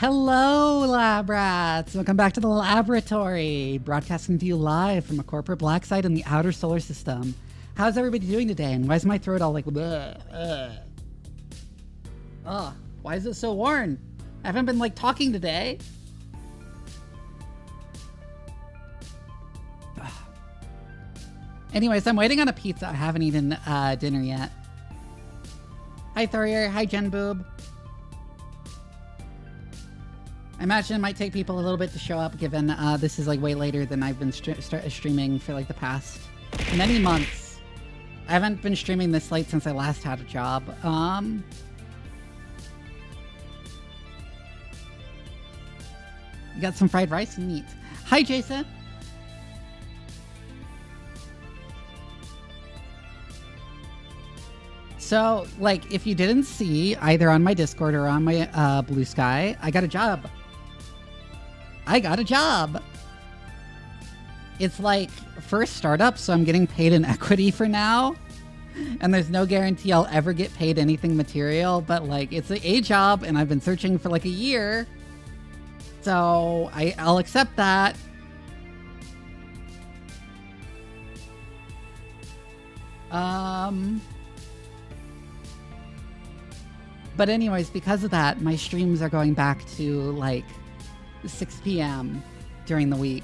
Hello, lab rats! Welcome back to the laboratory, broadcasting to you live from a corporate black site in the outer solar system. How's everybody doing today? And why is my throat all like, Oh, why is it so worn? I haven't been like talking today. Anyways, I'm waiting on a pizza. I haven't eaten dinner yet. Hi, Thurier. Hi, Jen Boob. I imagine it might take people a little bit to show up, given this is like way later than I've been streaming for like the past many months. I haven't been streaming this late since I last had a job. You got some fried rice and meat. Hi, Jason. So, like, if you didn't see, either on my Discord or on my Blue Sky, I got a job. It's like first startup, so I'm getting paid in equity for now. And there's no guarantee I'll ever get paid anything material, but like it's a job and I've been searching for like a year. So I'll accept that. But anyways, because of that, my streams are going back to like 6 p.m. during the week.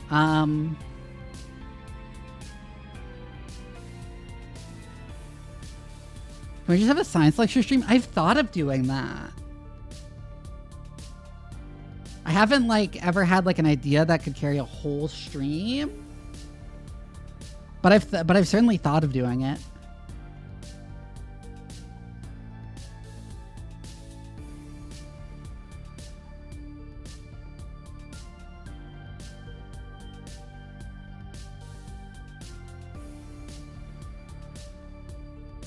Can we just have a science lecture stream? I've thought of doing that. I haven't like ever had like an idea that could carry a whole stream. But I've certainly thought of doing it.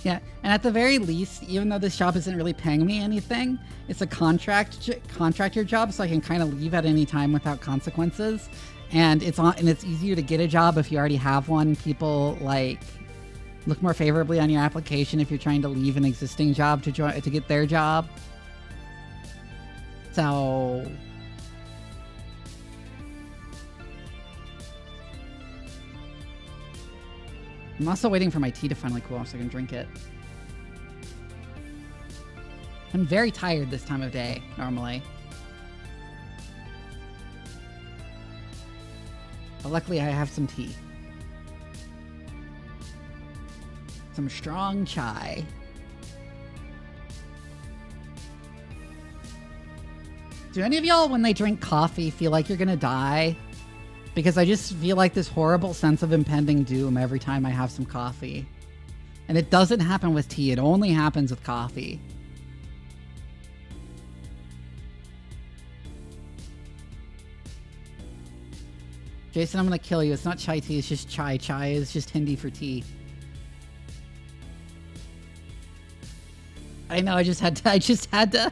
Yeah, and at the very least, even though this job isn't really paying me anything, it's a contractor job, so I can kind of leave at any time without consequences. And it's easier to get a job if you already have one. People like look more favorably on your application if you're trying to leave an existing job to get their job. So I'm also waiting for my tea to finally cool off so I can drink it. I'm very tired this time of day, normally. But luckily I have some tea. Some strong chai. Do any of y'all, when they drink coffee, feel like you're gonna die? Because I just feel like this horrible sense of impending doom every time I have some coffee. And it doesn't happen with tea, it only happens with coffee. Jason, I'm gonna kill you. It's not chai tea, it's just chai. Chai is just Hindi for tea. I know, I just had to.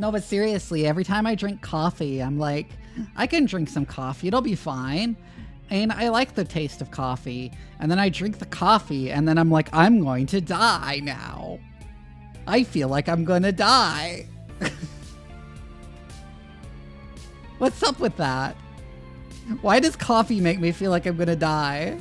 No, but seriously, every time I drink coffee, I'm like, I can drink some coffee, it'll be fine. And I like the taste of coffee. And then I drink the coffee, and then I'm like, I'm going to die now. I feel like I'm gonna die. What's up with that? Why does coffee make me feel like I'm gonna die?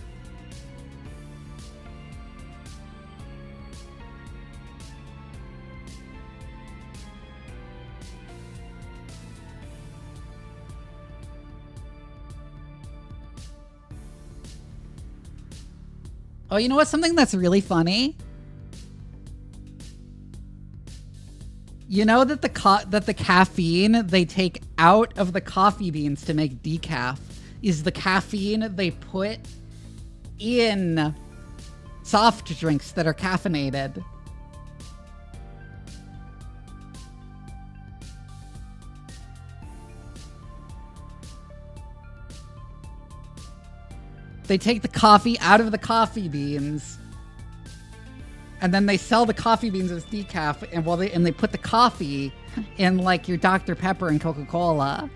Oh, you know what? Something that's really funny? You know that the caffeine they take out of the coffee beans to make decaf is the caffeine they put in soft drinks that are caffeinated. They take the coffee out of the coffee beans, and then they sell the coffee beans as decaf, and they put the coffee in like your Dr. Pepper and Coca-Cola.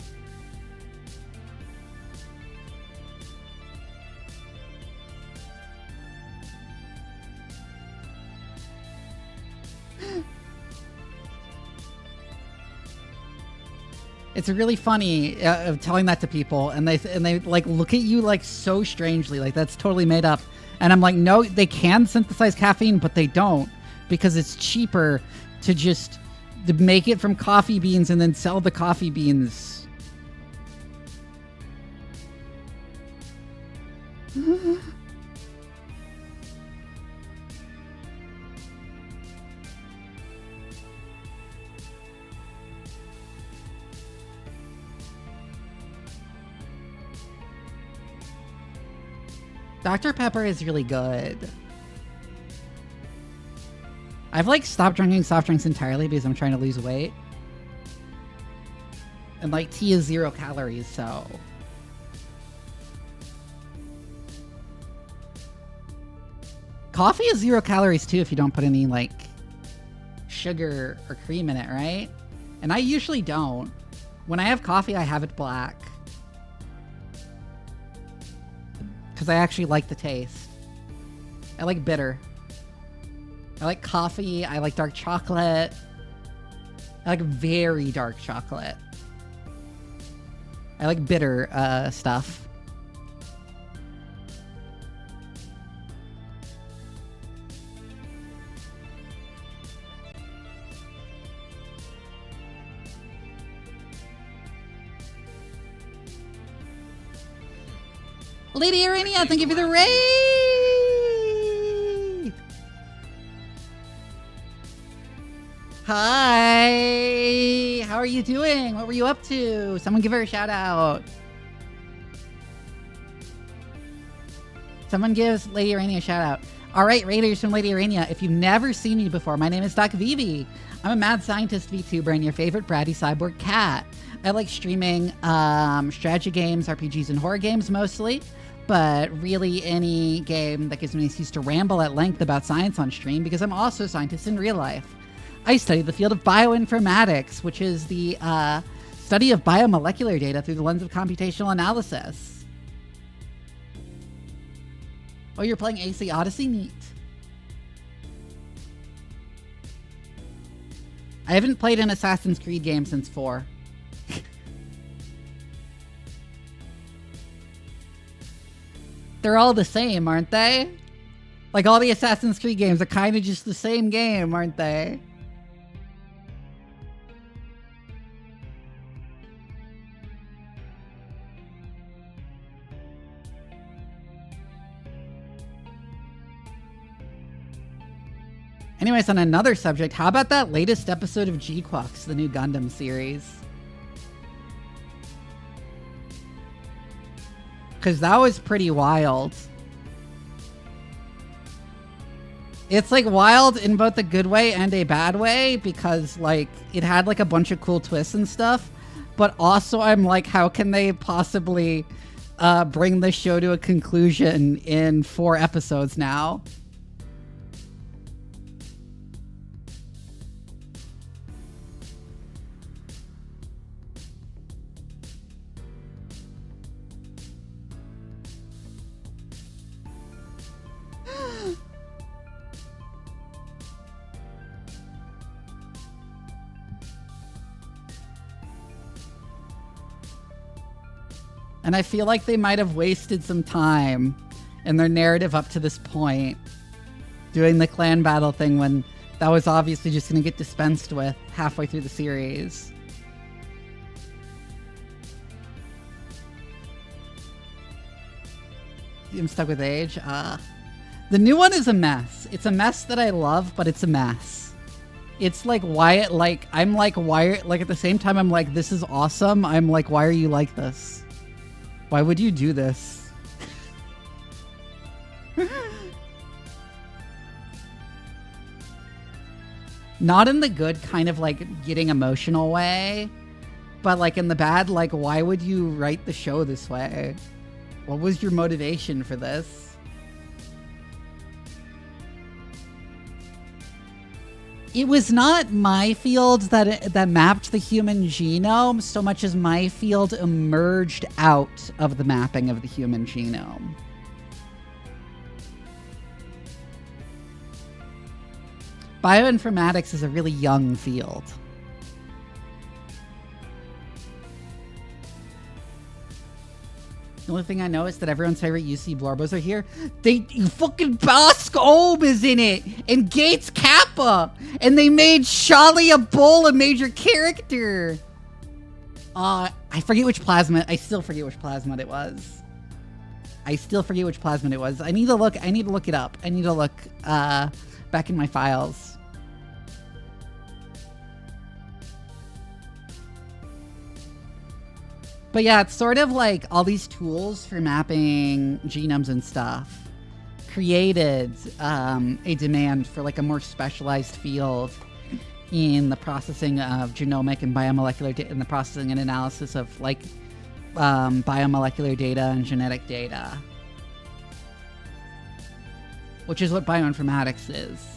It's really funny of telling that to people, and they like look at you like so strangely, like that's totally made up. And I'm like, no, they can synthesize caffeine, but they don't, because it's cheaper to just to make it from coffee beans and then sell the coffee beans. Dr. Pepper is really good. I've like stopped drinking soft drinks entirely because I'm trying to lose weight. And like tea is 0 calories, so. Coffee is 0 calories too if you don't put any like sugar or cream in it, right? And I usually don't. When I have coffee, I have it black. Because I actually like the taste. I like bitter. I like coffee. I like dark chocolate. I like very dark chocolate. I like bitter stuff. Lady Arania, thank you for the raid! Hi! How are you doing? What were you up to? Someone give her a shout out. Someone gives Lady Arania a shout out. Alright, raiders from Lady Arania, if you've never seen me before, my name is Doc Vivi. I'm a mad scientist VTuber and your favorite bratty cyborg cat. I like streaming strategy games, RPGs, and horror games mostly. But really any game that gives me an excuse to ramble at length about science on stream, because I'm also a scientist in real life. I study the field of bioinformatics, which is the study of biomolecular data through the lens of computational analysis. Oh, you're playing AC Odyssey? Neat. I haven't played an Assassin's Creed game since 4. They're all the same, aren't they? Like, all the Assassin's Creed games are kind of just the same game, aren't they? Anyways, on another subject, how about that latest episode of G-Quux, the new Gundam series? Because that was pretty wild. It's like wild in both a good way and a bad way, because like it had like a bunch of cool twists and stuff. But also I'm like, how can they possibly bring the show to a conclusion in 4 episodes now? And I feel like they might have wasted some time in their narrative up to this point doing the clan battle thing when that was obviously just going to get dispensed with halfway through the series. I'm stuck with age. The new one is a mess. It's a mess that I love, but it's a mess. It's like, why, like, I'm like, why, like, at the same time, I'm like, this is awesome. I'm like, why are you like this? Why would you do this? Not in the good kind of like getting emotional way, but like in the bad, like, why would you write the show this way? What was your motivation for this? It was not my field that mapped the human genome so much as my field emerged out of the mapping of the human genome. Bioinformatics is a really young field. The only thing I know is that everyone's favorite UC Blorbos are here. Fucking Boscombe is in it, and Gates Kappa, and they made Shali a Bull a major character. I forget which plasma. I still forget which plasma it was. I need to look it up. I need to look back in my files. But yeah, it's sort of like all these tools for mapping genomes and stuff created a demand for like a more specialized field in the processing of genomic and biomolecular data, in the processing and analysis of like biomolecular data and genetic data, which is what bioinformatics is.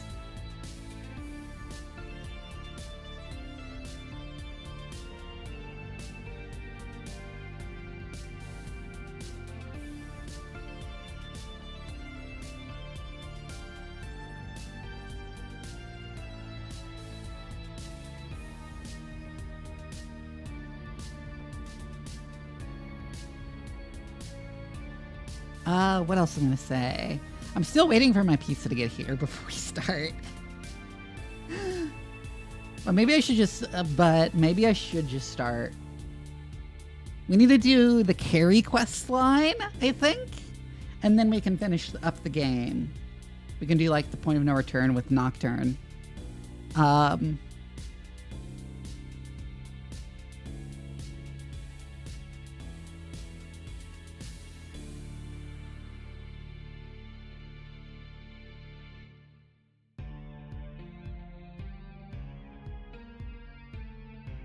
What else am I gonna say? I'm still waiting for my pizza to get here before we start. Well, maybe I should just, start. We need to do the carry quest line, I think, and then we can finish up the game. We can do like the point of no return with Nocturne.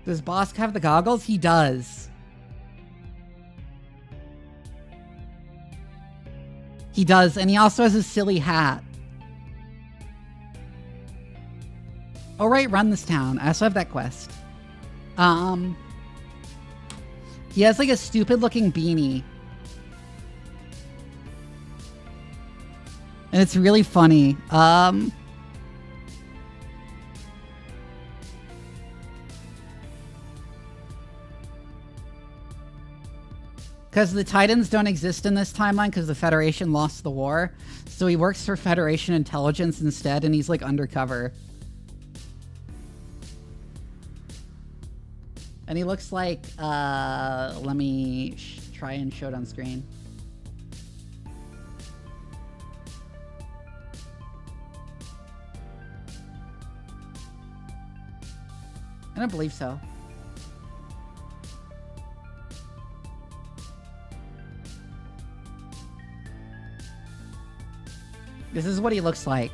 Does Bosk have the goggles? He does. He does, and he also has a silly hat. Oh right, run this town. I also have that quest. He has like a stupid looking beanie. And it's really funny. Because the Titans don't exist in this timeline because the Federation lost the war. So he works for Federation intelligence instead, and he's like undercover. And he looks like, let me try and show it on screen. I don't believe so. This is what he looks like.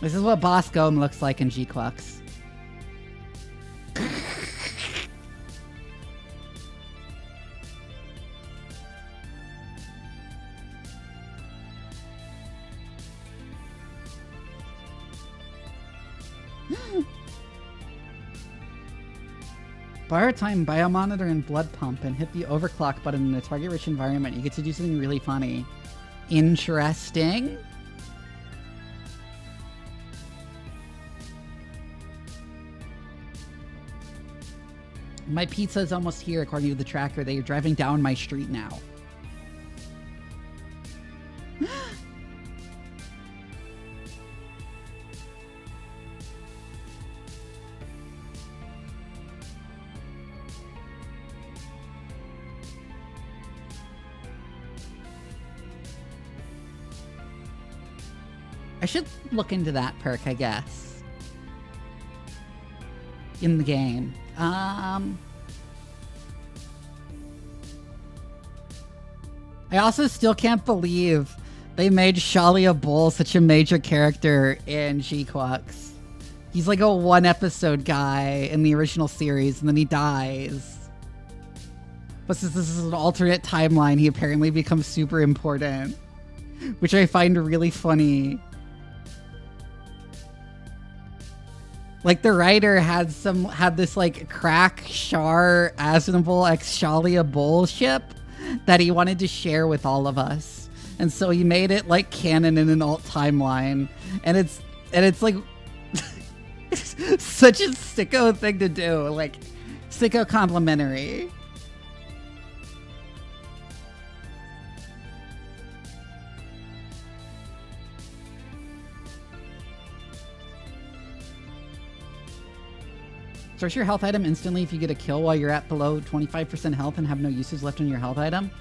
This is what Boss Gome looks like in G-Quux. Biotime, biomonitor, and blood pump, and hit the overclock button in a target-rich environment. You get to do something really funny. Interesting. My pizza is almost here, according to the tracker. They are driving down my street now. I should look into that perk, I guess. In the game. I also still can't believe they made Shalia Bull such a major character in G-Quux. He's like a one-episode guy in the original series, and then he dies. But since this is an alternate timeline, he apparently becomes super important. Which I find really funny. Like, the writer had this like crack Char Aznable X Shalia Bull ship that he wanted to share with all of us. And so he made it like canon in an alt timeline. And it's like it's such a sicko thing to do. Like, sicko complimentary. Starts your health item instantly if you get a kill while you're at below 25% health and have no usage left on your health item.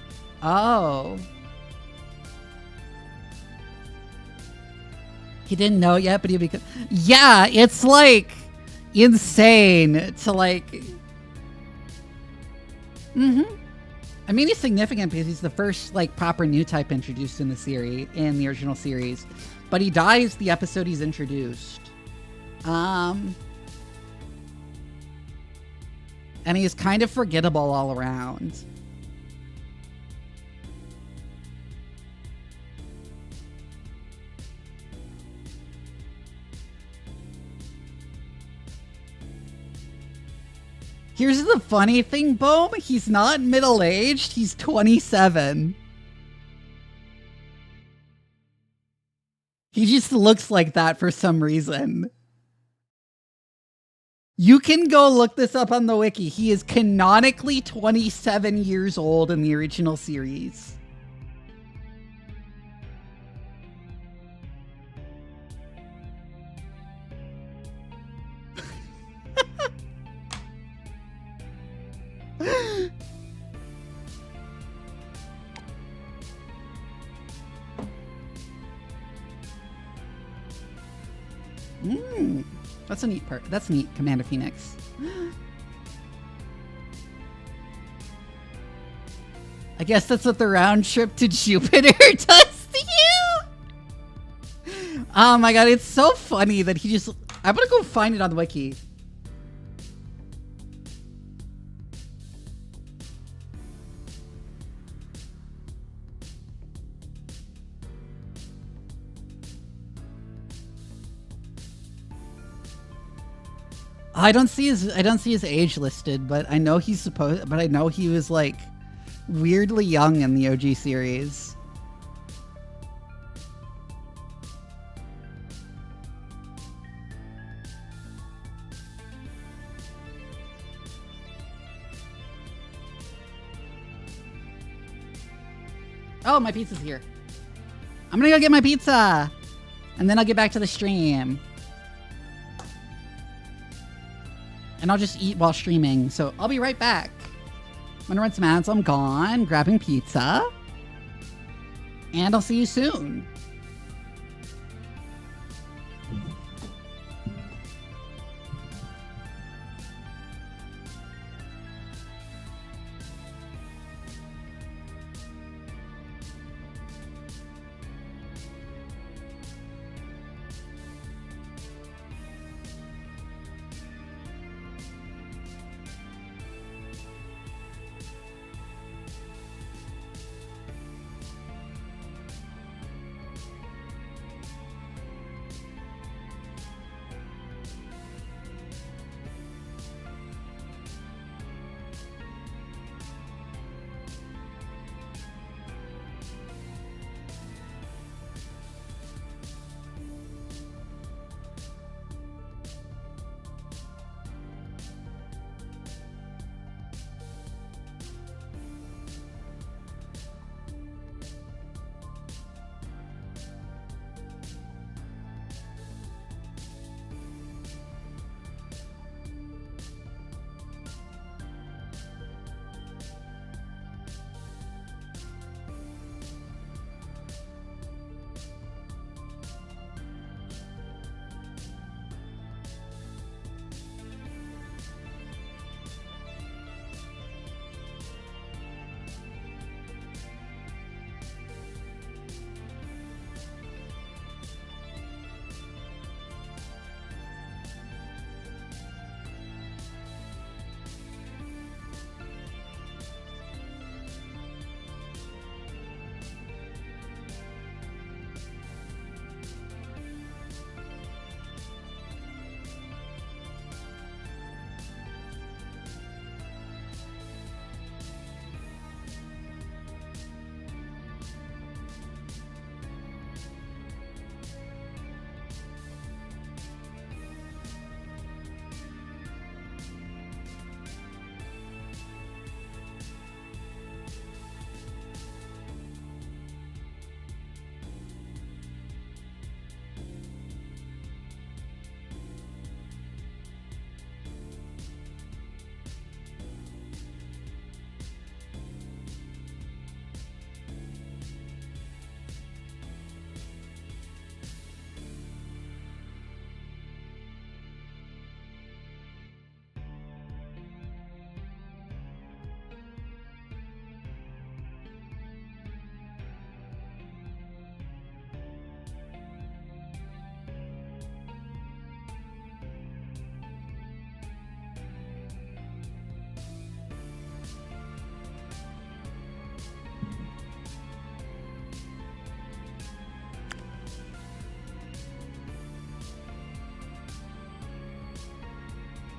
Oh. He didn't know it yet, but he'll be... Yeah, it's like insane to like... I mean, he's significant because he's the first like proper new type introduced in the series, in the original series. But he dies the episode he's introduced. And he's kind of forgettable all around. Here's the funny thing, Boom. He's not middle-aged. He's 27. He just looks like that for some reason. You can go look this up on the wiki. He is canonically 27 years old in the original series. That's a neat part. That's neat, Commander Phoenix. I guess that's what the round trip to Jupiter does to you. Oh my god, it's so funny that he just... I'm gonna go find it on the wiki. I don't see his age listed, but I know he's supposed. But I know he was like weirdly young in the OG series. Oh, my pizza's here. I'm gonna go get my pizza, and then I'll get back to the stream. And I'll just eat while streaming, so I'll be right back. I'm gonna run some ads, I'm gone, grabbing pizza. And I'll see you soon.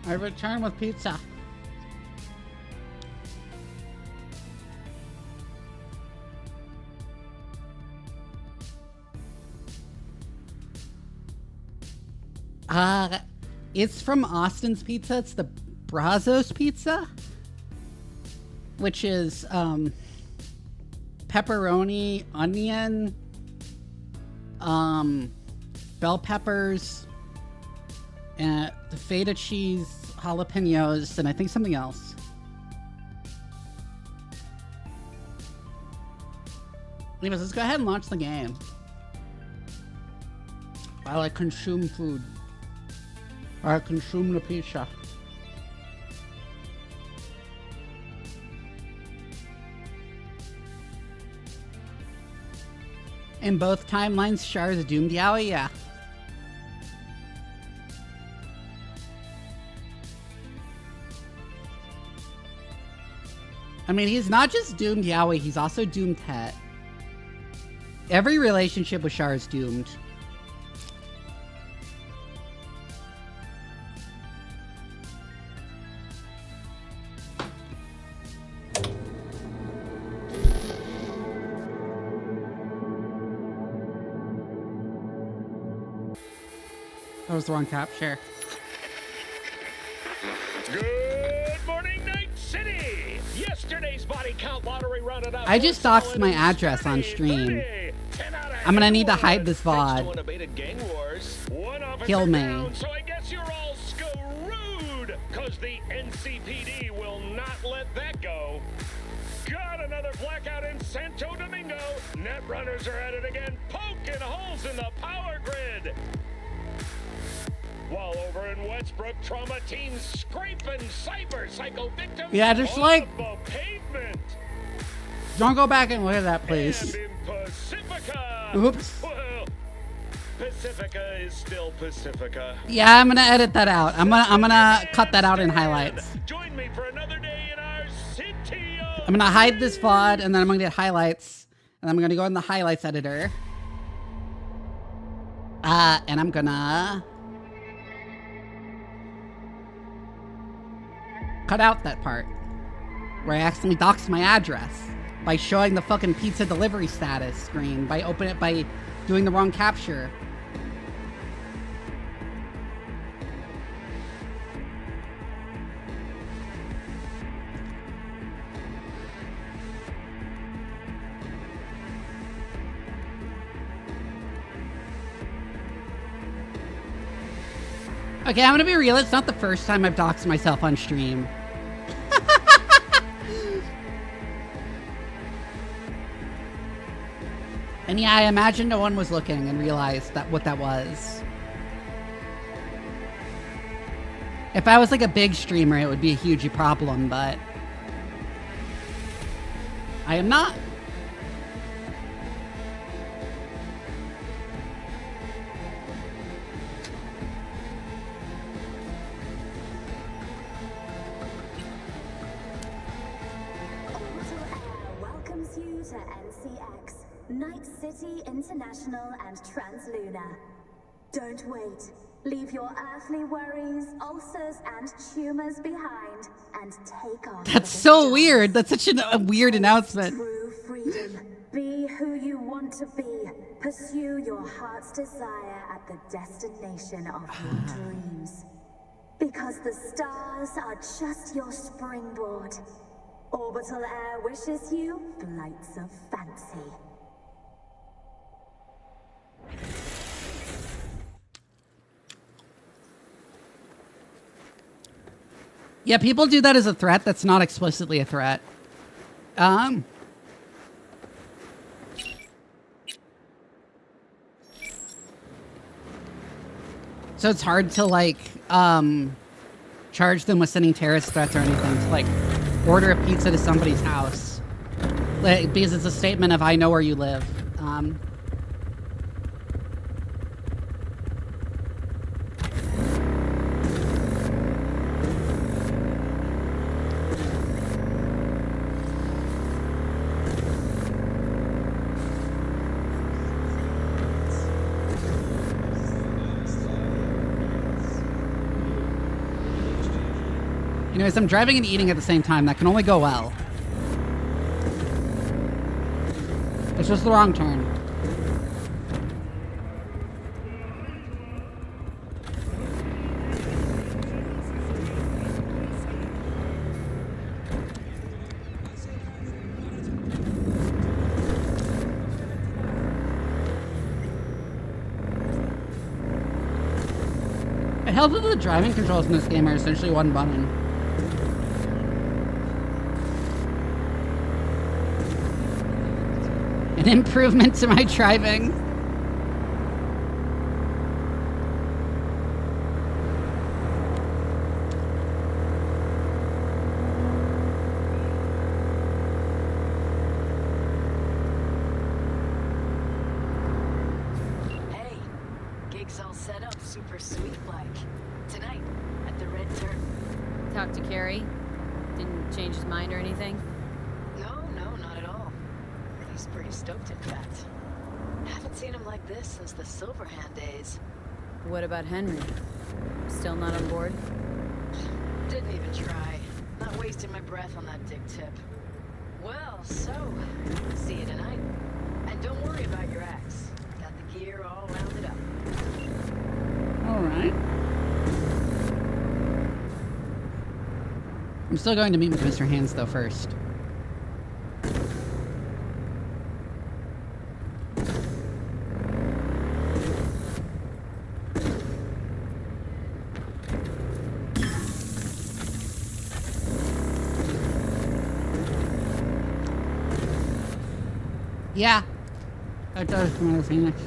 I return with pizza. It's from Austin's Pizza. It's the Brazos Pizza, which is pepperoni, onion, bell peppers, and the feta cheese, jalapenos, and I think something else. Anyways, let's go ahead and launch the game while I consume food. I consume the pizza. In both timelines, Char is doomed. Yeah. I mean, he's not just doomed Yaoi, he's also doomed Het. Every relationship with Char is doomed. That was the wrong capture. Good morning, Night City! Yesterday's body count lottery rounded up. I just doxed my address on stream. I'm gonna need to hide this VOD. Kill me. Down, so I guess you're all screwed, cause the NCPD will not let that go. Got another blackout in Santo Domingo. Netrunners are at it again, poking holes in the power grid. While over in Westbrook, trauma teams scraping cyber psycho victims. Yeah, just like the pavement. Don't go back and look at that, please. And in Pacifica. Oops. Well, Pacifica is still Pacifica. Yeah, I'm gonna edit that out. I'm gonna cut that out in highlights. Join me for another day in our city. I'm gonna hide this VOD and then I'm gonna get highlights. And I'm gonna go in the highlights editor. And I'm gonna cut out that part where I accidentally doxed my address by showing the fucking pizza delivery status screen by doing the wrong capture. Okay, I'm gonna be real, it's not the first time I've doxed myself on stream. And yeah, I imagine no one was looking and realized what that was. If I was like a big streamer, it would be a huge problem, but I am not. Welcomes you to NCX, Night City International and Transluna. Don't wait. Leave your earthly worries, ulcers, and tumors behind and take off. That's so weird. That's such a weird announcement. True freedom. Be who you want to be. Pursue your heart's desire at the destination of your dreams. Because the stars are just your springboard. Orbital Air wishes you flights of fancy. Yeah, people do that as a threat. That's not explicitly a threat. So it's hard to like charge them with sending terrorist threats or anything to like order a pizza to somebody's house, like, because it's a statement of I know where you live. Anyways, I'm driving and eating at the same time. That can only go well. It's just the wrong turn. I held that the driving controls in this game are essentially one button. An improvement to my driving. Hey, gig's all set up, super sweet like. Tonight, at the Red Turn. Talked to Carrie? Didn't change his mind or anything? No, not at all. He's pretty stoked, in fact. Haven't seen him like this since the Silverhand days. What about Henry? Still not on board? Didn't even try. Not wasting my breath on that dick tip. Well, so, see you tonight. And don't worry about your axe. Got the gear all rounded up. Alright. I'm still going to meet with Mr. Hands, though, first. Yeah. That does come out of Phoenix.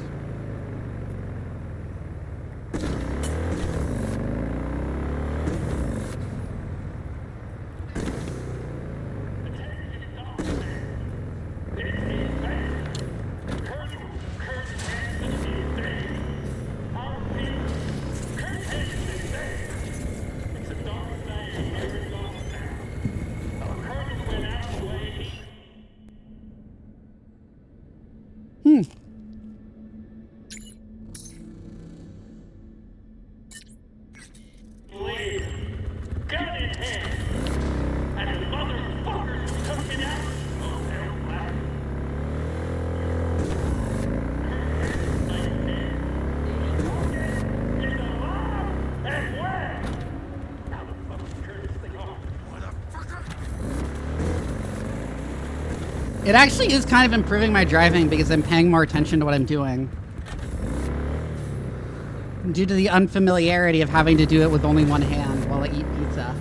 It actually is kind of improving my driving because I'm paying more attention to what I'm doing. Due to the unfamiliarity of having to do it with only one hand while I eat pizza.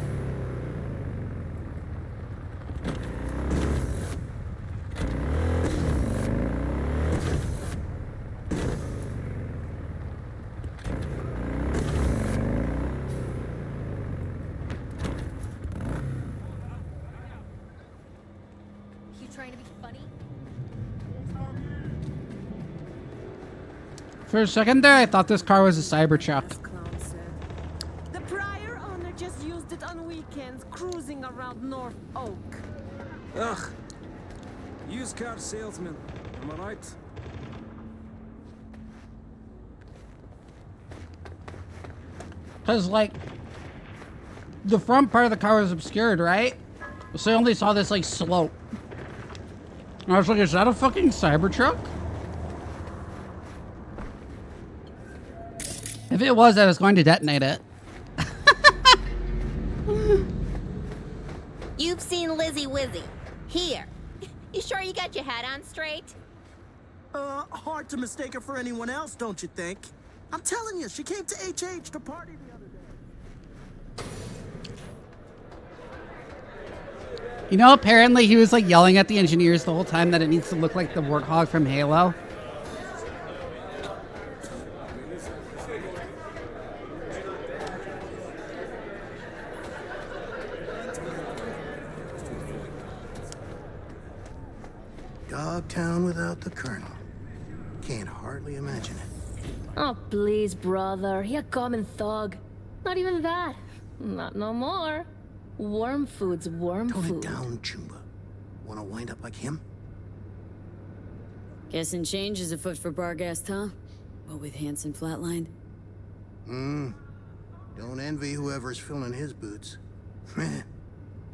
For a second there, I thought this car was a Cybertruck. The prior owner just used it on weekends, cruising around North Oak. Ugh. Used car salesman. Am I right? Because, like, the front part of the car was obscured, right? So I only saw this, like, slope. And I was like, is that a fucking Cybertruck? If it was, I was going to detonate it. You've seen Lizzie Wizzy. Here. You sure you got your hat on straight? Hard to mistake her for anyone else, don't you think? I'm telling you, she came to HH to party the other day. You know, apparently he was, like, yelling at the engineers the whole time that it needs to look like the Warthog from Halo. Dogtown without the Colonel. Can't hardly imagine it. Oh, please, brother. You common thug. Not even that. Not no more. Worm food's worm Tone food. it down, Chumba. Wanna wind up like him? Guessing change is afoot for Barghast, huh? What with Hanson flatlined? Don't envy whoever's filling his boots.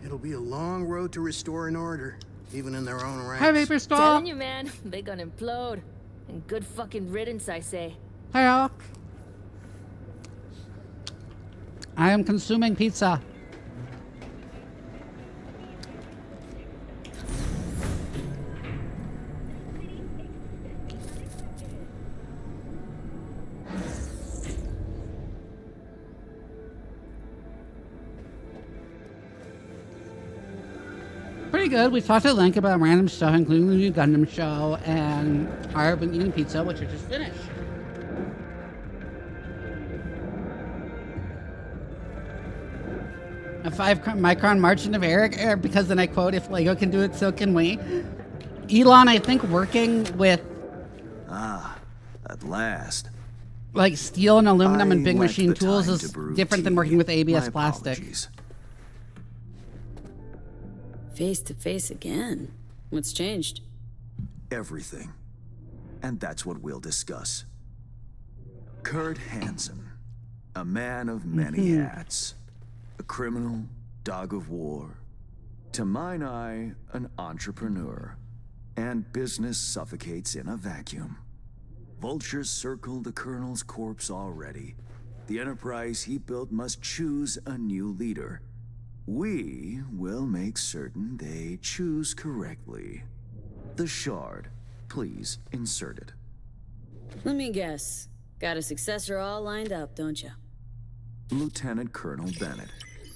It'll be a long road to restoring order, even in their own ranks. Hi, Vapor Stall. Telling you, man, they gonna implode. And good fucking riddance, I say. Hi, Hawk. I am consuming pizza. Pretty good. We talked to Link about random stuff, including the new Gundam show, and I've been eating pizza, which I just finished. A 5-micron margin of error, because then I quote, if Lego can do it, so can we. Elon, I think working with... at last. Like steel and aluminum and big lack machine the tools time is to brew different than tea. working with ABS My plastic. apologies. Face to face again. What's changed? Everything. And that's what we'll discuss. Kurt Hansen, a man of many hats. A criminal, dog of war. To mine eye, an entrepreneur. And business suffocates in a vacuum. Vultures circle the Colonel's corpse already. The enterprise he built must choose a new leader. We will make certain they choose correctly. The Shard, please insert it. Let me guess. Got a successor all lined up, don't you? Lieutenant Colonel Bennett,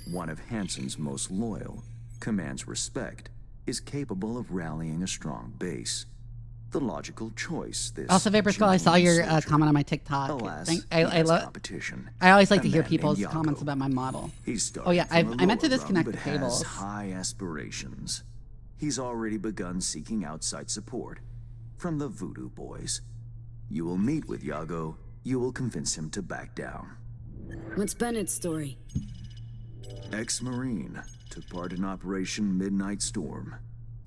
one of Hansen's most loyal, commands respect, is capable of rallying a strong base. The logical choice, this Also, Vapor Skull, I saw your gentleman comment on my TikTok. Alas, I love. competition. I always like A to hear man people's named comments Yago. about my model. He started Oh yeah, I from a meant to lower disconnect rung, the but has cables. high aspirations. He's already begun seeking outside support from the Voodoo Boys. You will meet with Yago. You will convince him to back down. What's Bennett's story? Ex-Marine, took part in Operation Midnight Storm.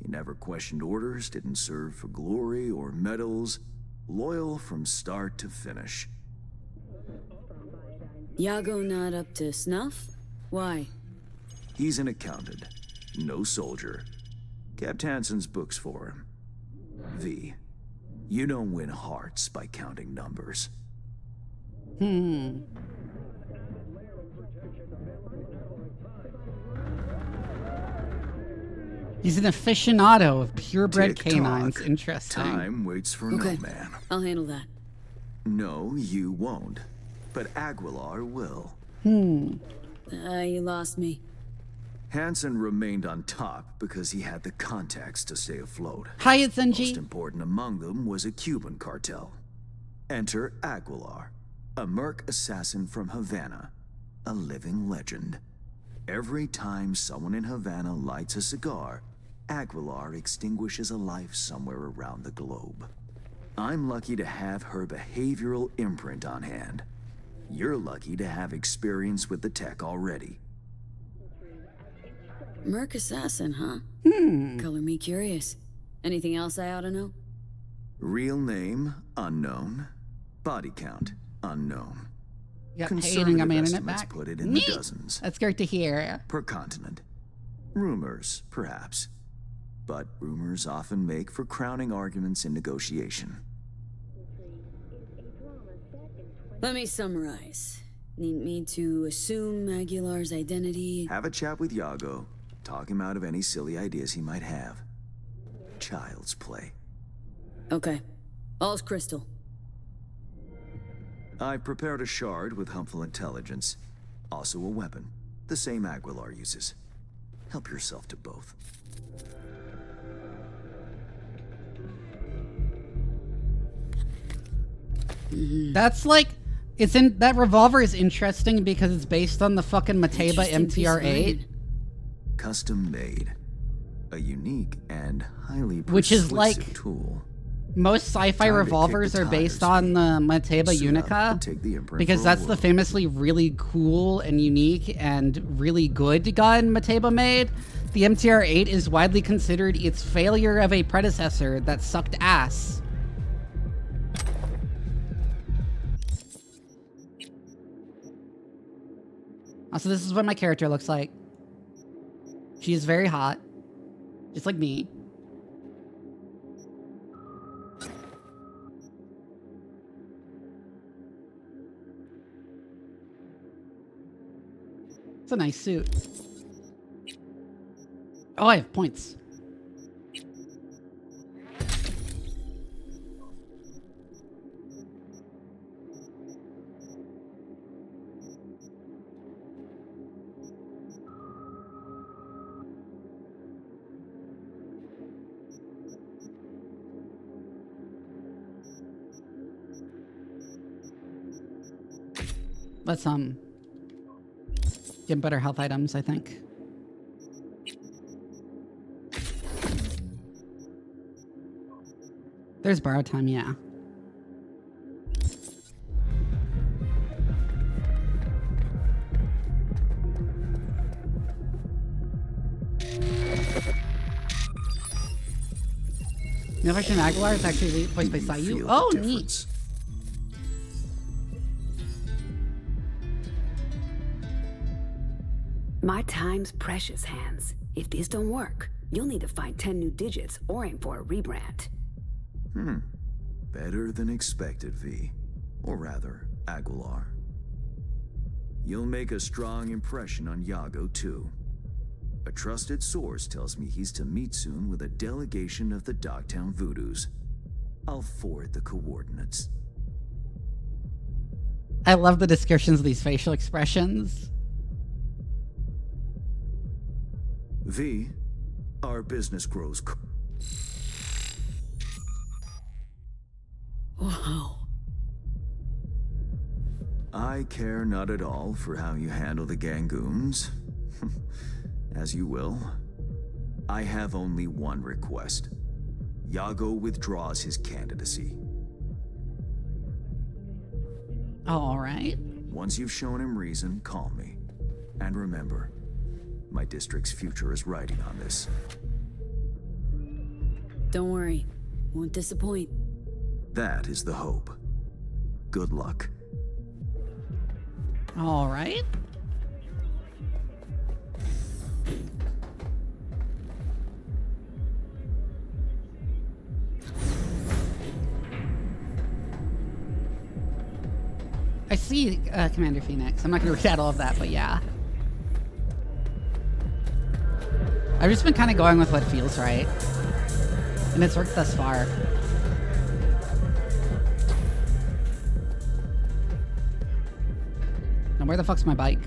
He never questioned orders, didn't serve for glory or medals. Loyal from start to finish. Yago not up to snuff? Why? He's an accountant, no soldier. Kept Hansen's books for him. V, you don't win hearts by counting numbers. He's an aficionado of purebred Tick-tock. canines. Interesting. Time waits for Okay. no man. I'll handle that. No, you won't. But Aguilar will. You lost me. Hansen remained on top because he had the contacts to stay afloat. Hi, it's Most NG. important among them was a Cuban cartel. Enter Aguilar, a merc assassin from Havana, a living legend. Every time someone in Havana lights a cigar, Aguilar extinguishes a life somewhere around the globe. I'm lucky to have her behavioral imprint on hand. You're lucky to have experience with the tech already. Merc assassin, huh? Color me curious. Anything else I ought to know? Real name, unknown. Body count, unknown. Yep, hating Conservative on my internet estimates back. put it in the dozens. That's great to hear. Per continent. Rumors, perhaps. But rumors often make for crowning arguments in negotiation. Let me summarize. Need me to assume Aguilar's identity? Have a chat with Yago. Talk him out of any silly ideas he might have. Child's play. Okay. All's crystal. I prepared a shard with helpful intelligence. Also a weapon. The same Aguilar uses. Help yourself to both. That's like, it's in that revolver is interesting because it's based on the fucking Mateba Interesting piece of MTR8, iron. Custom made. A unique and highly which is like persuasive tool. most sci-fi Time to kick revolvers the are based tires, on the Mateba Suit up Unica and take the imprint because for a that's the whirl. famously really cool and unique and really good gun Mateba made. The MTR8 is widely considered its failure of a predecessor that sucked ass. Also, this is what my character looks like. She is very hot. Just like me. It's a nice suit. Oh, I have points. Let's get better health items, I think. There's borrow time, yeah. Nelson Aguilar is actually voiced by Sayu. Oh, neat. My time's precious, Hans. If this don't work, you'll need to find 10 new digits or aim for a rebrand. Better than expected, V. Or rather, Aguilar. You'll make a strong impression on Yago, too. A trusted source tells me he's to meet soon with a delegation of the Dogtown Voodoos. I'll forward the coordinates. I love the descriptions of these facial expressions. V, our business grows. Wow. I care not at all for how you handle the Gangoons. As you will. I have only one request. Yago withdraws his candidacy. All right. Once you've shown him reason, call me. And remember, my district's future is riding on this. Don't worry. Won't disappoint. That is the hope. Good luck. All right. I see Commander Phoenix. I'm not going to read all of that, but yeah. I've just been kind of going with what feels right. And it's worked thus far. Now where the fuck's my bike?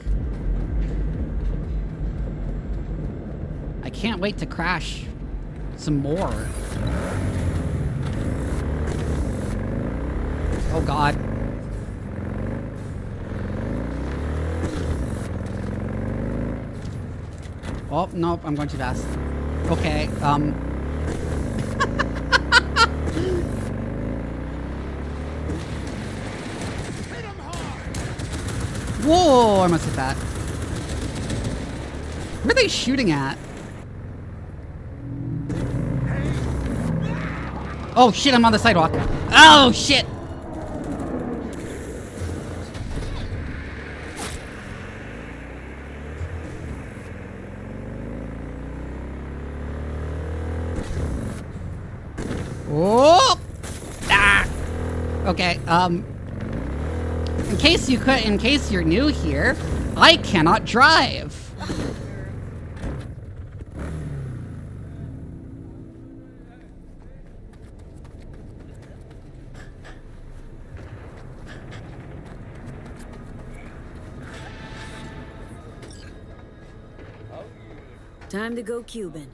I can't wait to crash some more. Oh god. Oh, nope, I'm going too fast. Okay, Whoa, I almost hit that. Where are they shooting at? Oh shit, I'm on the sidewalk. Oh shit! Oh! Ah! Okay, in case you're new here, I cannot drive. Time to go Cuban.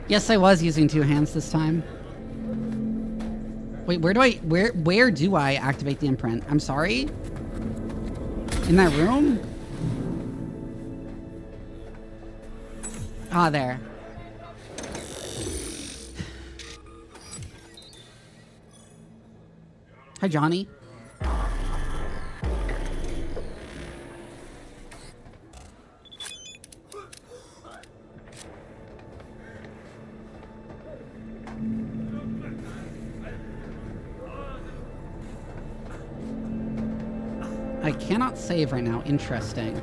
Yes, I was using two hands this time. Wait, where do I activate the imprint? I'm sorry? In that room? Ah, there. Hi, Johnny. I cannot save right now. Interesting.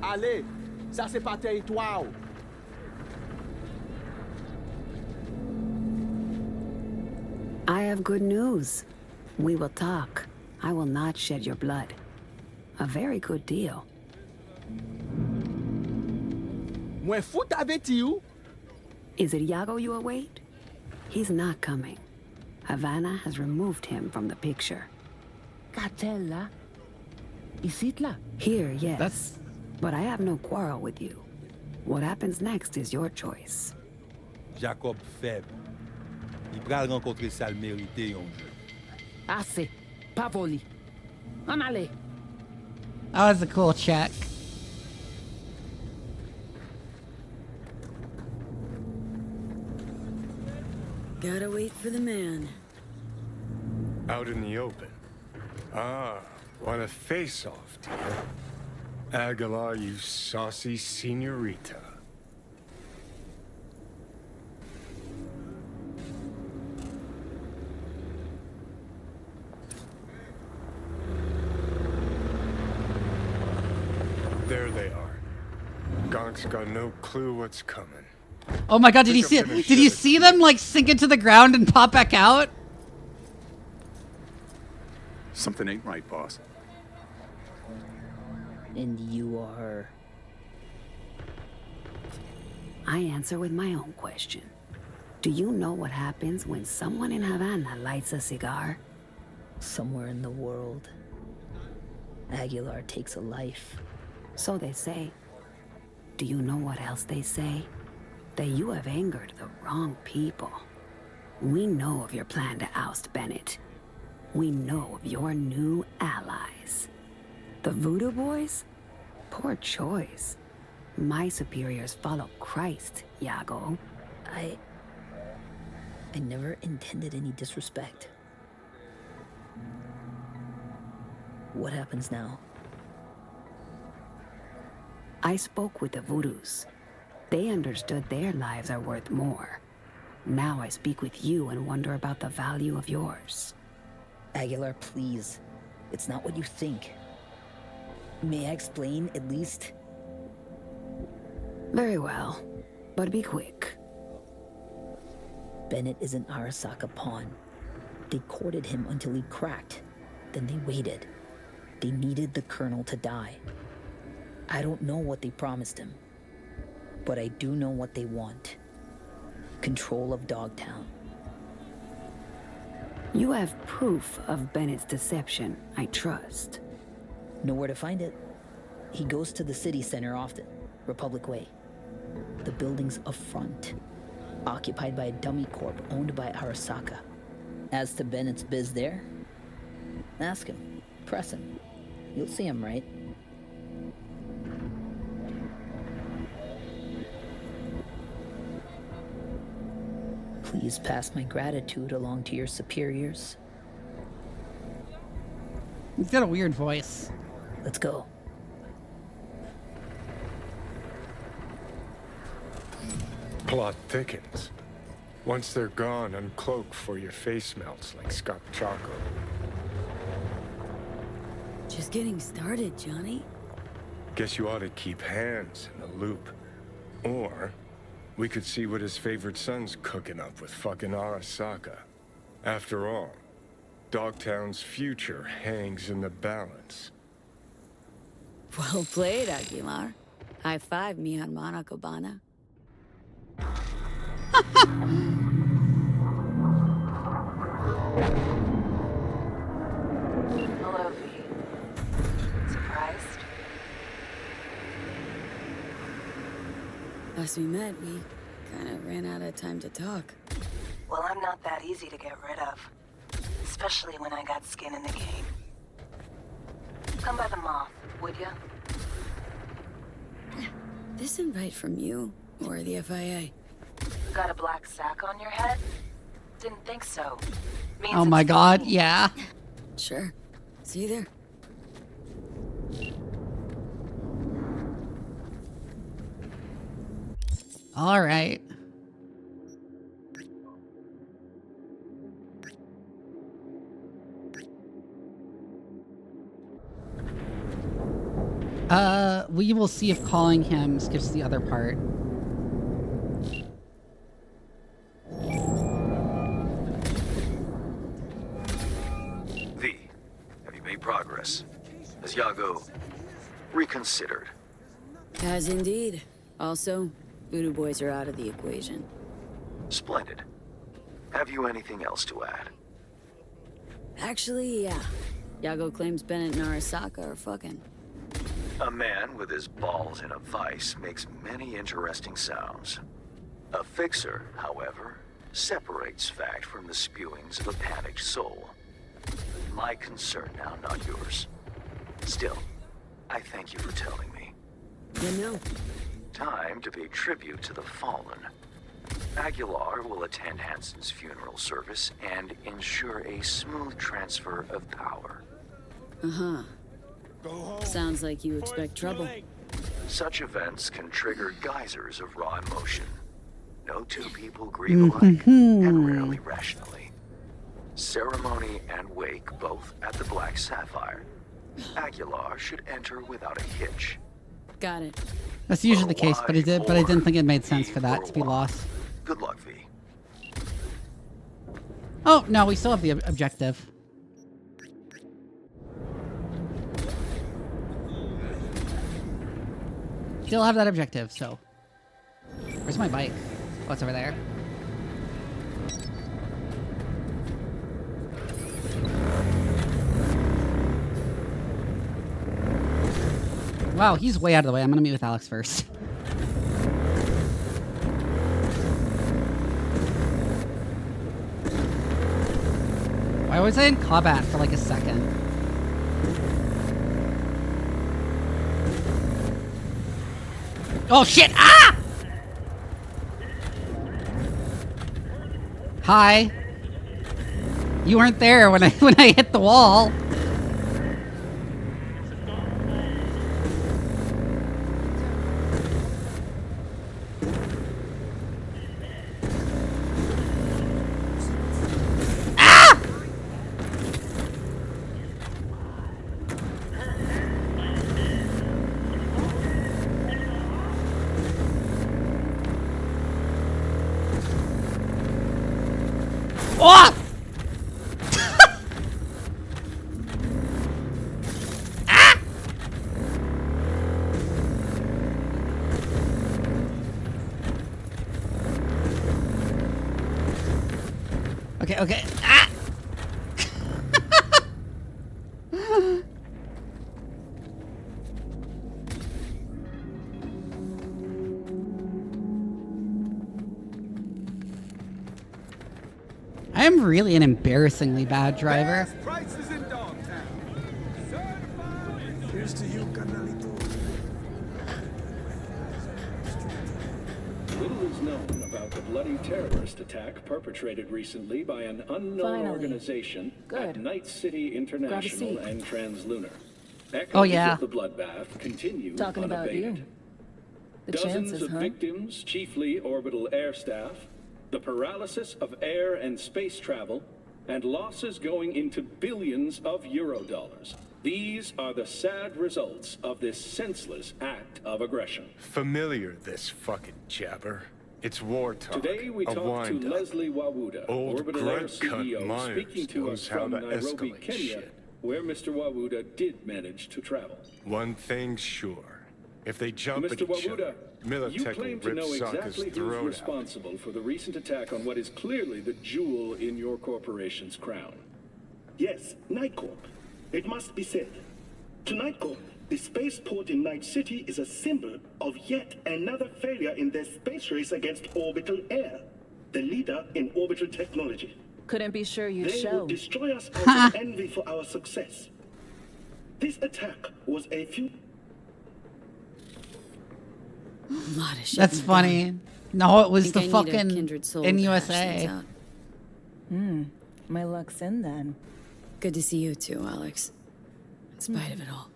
Allez, ça c'est pas territoire. I have good news. We will talk. I will not shed your blood. A very good deal. Mwen fout avec you. Is it Iago you await? He's not coming. Havana has removed him from the picture. Cartel là? Ici là? Here, yes. But I have no quarrel with you. What happens next is your choice. Jacob faible. Il pral rencontrer ça le mérité, yon jeu. Assez. Pas voli. En allez. That was a cool check. Gotta wait for the man. Out in the open. Ah, what a face-off, dear. Aguilar, you saucy senorita. There they are. Gonk's got no clue what's coming. Oh my god, did you see them like sink into the ground and pop back out? Something ain't right, boss. And you are... I answer with my own question. Do you know what happens when someone in Havana lights a cigar? Somewhere in the world, Aguilar takes a life. So they say. Do you know what else they say? That you have angered the wrong people. We know of your plan to oust Bennett. We know of your new allies. The Voodoo Boys? Poor choice. My superiors follow Christ, Iago. I never intended any disrespect. What happens now? I spoke with the Voodoos. They understood their lives are worth more. Now I speak with you and wonder about the value of yours. Aguilar, please. It's not what you think. May I explain, at least? Very well, but be quick. Bennett is an Arasaka pawn. They courted him until he cracked. Then they waited. They needed the Colonel to die. I don't know what they promised him, but I do know what they want. Control of Dogtown. You have proof of Bennett's deception, I trust. Know where to find it. He goes to the city center often, Republic Way. The building's up front, occupied by a dummy corp owned by Arasaka. As to Bennett's biz there, ask him, press him. You'll see him, right? Please pass my gratitude along to your superiors. He's got a weird voice. Let's go. Plot thickens. Once they're gone, uncloak before your face melts like Scott Choco. Just getting started, Johnny. Guess you ought to keep hands in the loop. Or we could see what his favorite son's cooking up with fucking Arasaka. After all, Dogtown's future hangs in the balance. Well played, Aguilar. High five, mi hermana Cubana. Hello, V. Surprised? Last we met, we kind of ran out of time to talk. Well, I'm not that easy to get rid of. Especially when I got skin in the game. Come by the mall, would ya? This invite from you, or the FIA? Got a black sack on your head? Didn't think so. Means Oh my it's god, me. yeah. Sure. See you there. All right. We will see if calling him skips the other part. V, have you made progress? Has Yago reconsidered? Has indeed. Also, Voodoo Boys are out of the equation. Splendid. Have you anything else to add? Actually, yeah. Yago claims Bennett and Arasaka are fucking. A man with his balls in a vice makes many interesting sounds. A fixer, however, separates fact from the spewings of a panicked soul. My concern now, not yours. Still, I thank you for telling me. You know. Time to pay tribute to the fallen. Aguilar will attend Hansen's funeral service and ensure a smooth transfer of power. Uh-huh. Sounds like you expect trouble. Such events can trigger geysers of raw emotion. No two people grieve alike, and rarely rationally. Ceremony and wake both at the Black Sapphire. Aguilar should enter without a hitch. Got it. That's usually the case, but I didn't think it made sense for that to be lost. Good luck, V. Oh, no, we still have the objective. Still have that objective, so. Where's my bike? Oh, it's over there. Wow, he's way out of the way. I'm gonna meet with Alex first. Why was I in combat for like a second? Oh shit! Ah! Hi. You weren't there when I hit the wall. Oh! Ah! Okay, okay. Ah! I am really an embarrassingly bad driver. Prices in Dogtown. Here's to you, Canalito. Little is known about the bloody terrorist attack perpetrated recently by an unknown organization at Night City International and Translunar. Echoes of the bloodbath continue Talking unabated. about you. The Dozens chances, of victims, chiefly orbital air staff, the paralysis of air and space travel, and losses going into billions of Eurodollars. These are the sad results of this senseless act of aggression. Familiar, this fucking jabber. It's war talk. Today we a talk to wind-up. Leslie Wawuda, Old Orbital Air grunt-cut CEO, Myers speaking to knows us how from to Nairobi, escalate Kenya, shit. where Mr. Wawuda did manage to travel. One thing's sure. If they jump Mr. at each Wawuda, other, you Militech claim will to rip know Sokka's exactly who's throat out. responsible for the recent attack on what is clearly the jewel in your corporation's crown. Yes, Nightcorp. It must be said. To Nightcorp, the spaceport in Night City is a symbol of yet another failure in their space race against Orbital Air, the leader in orbital technology. Couldn't be sure you'd They show. would destroy us out of envy for our success. This attack was a few... lot of shit. That's funny. No, it was the Think I need a fucking kindred soul to hash things NUSA. out. My luck's in then. Good to see you too, Alex. In spite of it all.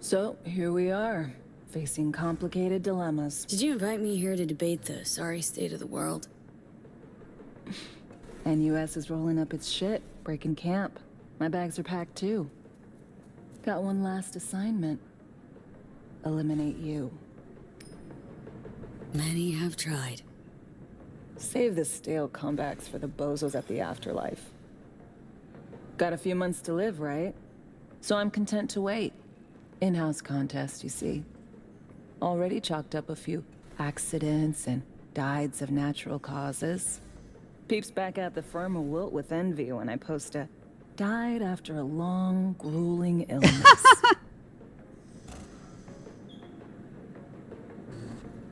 So, here we are. facing complicated dilemmas. Did you invite me here to debate the sorry state of the world? NUS is rolling up its shit, breaking camp. My bags are packed too. Got one last assignment. Eliminate you. Many have tried. Save the stale comebacks for the bozos at the afterlife. Got a few months to live, right? So I'm content to wait. In-house contest, you see. Already chalked up a few accidents and dieds of natural causes. Peeps back at the firm will wilt with envy when I post a died after a long, grueling illness.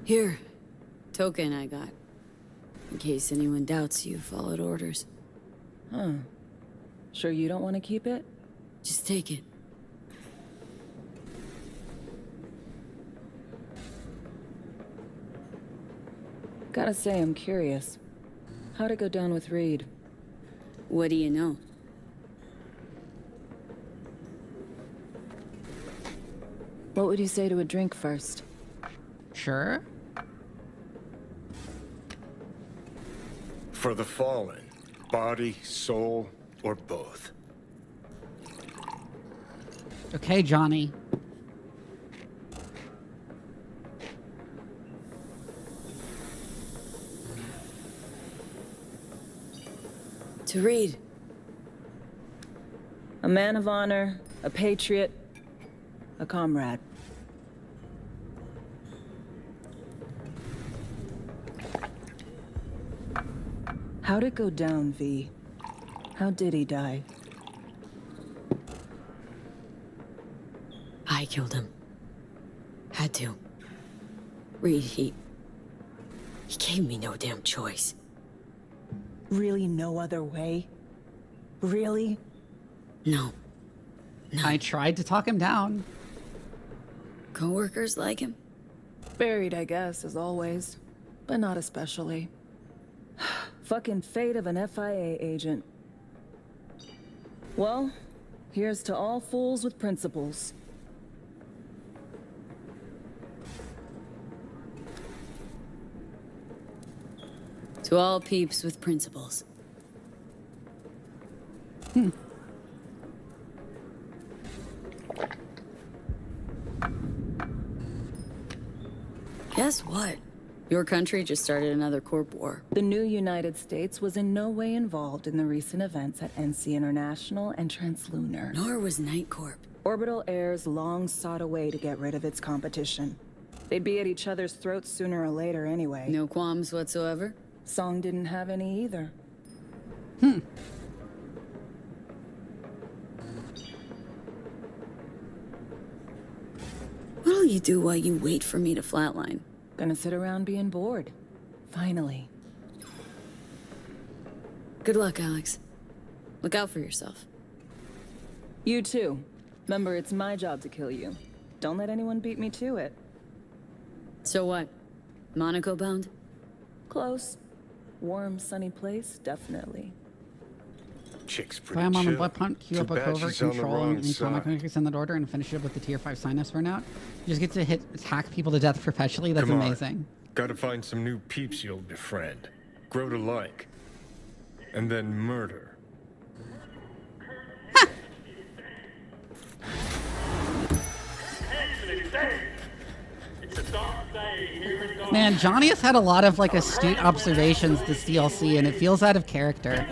Here. Token I got. In case anyone doubts you followed orders. Huh. Sure you don't want to keep it? Just take it. Gotta say, I'm curious. How'd it go down with Reed? What do you know? What would you say to a drink first? Sure. For the fallen, body, soul, or both. Okay, Johnny. To Reed. A man of honor, a patriot, a comrade. How'd it go down, V? How did he die? I killed him. Had to. Reed, he gave me no damn choice. Really no other way? Really? No. I tried to talk him down. Coworkers like him? Buried, I guess, as always. But not especially. Fucking fate of an FIA agent. Well, here's to all fools with principles. To all peeps with principles. Guess what? Your country just started another corp war. The new United States was in no way involved in the recent events at NC International and Translunar. Nor was Night Corp. Orbital Heirs long sought a way to get rid of its competition. They'd be at each other's throats sooner or later anyway. No qualms whatsoever? Song didn't have any either. What'll you do while you wait for me to flatline? Gonna sit around being bored. Finally. Good luck, Alex. Look out for yourself. You too. Remember, it's my job to kill you. Don't let anyone beat me to it. So what? Monaco bound? Close. Warm, sunny place, definitely. Chick's pretty Slam on the chill. blood punt, queue Too up a bad covert she's on the control wrong and comic side. makers in that order and finish it up with the tier 5 sinus burnout. You just get to attack people to death perpetually. That's Come on. amazing. Gotta find some new peeps you'll befriend. Grow to like. And then murder. Man, Johnny has had a lot of like astute observations this DLC, and it feels out of character.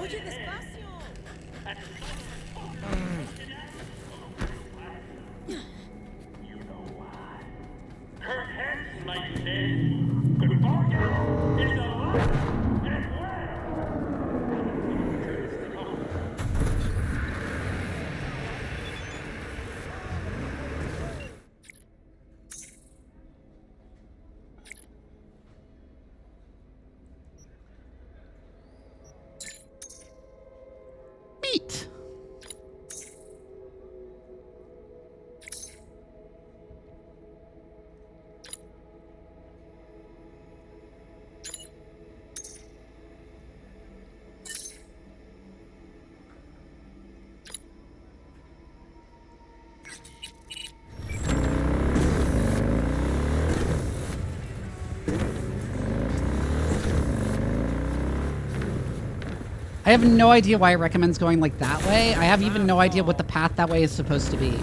I have no idea why it recommends going like that way. I have even no idea what the path that way is supposed to be.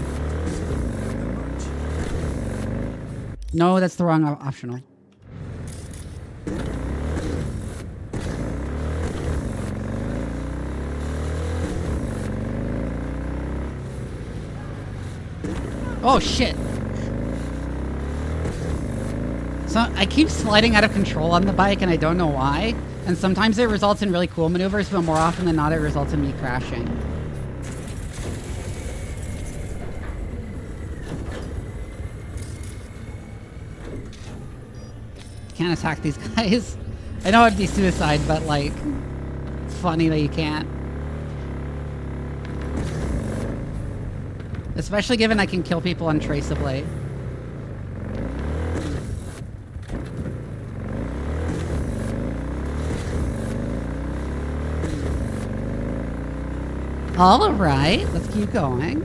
No, that's the wrong optional. Oh shit. So I keep sliding out of control on the bike and I don't know why. And sometimes it results in really cool maneuvers, but more often than not it results in me crashing. Can't attack these guys. I know it'd be suicide, but like, it's funny that you can't. Especially given I can kill people untraceably. All right, let's keep going.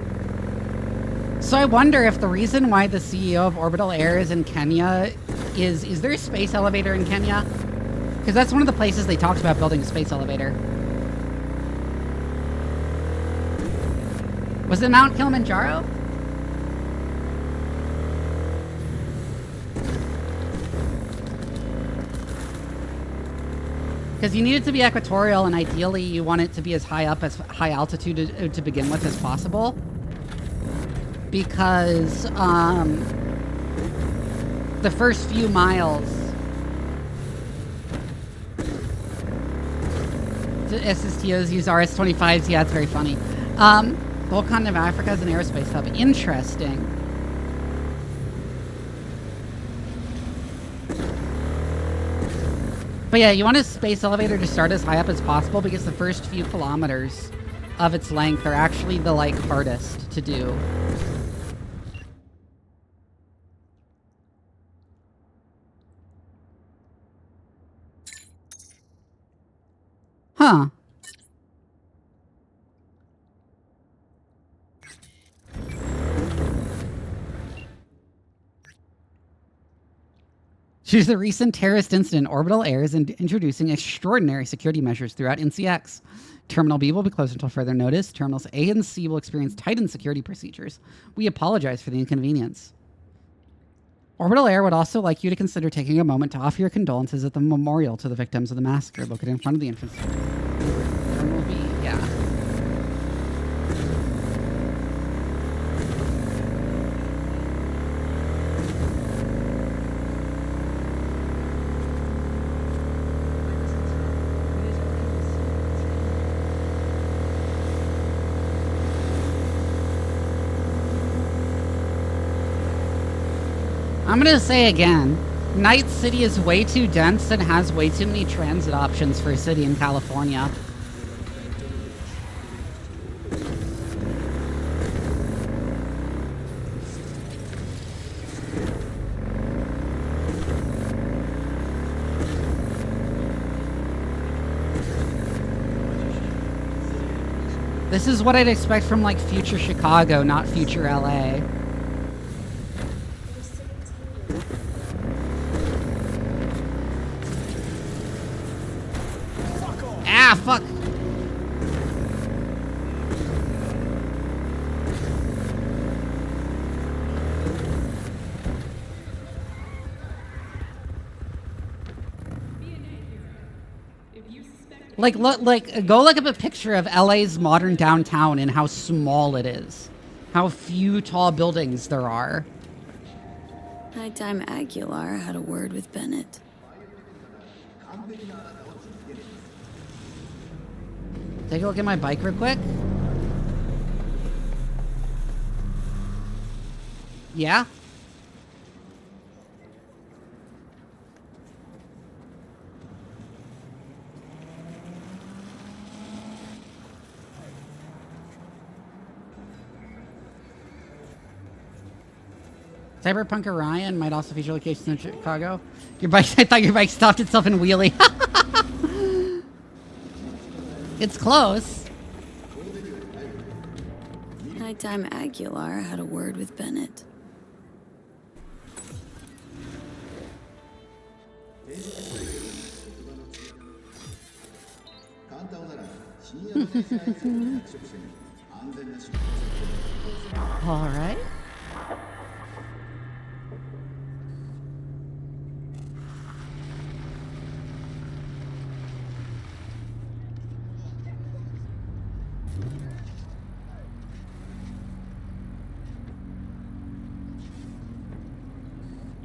So I wonder if the reason why the CEO of Orbital Air is in Kenya is there a space elevator in Kenya? Because that's one of the places they talked about building a space elevator. Was it Mount Kilimanjaro? Because you need it to be equatorial, and ideally you want it to be as high up as high altitude to begin with as possible. Because the first few miles the SSTOs use RS-25s. Yeah, it's very funny. The whole continent of Africa is an aerospace hub. Interesting. But yeah, you want a space elevator to start as high up as possible because the first few kilometers of its length are actually the like hardest to do. Huh. Due to the recent terrorist incident, Orbital Air is introducing extraordinary security measures throughout NCX. Terminal B will be closed until further notice. Terminals A and C will experience tightened security procedures. We apologize for the inconvenience. Orbital Air would also like you to consider taking a moment to offer your condolences at the memorial to the victims of the massacre located in front of the entrance. Terminal B, yeah. I'm gonna say again, Night City is way too dense and has way too many transit options for a city in California. This is what I'd expect from like future Chicago, not future LA. Ah, fuck! Go look up a picture of LA's modern downtown and how small it is. How few tall buildings there are. Nighttime Aguilar had a word with Bennett. Take a look at my bike real quick. Yeah? Cyberpunk Orion might also feature locations in Chicago. Your bike, I thought your bike stopped itself in wheelie. It's close. Nighttime Aguilar had a word with Bennett. All right.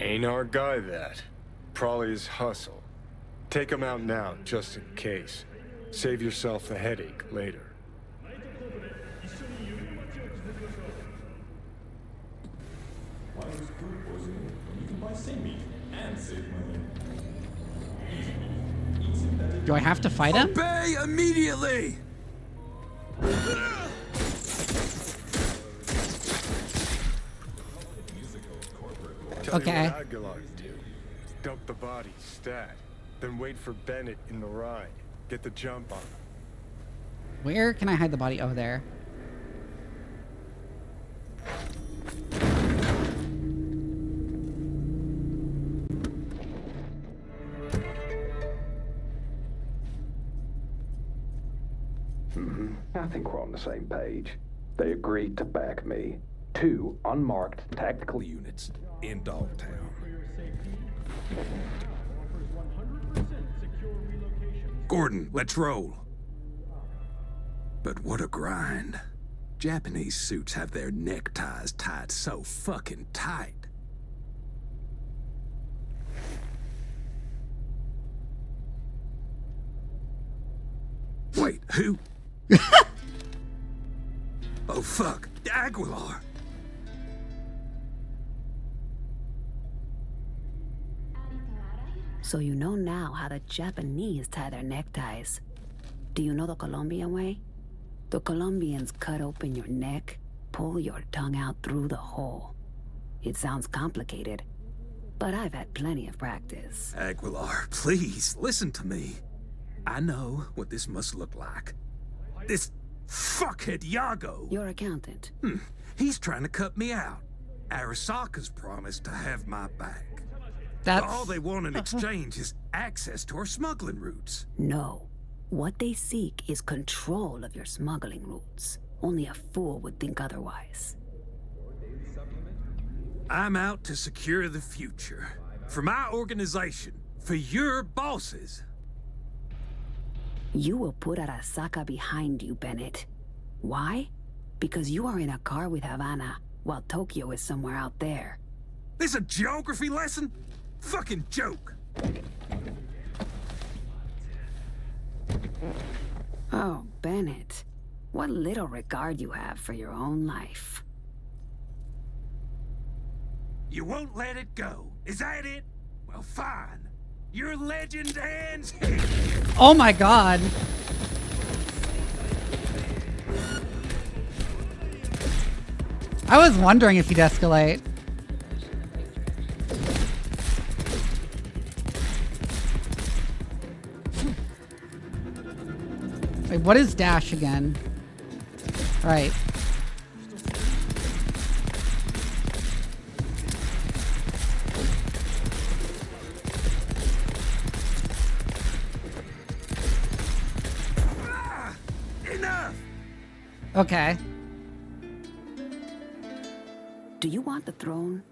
Ain't our guy that. Probably his hustle. Take him out now, just in case. Save yourself the headache later. Do I have to fight him? Obey immediately! Okay. What Aguilar do. Dump the body, stat. Then wait for Bennett in the ride. Get the jump on him. Where can I hide the body? Oh, there. I think we're on the same page. They agreed to back me. 2 unmarked tactical units in Dogtown. Gordon, let's roll. But what a grind. Japanese suits have their neckties tied so fucking tight. Wait, who? Oh fuck, Aguilar. So you know now how the Japanese tie their neckties. Do you know the Colombian way? The Colombians cut open your neck, pull your tongue out through the hole. It sounds complicated, but I've had plenty of practice. Aguilar, please, listen to me. I know what this must look like. This fuckhead Yago. Your accountant. He's trying to cut me out. Arasaka's promised to have my back. That's... All they want in exchange is access to our smuggling routes. No. What they seek is control of your smuggling routes. Only a fool would think otherwise. I'm out to secure the future. For my organization. For your bosses. You will put Arasaka behind you, Bennett. Why? Because you are in a car with Havana, while Tokyo is somewhere out there. This a geography lesson? Fucking joke. Oh, Bennett. What little regard you have for your own life. You won't let it go. Is that it? Well, fine. Your legend ends here. Oh my god. I was wondering if he'd escalate. Wait, what is dash again? Right. Enough! Okay. Do you want the throne?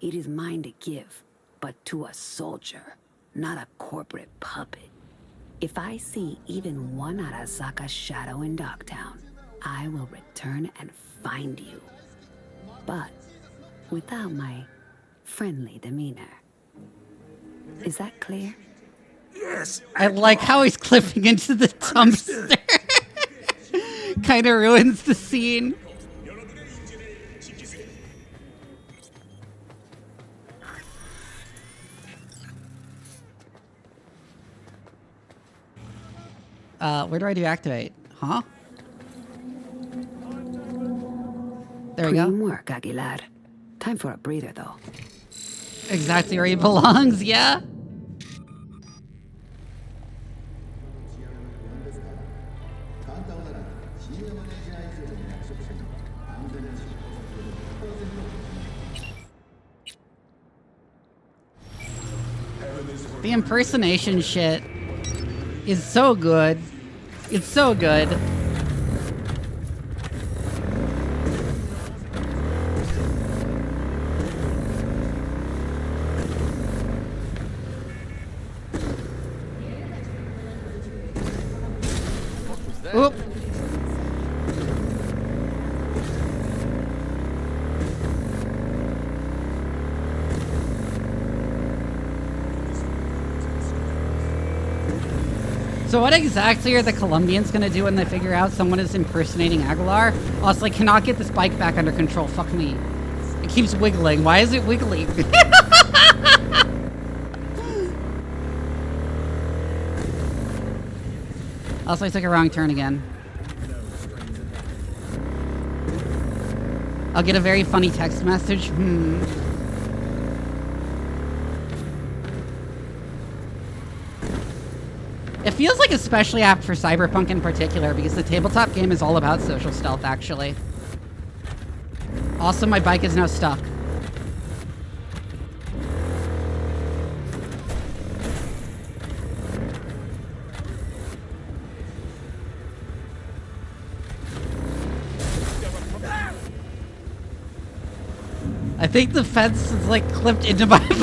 It is mine to give, but to a soldier, not a corporate puppet. If I see even one Arasaka shadow in Dogtown, I will return and find you. But without my friendly demeanor. Is that clear? Yes. I like how he's clipping into the dumpster. Kind of ruins the scene. Where do I do activate? Huh? There we go. Clean work, Aguilar. Time for a breather, though. Exactly where he belongs, yeah? The impersonation shit is so good. It's so good. Oop. So what exactly are the Colombians gonna do when they figure out someone is impersonating Aguilar? Also, I cannot get this bike back under control. Fuck me. It keeps wiggling. Why is it wiggling? Also, I took a wrong turn again. I'll get a very funny text message. It feels like especially apt for Cyberpunk in particular, because the tabletop game is all about social stealth, actually. Also, my bike is now stuck. I think the fence is like clipped into my bike.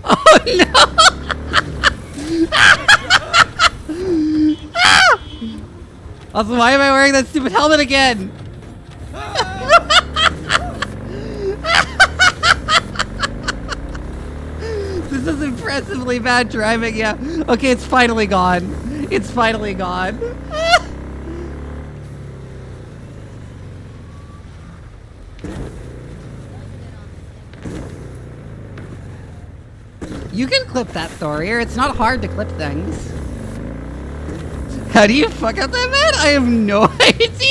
Oh no! Also, why am I wearing that stupid helmet again? This is impressively bad driving, yeah. Okay, it's finally gone. It's finally gone. You can clip that, Thorier. It's not hard to clip things. How do you fuck up that man? I have no idea.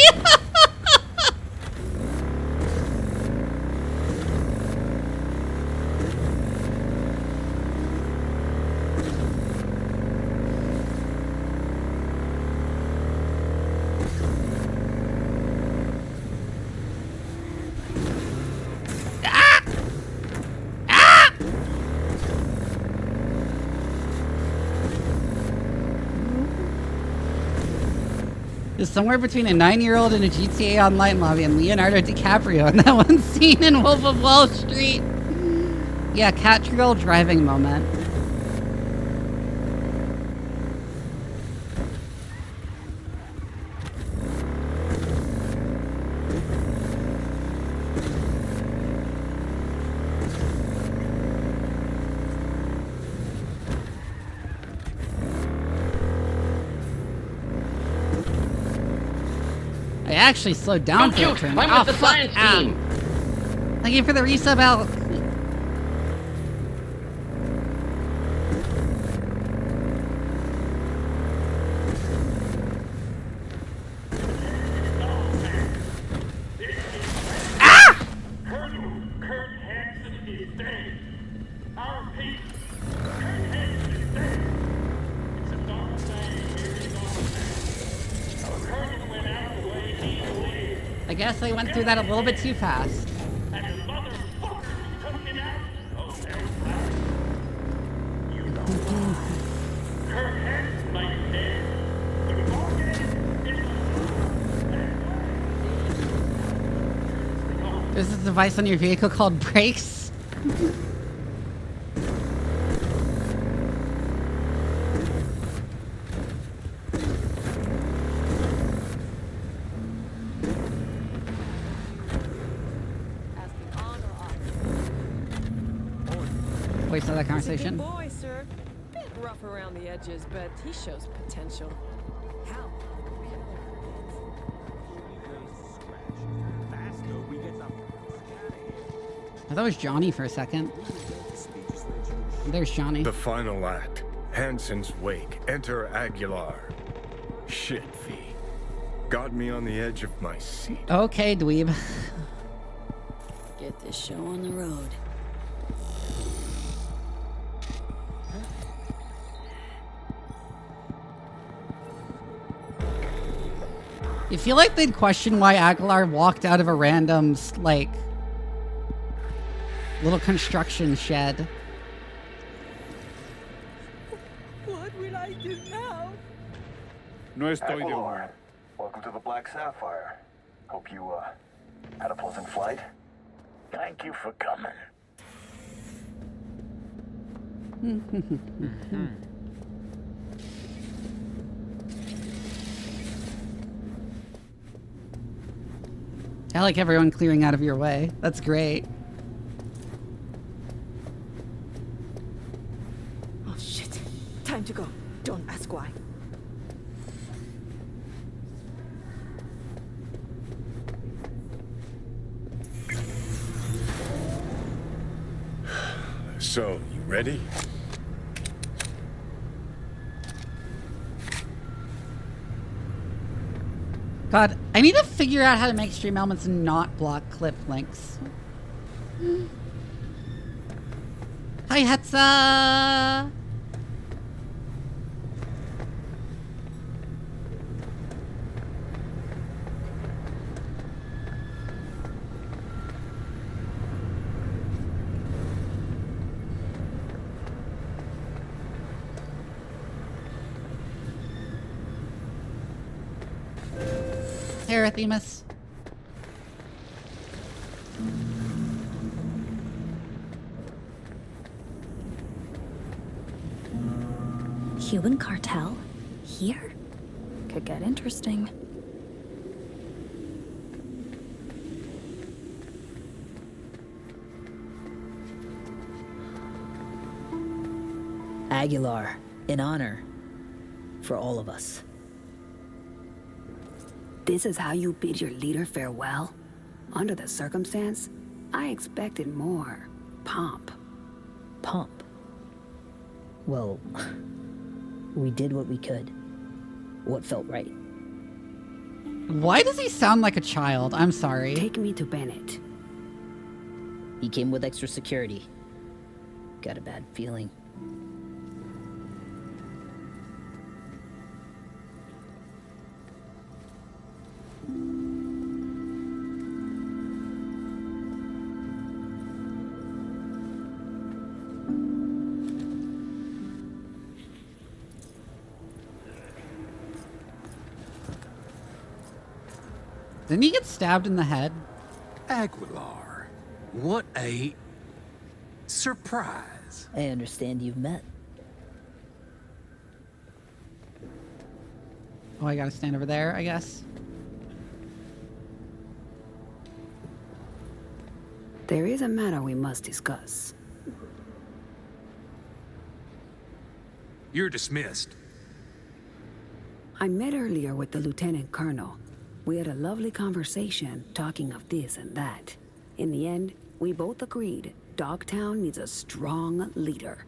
Is somewhere between a 9-year-old in a GTA Online lobby and Leonardo DiCaprio in that one scene in Wolf of Wall Street. Yeah, catgirl driving moment. I actually slowed down for a turn. I'm with the science team. Thank you for the resub, Al. I guess I went through that a little bit too fast. There's a device on your vehicle called brakes. Wait, saw that conversation? He's a good boy, sir. Bit rough around the edges, but he shows potential. How? I thought it was Johnny for a second. There's Johnny. The final act. Hansen's wake. Enter Aguilar. Shit, V. Got me on the edge of my seat. Okay, dweeb. Get this show on the road. You feel like they'd question why Aguilar walked out of a random, like, little construction shed. No estoy de Aguilar, humor. welcome to the Black Sapphire. Hope you, had a pleasant flight. Thank you for coming. I like everyone clearing out of your way. That's great. Oh shit. Time to go. Don't ask why. So, you ready? God, I need to figure out how to make stream elements not block clip links. Hi, Hetza! Erythemus. Cuban cartel? Here? Could get interesting. Aguilar, in honor. For all of us. This is how you bid your leader farewell? Under the circumstance, I expected more pomp. Pomp? Well, we did what we could. What felt right. Why does he sound like a child? I'm sorry. Take me to Bennett. He came with extra security. Got a bad feeling. Didn't he get stabbed in the head? Aguilar, what a surprise. I understand you've met. Oh, I gotta stand over there, I guess. There is a matter we must discuss. You're dismissed. I met earlier with the Lieutenant Colonel. We had a lovely conversation, talking of this and that. In the end, we both agreed Dogtown needs a strong leader.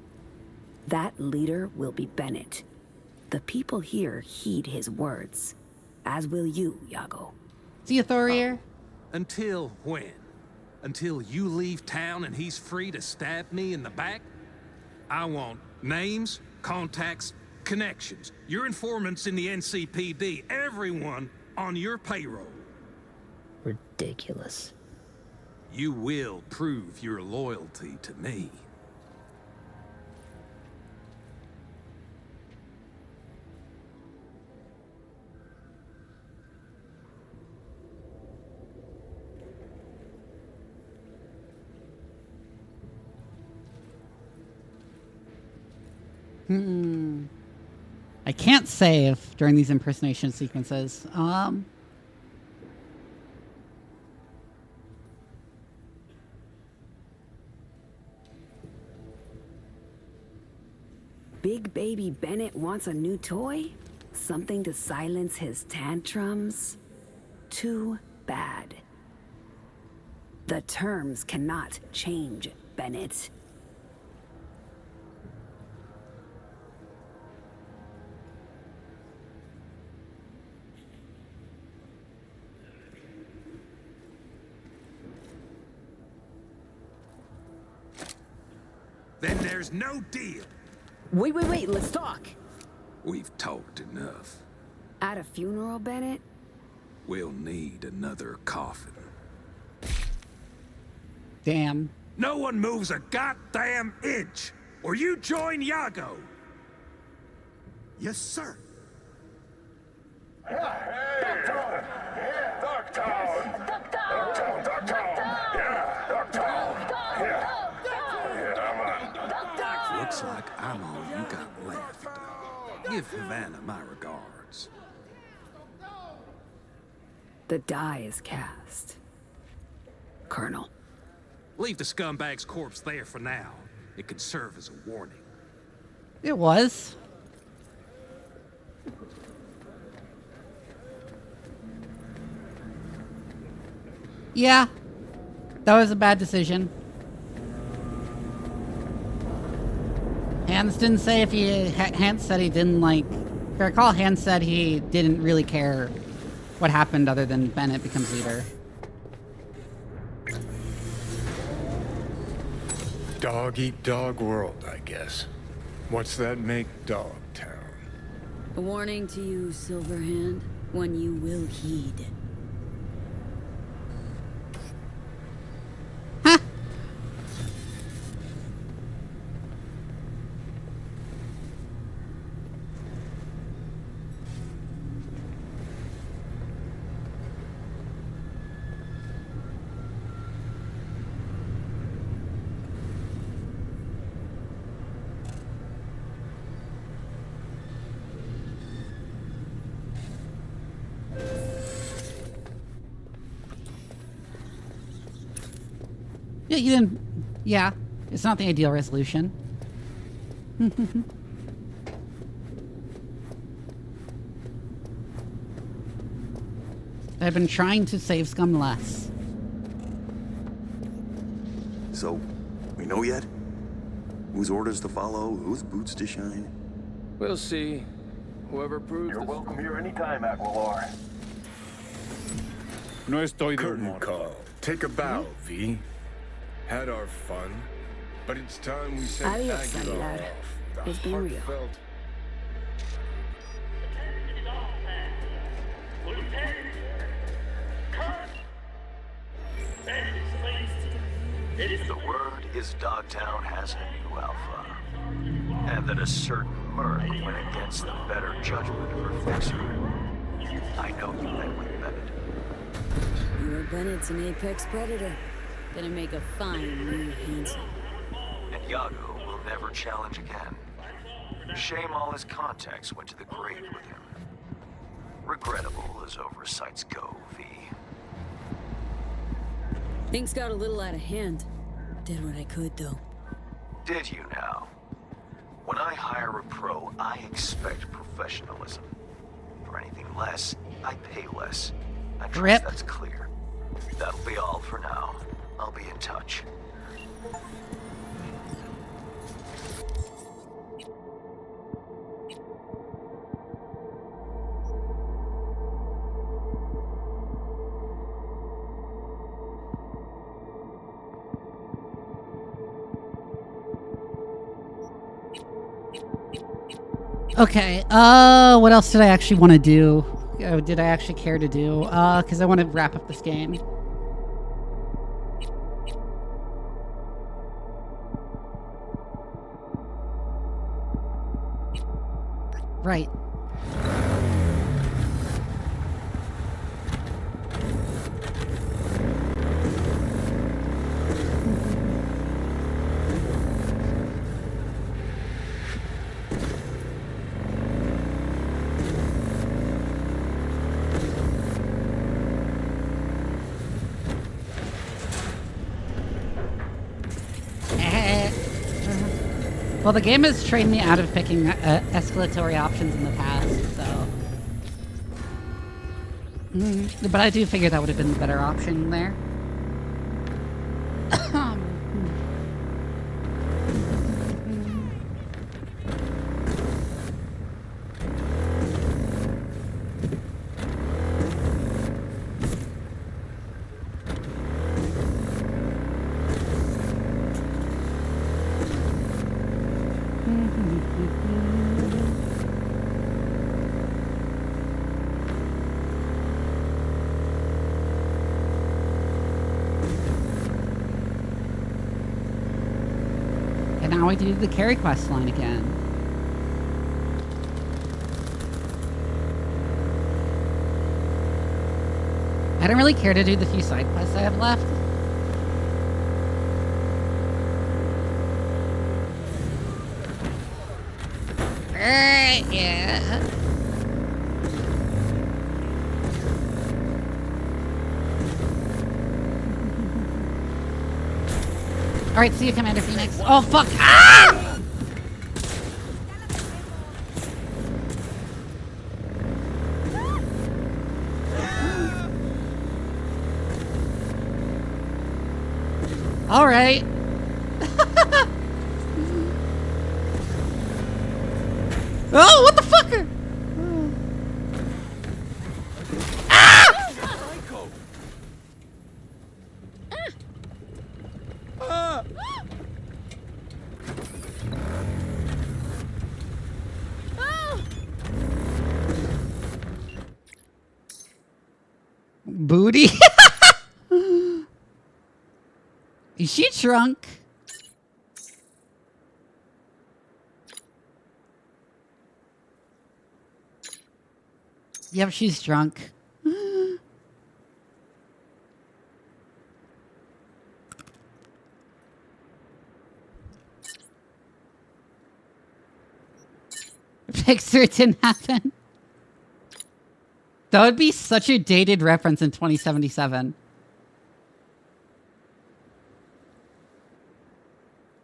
That leader will be Bennett. The people here heed his words, as will you, Iago. See you, Thorir. Until when? Until you leave town and he's free to stab me in the back? I want names, contacts, connections. Your informants in the NCPD, everyone on your payroll. Ridiculous. You will prove your loyalty to me. I can't save during these impersonation sequences. Big baby Bennett wants a new toy? Something to silence his tantrums? Too bad. The terms cannot change, Bennett. Then there's no deal. Wait, let's talk. We've talked enough. At a funeral, Bennett? We'll need another coffin. Damn. No one moves a goddamn inch, or you join Iago. Yes, sir. Looks like I'm all you got left. Give Havana my regards. The die is cast. Colonel. Leave the scumbag's corpse there for now. It could serve as a warning. It was. Yeah. That was a bad decision. Hans didn't say if he... Hans said he didn't like... If I recall, Hans said he didn't really care what happened other than Bennett becomes leader. Dog eat dog world, I guess. What's that make Dogtown? A warning to you, Silverhand, one you will heed. Yeah, you didn't... Yeah, it's not the ideal resolution. I've been trying to save Scum less. So, we know yet? Whose orders to follow, whose boots to shine? We'll see. Whoever proves You're welcome here anytime, Aguilar. No estoy de Curtain humor. call. Take a bow, V. Had our fun, but it's time we sent Adios, Aguilar Aguilar. off. It's been real. Heartfelt The word is Dogtown has a new alpha. And that a certain Merc went against the better judgment of her fixer. I know you met with Bennett. Your Bennett's an apex predator. Gonna make a fine new Hanson. And Yago will never challenge again. Shame all his contacts went to the grave with him. Regrettable as oversights go, V. Things got a little out of hand. Did what I could, though. Did you now? When I hire a pro, I expect professionalism. For anything less, I pay less. I trust that's clear. That'll be all for now. I'll be in touch. Okay, what else did I actually want to do? Did I actually care to do? Because I want to wrap up this game. Right. Well, the game has trained me out of picking escalatory options in the past, so... But I do figure that would have been the better option there. Now I do the carry quest line again. I don't really care to do the few side quests I have left. Yeah. Alright, see you, Commander Phoenix. Oh, fuck! Ah! Alright. Oh, what the fuck? Booty? Is she drunk? Yep, she's drunk. Picture it didn't happen. That would be such a dated reference in 2077.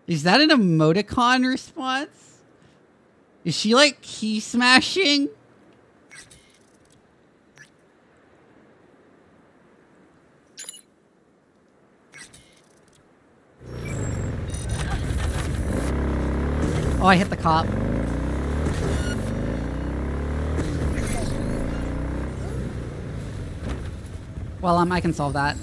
Is that an emoticon response? Is she like key smashing? Oh, I hit the cop. Well, I can solve that.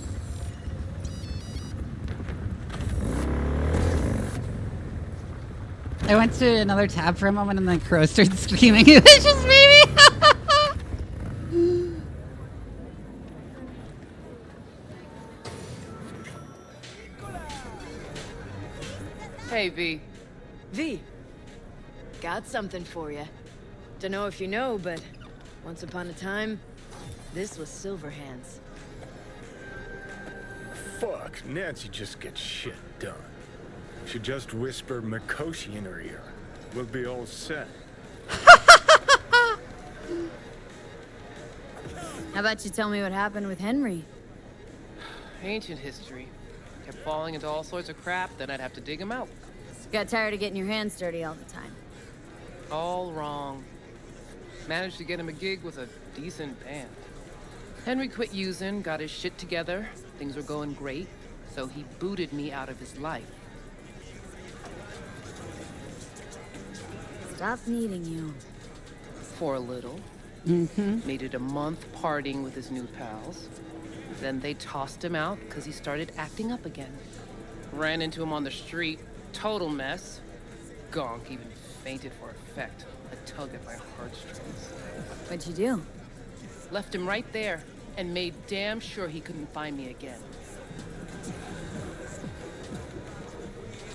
I went to another tab for a moment and then Crow started screaming. It was just me. Hey, V. V. Got something for you. Don't know if you know, but once upon a time, this was Silverhand's. Fuck, Nancy just gets shit done. She just whisper Mikoshi in her ear. We'll be all set. How about you tell me what happened with Henry? Ancient history. Kept falling into all sorts of crap, then I'd have to dig him out. Got tired of getting your hands dirty all the time. All wrong. Managed to get him a gig with a decent band. Henry quit using, got his shit together. Things were going great, so he booted me out of his life. Stopped needing you. For a little. Made it a month partying with his new pals. Then they tossed him out because he started acting up again. Ran into him on the street. Total mess. Gonk even fainted for effect. A tug at my heartstrings. What'd you do? Left him right there and made damn sure he couldn't find me again.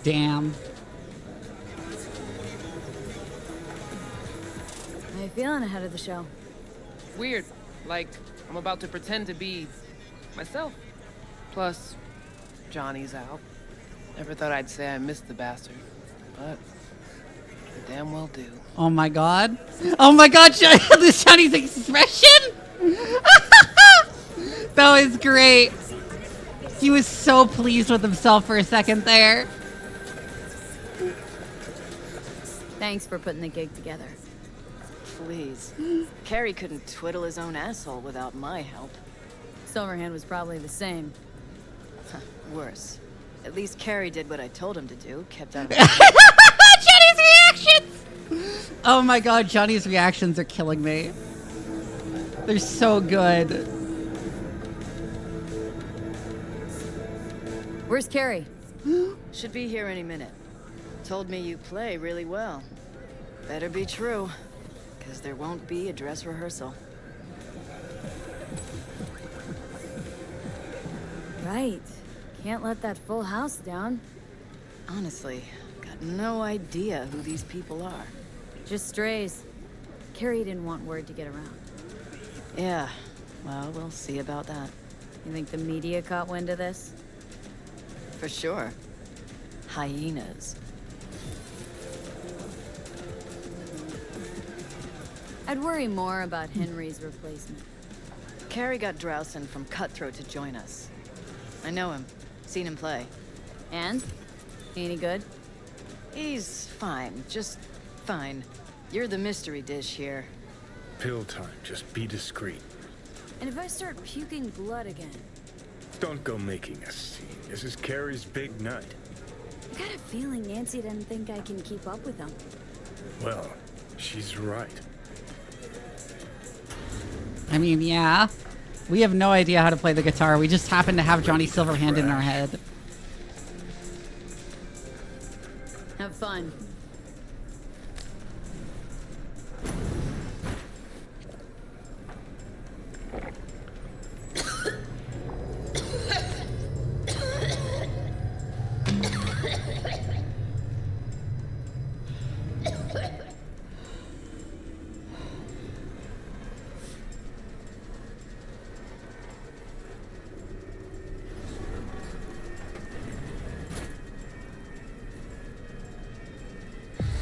Damn. How you feeling ahead of the show? Weird. Like, I'm about to pretend to be myself. Plus, Johnny's out. Never thought I'd say I missed the bastard, but I damn well do. Oh my god. Oh my god, this Johnny's expression? That was great. He was so pleased with himself for a second there. Thanks for putting the gig together. Please. Carrie couldn't twiddle his own asshole without my help. Silverhand was probably the same. Worse. At least Carrie did what I told him to do, kept out of Johnny's reactions! Oh my god, Johnny's reactions are killing me. They're so good. Where's Carrie? Should be here any minute. Told me you play really well. Better be true, because there won't be a dress rehearsal. Right. Can't let that full house down. Honestly, got no idea who these people are. Just strays. Carrie didn't want word to get around. Yeah, well, we'll see about that. You think the media caught wind of this? For sure. Hyenas. I'd worry more about Henry's replacement. Carrie got Drowson from Cutthroat to join us. I know him. Seen him play. And? Any good? He's fine. Just fine. You're the mystery dish here. Pill time. Just be discreet. And if I start puking blood again? Don't go making a scene. This is Carrie's big night. I got a feeling Nancy doesn't think I can keep up with him. Well, she's right. I mean, yeah. We have no idea how to play the guitar. We just happen to have Johnny Silverhand in our head. Have fun.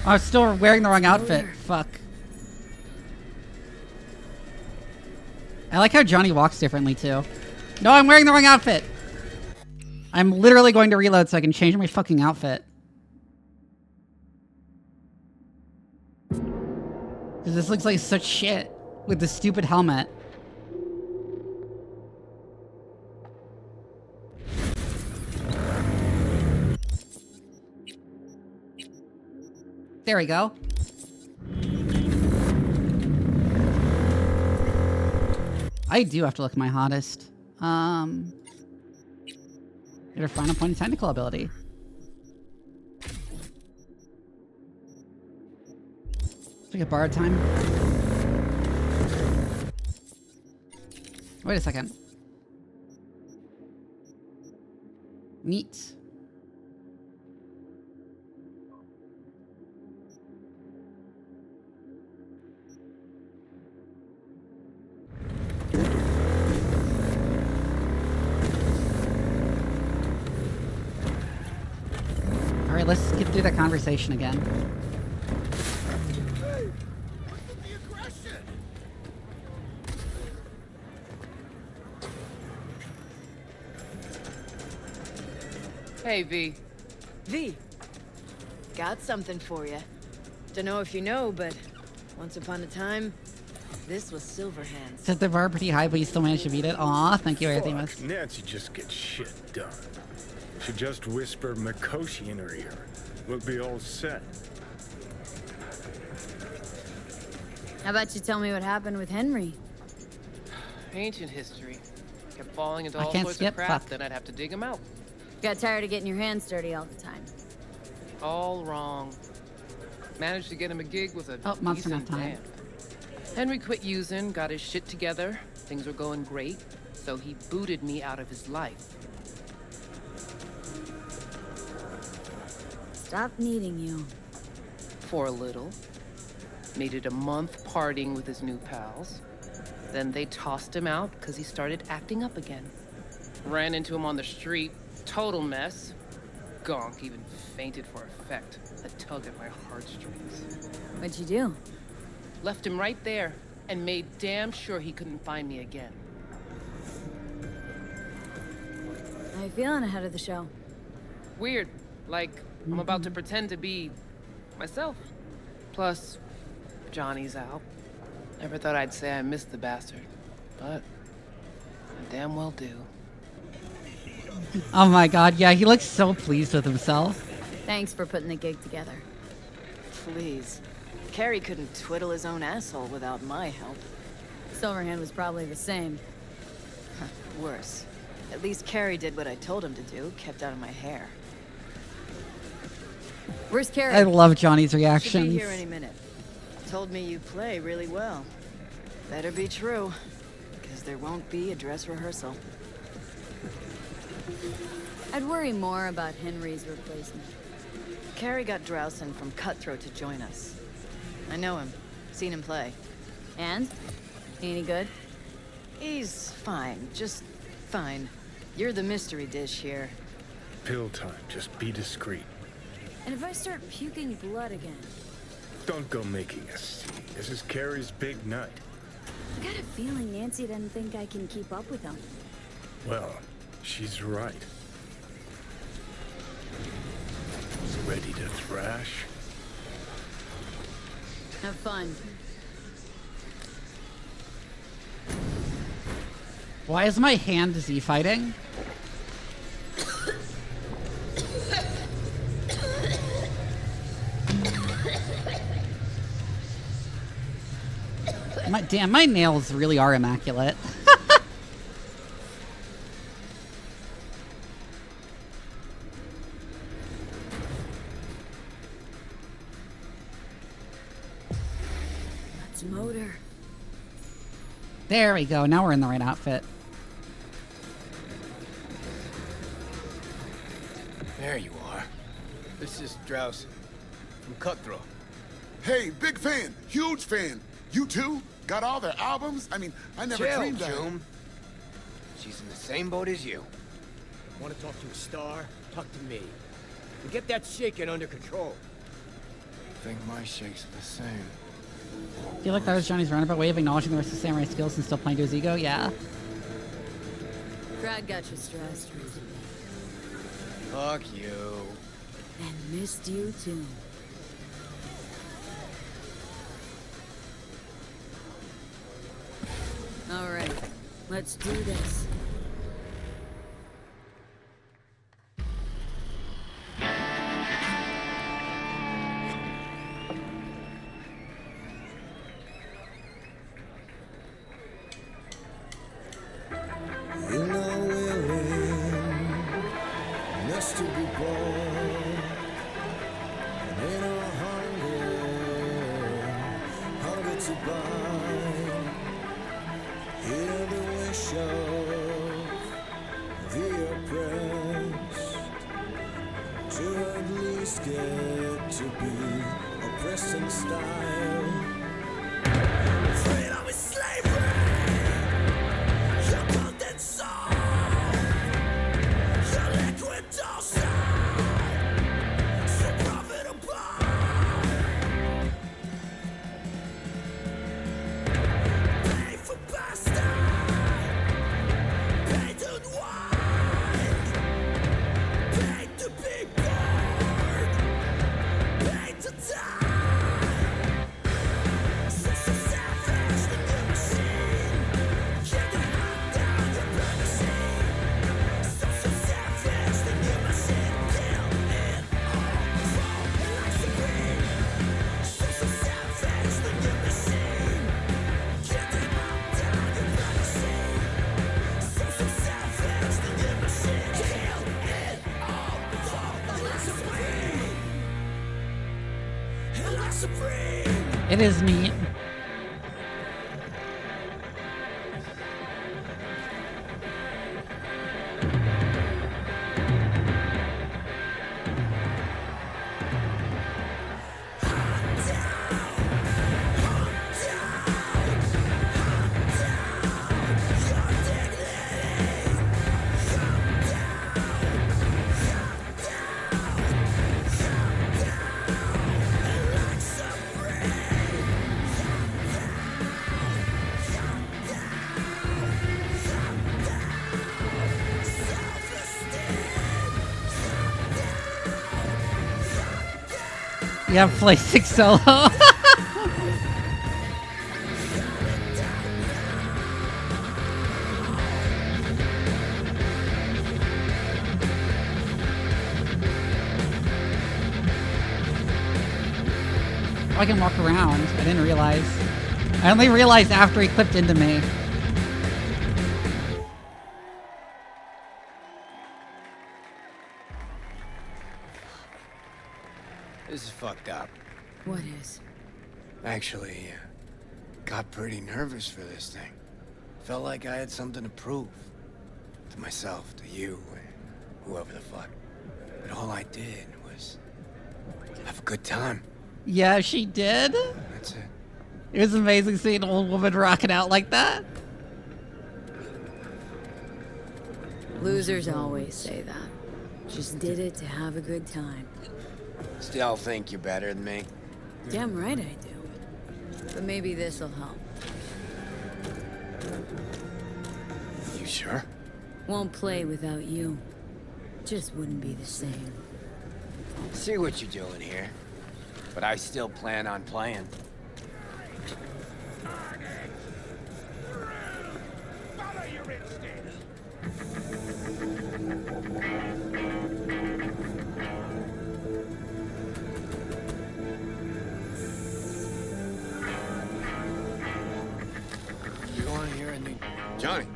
I was still wearing the wrong outfit. Fuck. I like how Johnny walks differently, too. No, I'm wearing the wrong outfit. I'm literally going to reload so I can change my fucking outfit. Because this looks like such shit with the stupid helmet. There we go. I do have to look my hottest. Get her final point of technical ability. Let's get borrowed time. Wait a second. Neat. Alright, let's get through that conversation again. Hey, V. V. Got something for you. Dunno if you know, but once upon a time, this was Silverhand's. Set the bar pretty high, but you still managed to beat it. Aw, thank you, Artemis. Nancy just gets shit done. She just whisper Mikoshi in her ear. We'll be all set. How about you tell me what happened with Henry? Ancient history. Kept falling into I all can't sorts skip, of crap, fuck. then I'd have to dig him out. Got tired of getting your hands dirty all the time. All wrong. Managed to get him a gig with a Monster decent Enough Time. band. Henry quit using, got his shit together. Things were going great, so he booted me out of his life. Stopped needing you. For a little. Made it a month partying with his new pals. Then they tossed him out because he started acting up again. Ran into him on the street. Total mess. Gonk even fainted for effect. A tug at my heartstrings. What'd you do? Left him right there and made damn sure he couldn't find me again. How you feeling ahead of the show? Weird. Like, I'm about to pretend to be myself. Plus, Johnny's out. Never thought I'd say I missed the bastard, but I damn well do. Oh my god, yeah, he looks so pleased with himself. Thanks for putting the gig together. Please. Carrie couldn't twiddle his own asshole without my help. Silverhand was probably the same. Worse. At least Carrie did what I told him to do, kept out of my hair. Where's Carrie? I love Johnny's Should reactions. be here any minute. Told me you play really well. Better be true, because there won't be a dress rehearsal. I'd worry more about Henry's replacement. Carrie got Drowson from Cutthroat to join us. I know him. Seen him play. And? Any good? He's fine. Just Fine. You're the mystery dish here. Pill time. Just be discreet. And if I start puking blood again? Don't go making a scene. This is Carrie's big night. I got a feeling Nancy didn't think I can keep up with them. Well, she's right. Ready to thrash? Have fun. Why is my hand Z fighting? My nails really are immaculate. That's motor. There we go. Now we're in the right outfit. There you are. This is Strauss from Cutthroat. Hey, big fan, huge fan. You too? Got all their albums? I mean, I never dreamed that. Joom. She's in the same boat as you. Want to talk to a star? Talk to me. And get that shaking under control. I think my shakes are the same. I feel like that was Johnny's roundabout way of acknowledging the rest of Samurai skills and still playing to his ego. Yeah. Brad got you stressed recently. Fuck you. And missed you too. All right, let's do this. You're not willing just to be born, and in our hunger to buy. Hear the wish of the oppressed, to at least get to be oppressed in style. Freedom is slavery, your content soul, your liquid dose, so profitable. Pay for pasta. It is neat. Yeah, play 6 solo. I can walk around. I didn't realize. I only realized after he clipped into me. This is fucked up. What is? Actually, got pretty nervous for this thing. Felt like I had something to prove. To myself, to you, whoever the fuck. But all I did was have a good time. Yeah, she did. That's it. It was amazing seeing an old woman rocking out like that. Losers always say that. Just did it to have a good time. Still think you're better than me? Damn right I do. But maybe this'll help. You sure? Won't play without you. Just wouldn't be the same. See what you're doing here. But I still plan on playing. You want to hear a new... Johnny.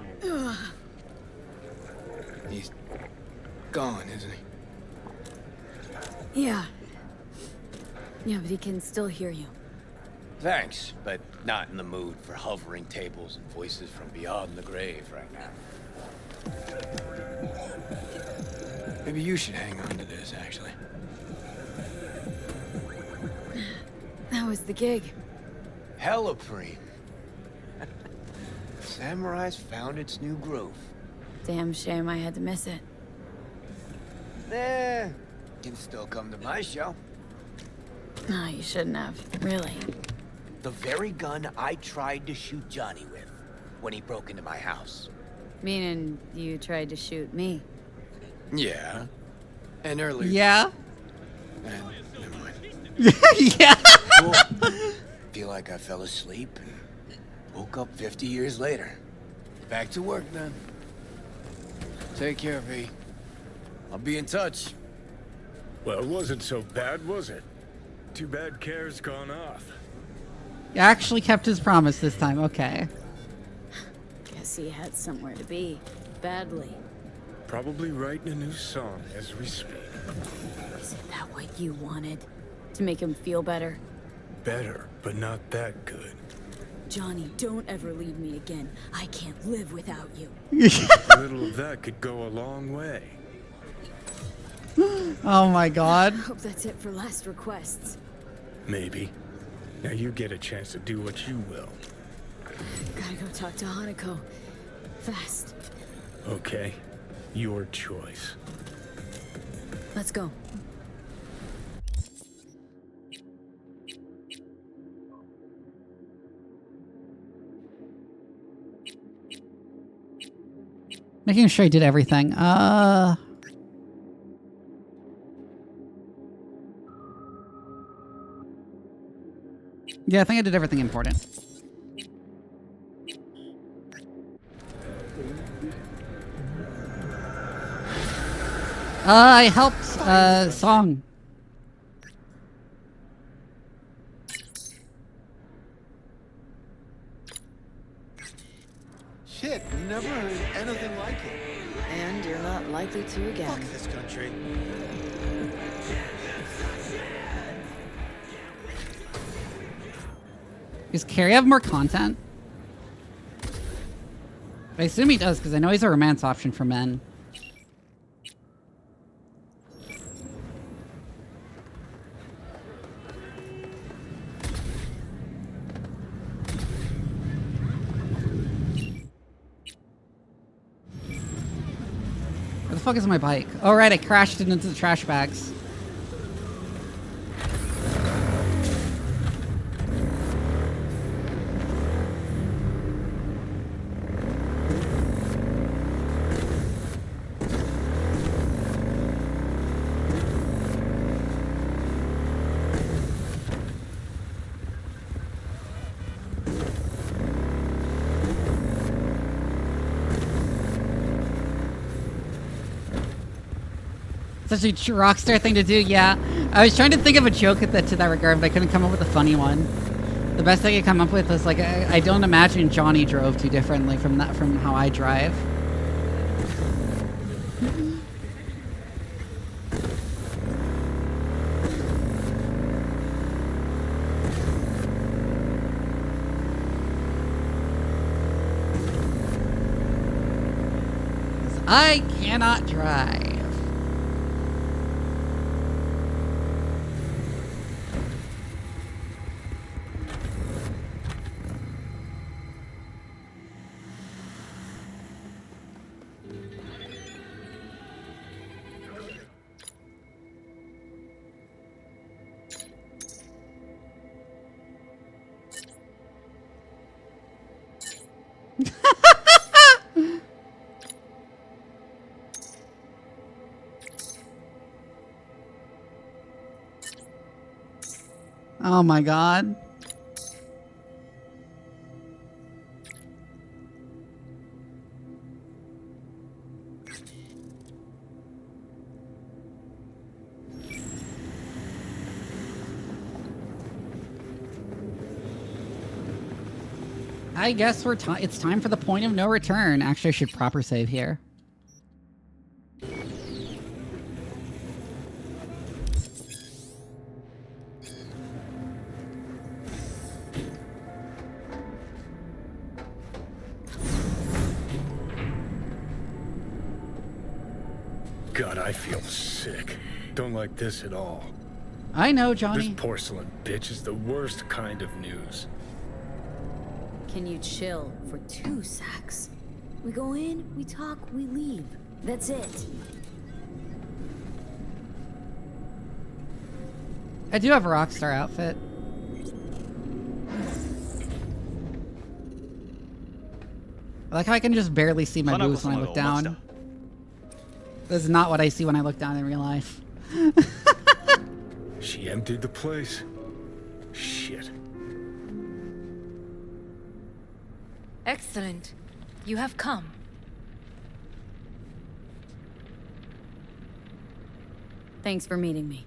He's gone, isn't he? Yeah. Yeah, but he can still hear you. Thanks, but not in the mood for hovering tables and voices from beyond the grave right now. Maybe you should hang on to this, actually. That was the gig. Hella preem. Samurai's found its new groove. Damn shame I had to miss it. Can still come to my show. No, you shouldn't have. Really. The very gun I tried to shoot Johnny with when he broke into my house. Meaning you tried to shoot me. Yeah. And earlier. Yeah. Never mind. Yeah. Cool. Feel like I fell asleep and woke up 50 years later. Back to work then. Take care, V. I'll be in touch. Well, it wasn't so bad, was it? Too bad Care's gone off. He actually kept his promise this time. Okay. Guess he had somewhere to be. Badly. Probably writing a new song as we speak. Isn't that what you wanted? To make him feel better? Better, but not that good. Johnny, don't ever leave me again. I can't live without you. A little of that could go a long way. Oh my god. Hope that's it for last requests. Maybe. Now you get a chance to do what you will. Gotta go talk to Hanako. Fast. Okay. Your choice. Let's go. Making sure I did everything. Yeah, I think I did everything important. I helped, Song. Shit, never heard anything like it. And you're not likely to again. Fuck this country. Does Carrie have more content? I assume he does, because I know he's a romance option for men. Where the fuck is my bike? Oh right, I crashed it into the trash bags. Such a rockstar thing to do, yeah. I was trying to think of a joke to that regard, but I couldn't come up with a funny one. The best I could come up with was like, I don't imagine Johnny drove too differently from how I drive. I cannot drive. Oh my god. I guess it's time for the point of no return. Actually, I should proper save here. God, I feel sick. Don't like this at all. I know, Johnny. This porcelain bitch is the worst kind of news. Can you chill for 2 secs? We go in, we talk, we leave. That's it. I do have a Rockstar outfit. I like how I can just barely see my boobs when I look down. This is not what I see when I look down in real life. She emptied the place. Shit. Excellent. You have come. Thanks for meeting me.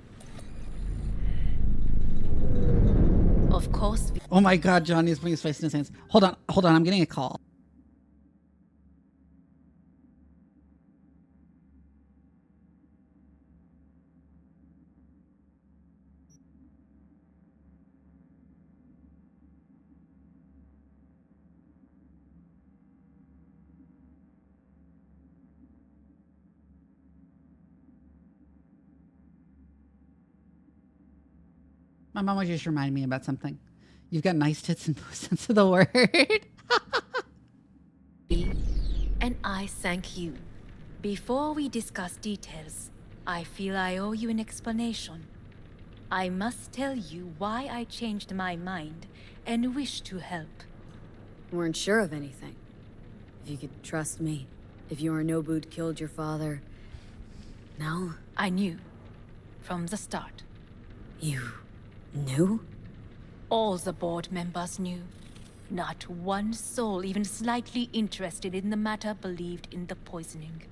Of course. Oh my god, Johnny is putting his face in his hands. Hold on, I'm getting a call. My mom was just reminding me about something. You've got nice tits in both sense of the word. And I thank you. Before we discuss details, I feel I owe you an explanation. I must tell you why I changed my mind and wish to help. Weren't sure of anything. If you could trust me. If Yorinobu'd killed your father. No? I knew. From the start. You knew? All the board members knew. Not one soul even slightly interested in the matter believed in the poisoning.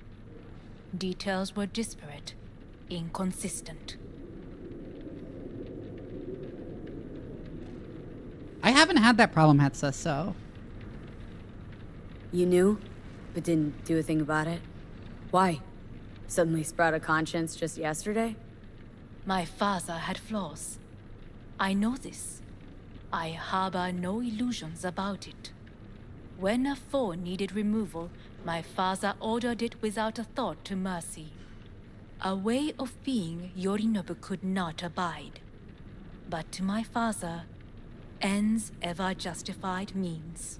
Details were disparate, inconsistent. I haven't had that problem, Hetsa, so... You knew, but didn't do a thing about it? Why? Suddenly sprout a conscience just yesterday? My father had flaws. I know this. I harbor no illusions about it. When a foe needed removal, my father ordered it without a thought to mercy. A way of being Yorinobu could not abide. But to my father, ends ever justified means.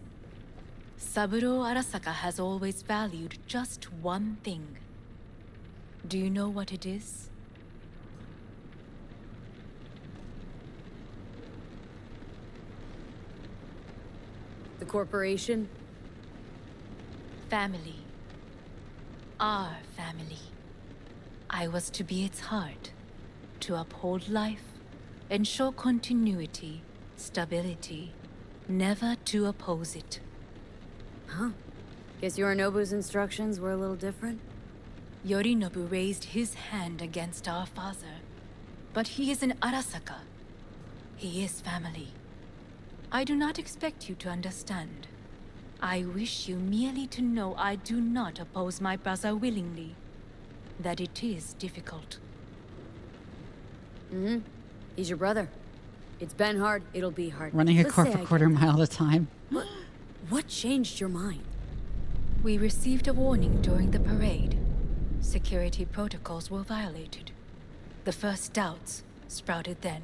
Saburo Arasaka has always valued just one thing. Do you know what it is? The corporation? Family. Our family. I was to be its heart, to uphold life, ensure continuity, stability, never to oppose it. Huh. Guess Yorinobu's instructions were a little different? Yorinobu raised his hand against our father, but he is an Arasaka. He is family. I do not expect you to understand. I wish you merely to know I do not oppose my brother willingly. That it is difficult. Mm-hmm. He's your brother. It's been hard, it'll be hard. Running a quarter mile at a time. What changed your mind? We received a warning during the parade. Security protocols were violated. The first doubts sprouted then.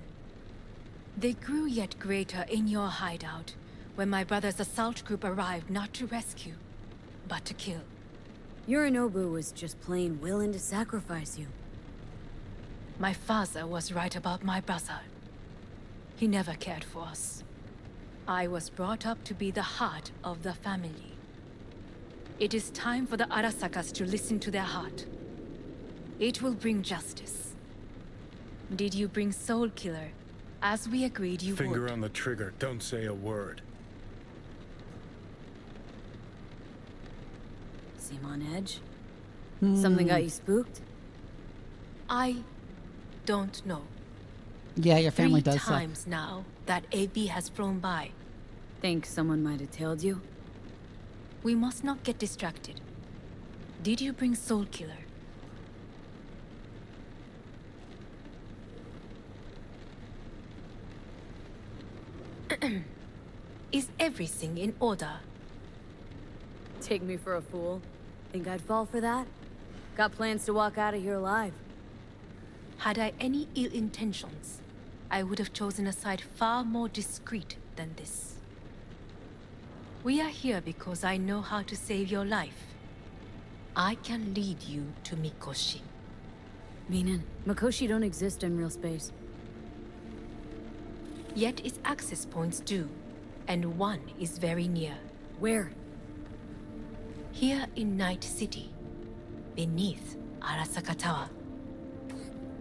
They grew yet greater in your hideout, when my brother's assault group arrived not to rescue, but to kill. Yorinobu was just plain willing to sacrifice you. My father was right about my brother. He never cared for us. I was brought up to be the heart of the family. It is time for the Arasakas to listen to their heart. It will bring justice. Did you bring Soul Killer? As we agreed you Finger would. on the trigger. Don't say a word. Seem on edge? Something got you spooked? I don't know. Yeah, your family 3 does suck. times now that AB has flown by. Think someone might have tailed you? We must not get distracted. Did you bring Soul Killer? Is everything in order? Take me for a fool? Think I'd fall for that? Got plans to walk out of here alive. Had I any ill intentions, I would have chosen a side far more discreet than this. We are here because I know how to save your life. I can lead you to Mikoshi. Meaning, Mikoshi don't exist in real space. Yet its access points do, and one is very near. Where? Here in Night City, beneath Arasaka Tower.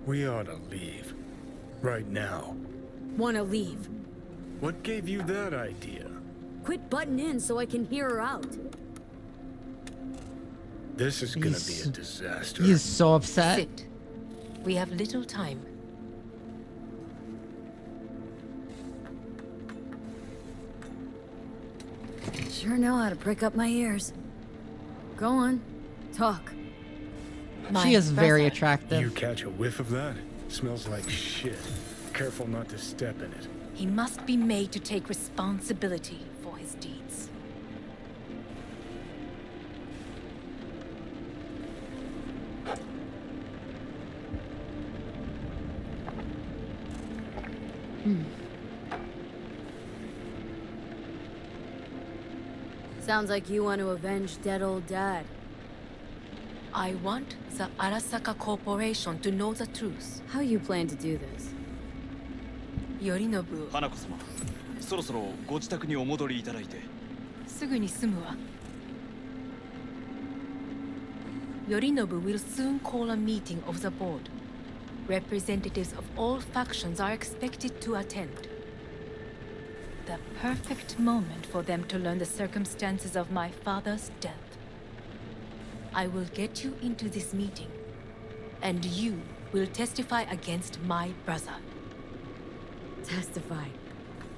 We ought to leave. Right now. Wanna leave? What gave you that idea? Quit butting in so I can hear her out. This is gonna be a disaster. He's so upset. Sit. We have little time. Sure know how to prick up my ears. Go on, talk. She is very attractive. You catch a whiff of that? Smells like shit. Careful not to step in it. He must be made to take responsibility for his deeds. Sounds like you want to avenge dead old dad. I want the Arasaka Corporation to know the truth. How you plan to do this? Yorinobu. 花子様、そろそろご自宅にお戻りいただいて。すぐに済むわ。Yorinobu will soon call a meeting of the board. Representatives of all factions are expected to attend. The perfect moment for them to learn the circumstances of my father's death. I will get you into this meeting, and you will testify against my brother. Testify.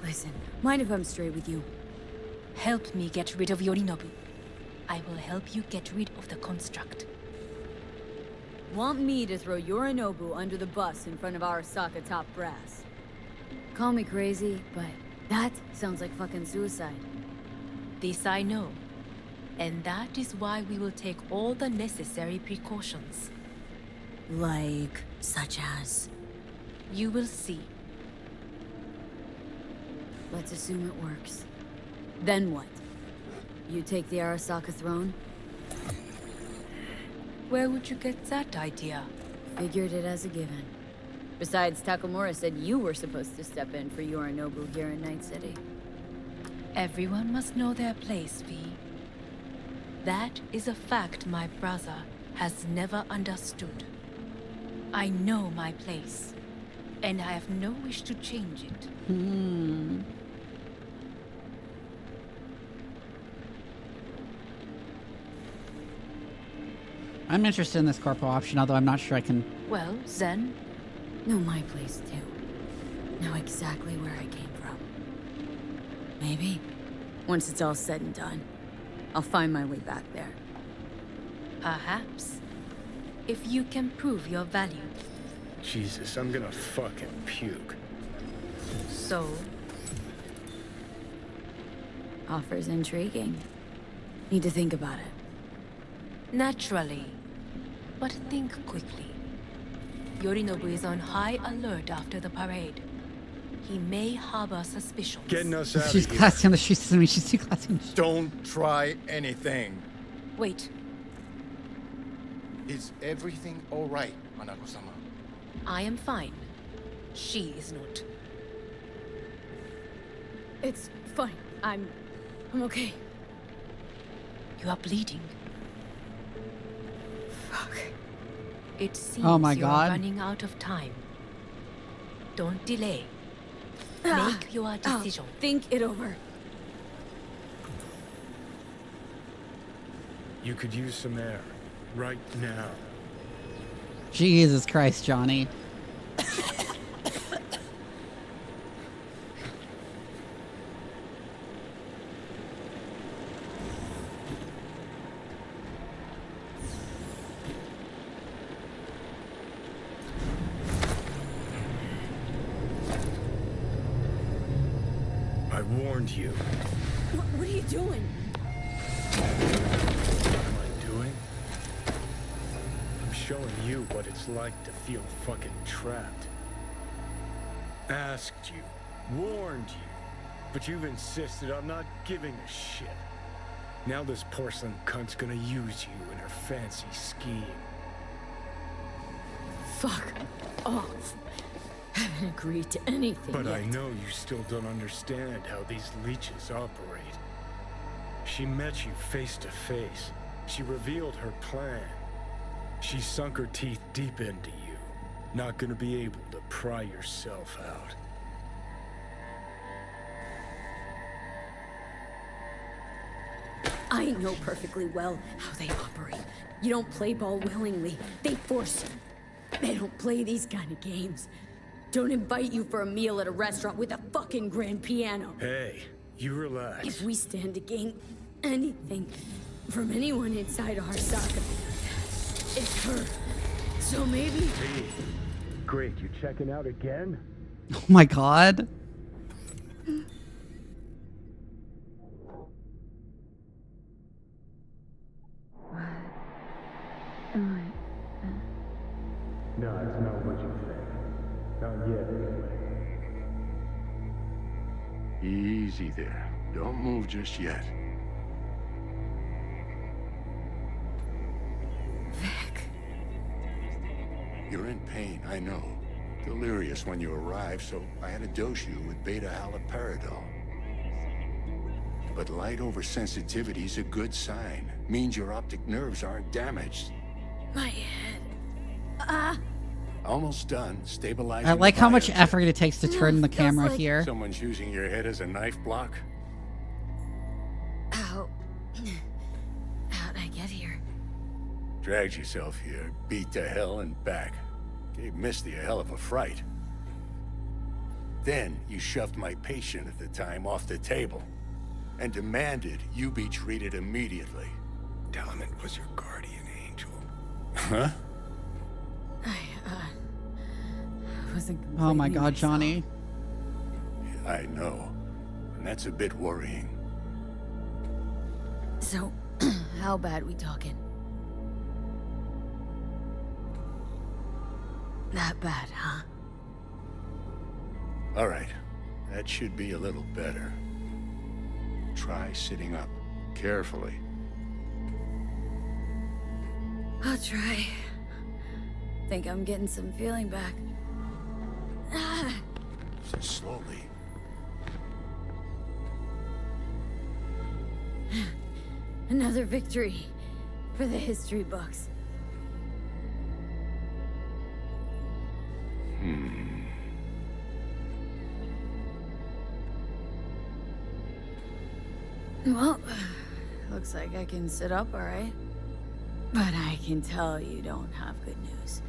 Listen, mind if I'm straight with you? Help me get rid of Yorinobu. I will help you get rid of the construct. Want me to throw Yorinobu under the bus in front of Arasaka top brass? Call me crazy, but that sounds like fucking suicide. This I know. And that is why we will take all the necessary precautions. Like, such as? You will see. Let's assume it works. Then what? You take the Arasaka throne? Where would you get that idea? Figured it as a given. Besides, Takamura said you were supposed to step in for Yorinobu here in Night City. Everyone must know their place, V. That is a fact my brother has never understood. I know my place, and I have no wish to change it. I'm interested in this corpo option, although I'm not sure I can... Well, then... Know my place, too. Know exactly where I came from. Maybe, once it's all said and done, I'll find my way back there. Perhaps. If you can prove your value. Jesus, I'm gonna fucking puke. So? Offer's intriguing. Need to think about it. Naturally. But think quickly. Yorinobu is on high alert after the parade. He may harbor suspicions. Getting us out She's of here. classy on the streets to me. She's too classy on the streets. Don't try anything. Wait. Is everything all right, Hanako-sama? I am fine. She is not. It's fine. I'm okay. You are bleeding. Fuck. It seems Oh my you're God. running out of time. Don't delay. Make your decision. Think it over. You could use some air. Right now. Jesus Christ, Johnny. I warned you. What are you doing? What am I doing? I'm showing you what it's like to feel fucking trapped. Asked you, warned you, but you've insisted on not giving a shit. Now this porcelain cunt's gonna use you in her fancy scheme. Fuck off. Haven't agreed to anything But yet. I know you still don't understand how these leeches operate. She met you face to face. She revealed her plan. She sunk her teeth deep into you. Not gonna be able to pry yourself out. I know perfectly well how they operate. You don't play ball willingly. They force you. They don't play these kind of games. Don't invite you for a meal at a restaurant with a fucking grand piano. Hey, you relax. If we stand to gain anything from anyone inside Arasaka, it's her. So maybe... Hey, great, you checking out again? Oh my god. No, it's not what you think. Not yet, anyway. Easy there. Don't move just yet. Vic. You're in pain, I know. Delirious when you arrived, so I had to dose you with beta-haloperidol. But light oversensitivity is a good sign. Means your optic nerves aren't damaged. My head. Almost done. Stabilizing. I like the how much biochip. effort it takes to turn the camera like- here. Someone's using your head as a knife block? How... How'd I get here? Dragged yourself here, beat to hell and back. Gave Misty a hell of a fright. Then you shoved my patient at the time off the table and demanded you be treated immediately. Tell him it was your guardian angel. Huh? I wasn't Oh my completely god, myself. Johnny. I know. And that's a bit worrying. So, how bad we talking? That bad, huh? All right. That should be a little better. Try sitting up. Carefully. I'll try. Think I'm getting some feeling back. Slowly. Another victory for the history books. Well, looks like I can sit up all right. But I can tell you don't have good news.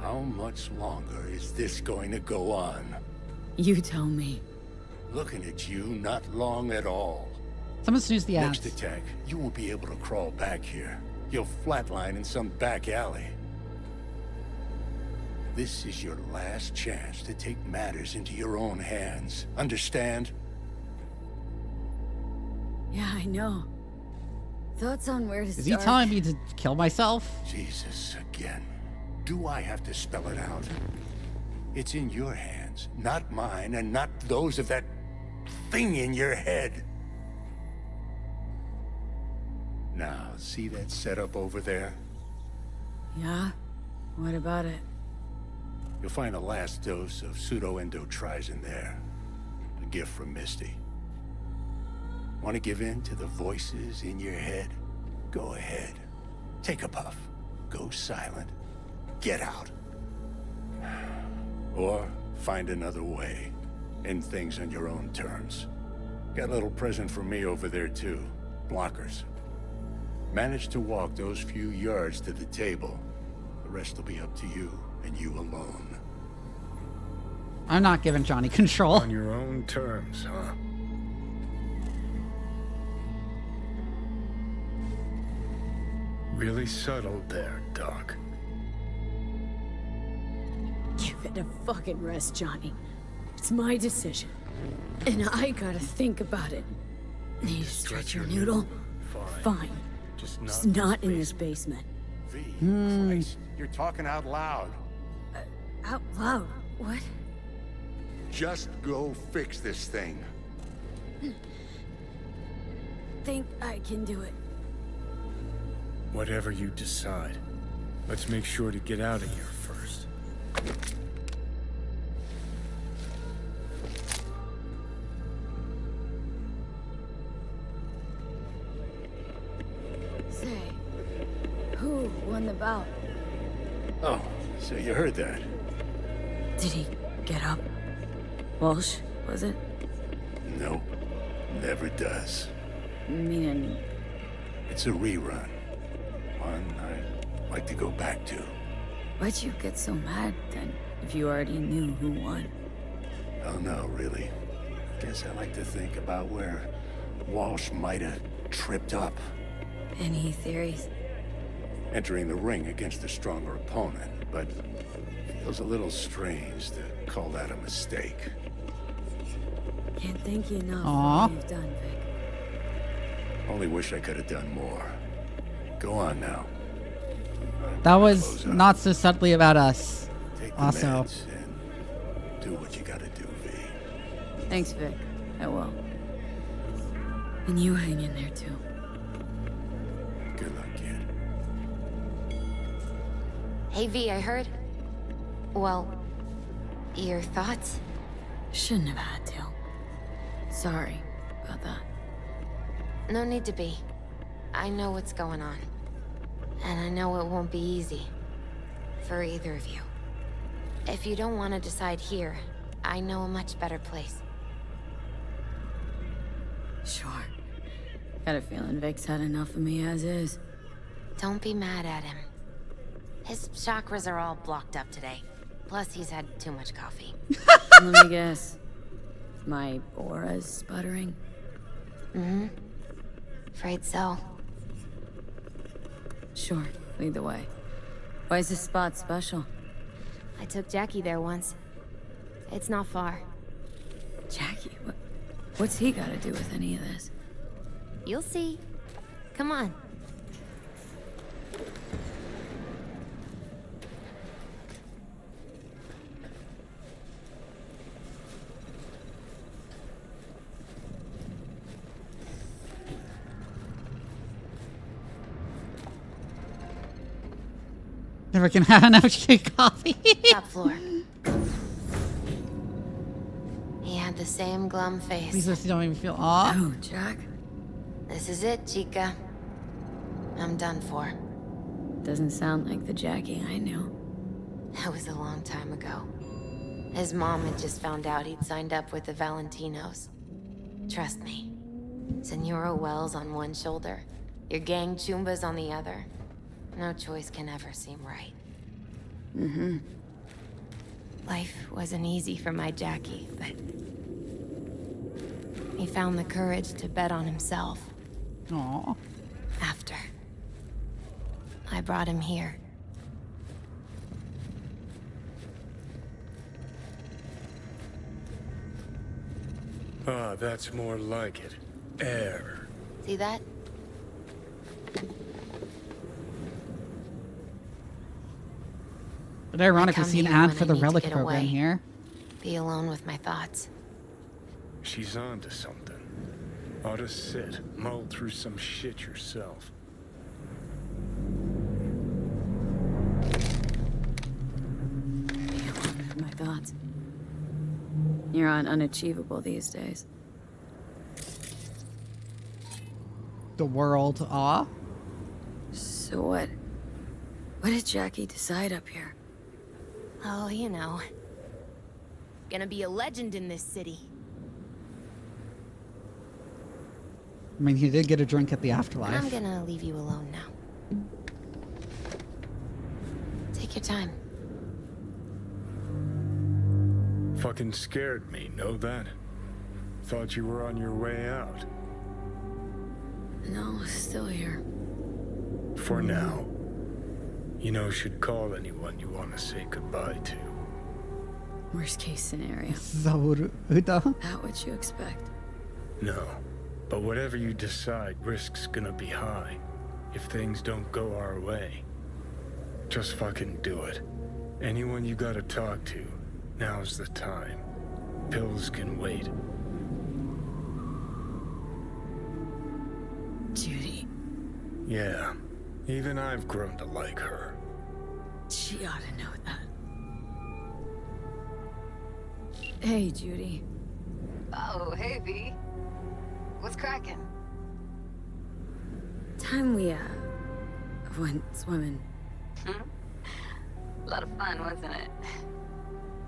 How much longer is this going to go on? You tell me. Looking at you, not long at all. Someone snooze the ads. Next attack, you won't be able to crawl back here. You'll flatline in some back alley. This is your last chance to take matters into your own hands. Understand? Yeah, I know. Thoughts on where to Is start? he telling me to kill myself? Jesus, again. Do I have to spell it out? It's in your hands, not mine, and not those of that thing in your head. Now, see that setup over there? Yeah? What about it? You'll find the last dose of pseudo-endotrizin there. A gift from Misty. Want to give in to the voices in your head? Go ahead. Take a puff. Go silent. get out. Or find another way. End things on your own terms. Got a little present for me over there too. Blockers. Manage to walk those few yards to the table. The rest will be up to you, and you alone. I'm not giving Johnny control. On your own terms, huh? Really subtle there, Doc. Give it a fucking rest, Johnny. It's my decision. And I gotta think about it. Need to stretch your noodle? Fine. Just not in this basement. V, Christ, you're talking out loud. Out loud? What? Just go fix this thing. Think I can do it. Whatever you decide. Let's make sure to get out of here first. Say, who won the bout? Oh, so you heard that. Did he get up? Walsh, was it? Nope. Never does. Meaning... It's a rerun. One I'd like to go back to. Why'd you get so mad, then, if you already knew who won? Oh no, really. Guess I like to think about where Walsh might have tripped up. Any theories? Entering the ring against a stronger opponent, but feels a little strange to call that a mistake. Can't thank you enough Aww. for what you've done, Vic. Only wish I could have done more. Go on now. That was not so subtly about us. Take the Also. meds and do what you gotta do, V. Thanks, Vic. I will. And you hang in there, too. Good luck, kid. Hey, V, I heard... Well, your thoughts? Shouldn't have had to. Sorry about that. No need to be. I know what's going on. And I know it won't be easy. For either of you. If you don't want to decide here, I know a much better place. Sure. Got a feeling Vic's had enough of me as is. Don't be mad at him. His chakras are all blocked up today. Plus, he's had too much coffee. Let me guess. My aura's sputtering? Mm-hmm. Afraid so. Sure, lead the way. Why is this spot special? I took Jackie there once. It's not far. Jackie? What's he got to do with any of this? You'll see. Come on. Never can have enough coffee. Top floor. He had the same glum face. Please just don't even feel awe. Oh, Jack. This is it, chica. I'm done for. Doesn't sound like the Jackie I knew. That was a long time ago. His mom had just found out he'd signed up with the Valentinos. Trust me. Senora Wells on one shoulder, your gang Chumbas on the other. No choice can ever seem right. Mm-hmm. Life wasn't easy for my Jackie, but... he found the courage to bet on himself. Aww. After. I brought him here. Ah, that's more like it. Air. See that? But ironic, we come see an here ad when for I the need to relic get program away. here. Be alone with my thoughts. She's on to something. Ought to sit, mull through some shit yourself. My thoughts. You're on unachievable these days. The world, aw. So what? What did Jackie decide up here? Oh, you know. Gonna be a legend in this city. I mean, he did get a drink at the afterlife. I'm gonna leave you alone now. Take your time. Fucking scared me, know that? Thought you were on your way out. No, still here. For now. You know, should call anyone you want to say goodbye to. Worst case scenario. That what you expect. No. But whatever you decide, risk's gonna be high. If things don't go our way. Just fucking do it. Anyone you gotta talk to, now's the time. Pills can wait. Judy. Yeah. Even I've grown to like her. She ought to know that. Hey, Judy. Oh, hey, V. What's cracking? Time we, went swimming. A lot of fun, wasn't it?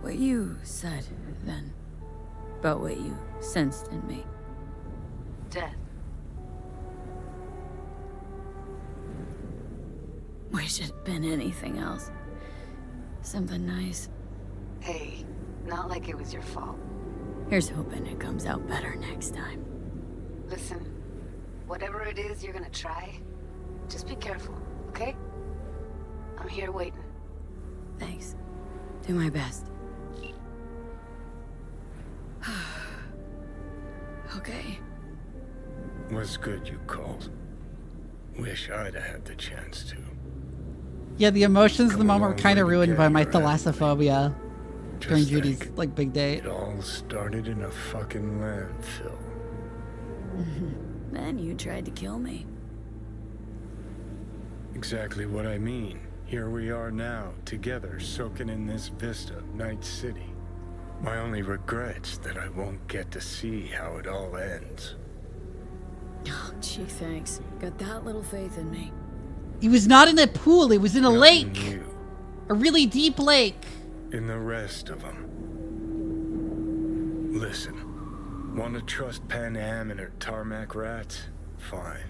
What you said then, about what you sensed in me. Death. Wish it'd been anything else. Something nice. Hey, not like it was your fault. Here's hoping it comes out better next time. Listen, whatever it is you're gonna try, just be careful, okay? I'm here waiting. Thanks. Do my best. Okay. Was good you called. Wish I'd have had the chance to. Yeah, the emotions of the moment were kind of ruined by my get thalassophobia during Just Judy's think, like big date. It all started in a fucking landfill. Then you tried to kill me. Exactly what I mean. Here we are now, together, soaking in this vista of Night City. My only regret's that I won't get to see how it all ends. Oh, gee, thanks. Got that little faith in me. He was not in a pool, it was in a Not lake. in you, A really deep lake. in the rest of them. Listen, want to trust Pan Am and her tarmac rats? Fine.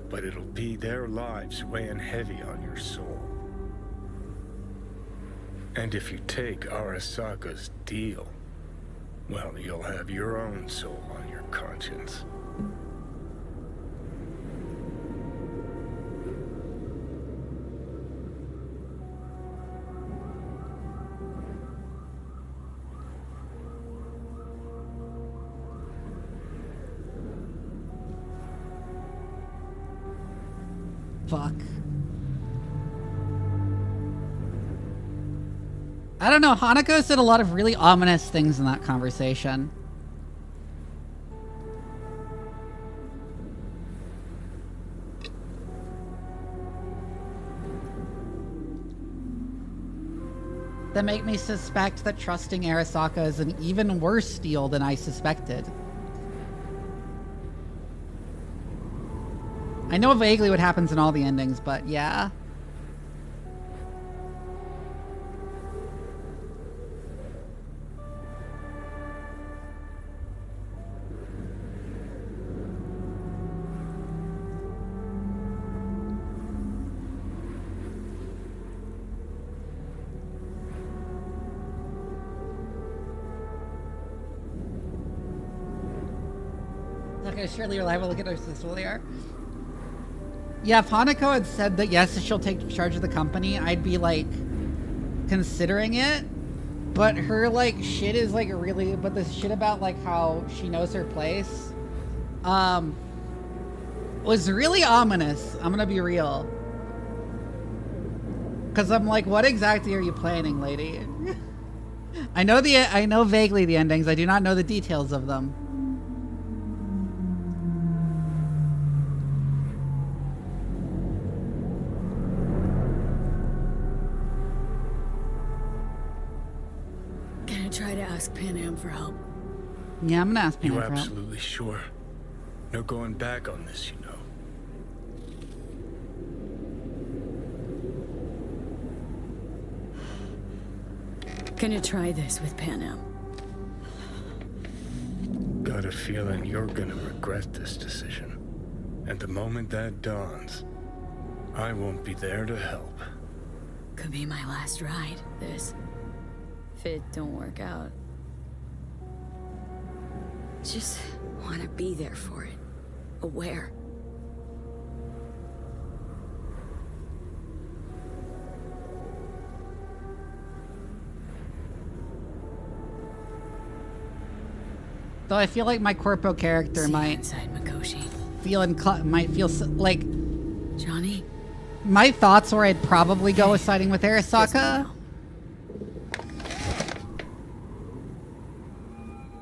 But it'll be their lives weighing heavy on your soul. And if you take Arasaka's deal, well, you'll have your own soul on your conscience. Fuck. I don't know, Hanako said a lot of really ominous things in that conversation. That make me suspect that trusting Arasaka is an even worse deal than I suspected. I know vaguely what happens in all the endings, but yeah. Okay, surely reliable. Look at her sister there. Yeah, if Hanako had said that yes, she'll take charge of the company, I'd be like considering it. But her like shit is like really, but the shit about like how she knows her place, was really ominous. I'm gonna be real. Cause I'm like, what exactly are you planning, lady? I know vaguely the endings. I do not know the details of them. Gonna try to ask Pan Am for help. Yeah, I'm gonna ask Pan You Am for help. absolutely sure? No going back on this, you know. Gonna try this with Panam. Got a feeling you're gonna regret this decision. And the moment that dawns, I won't be there to help. Could be my last ride, this. If it don't work out. Just want to be there for it. Aware. Though I feel like my corpo character might inside Mikoshi. might feel like Johnny. My thoughts were I'd probably go with siding with Arasaka.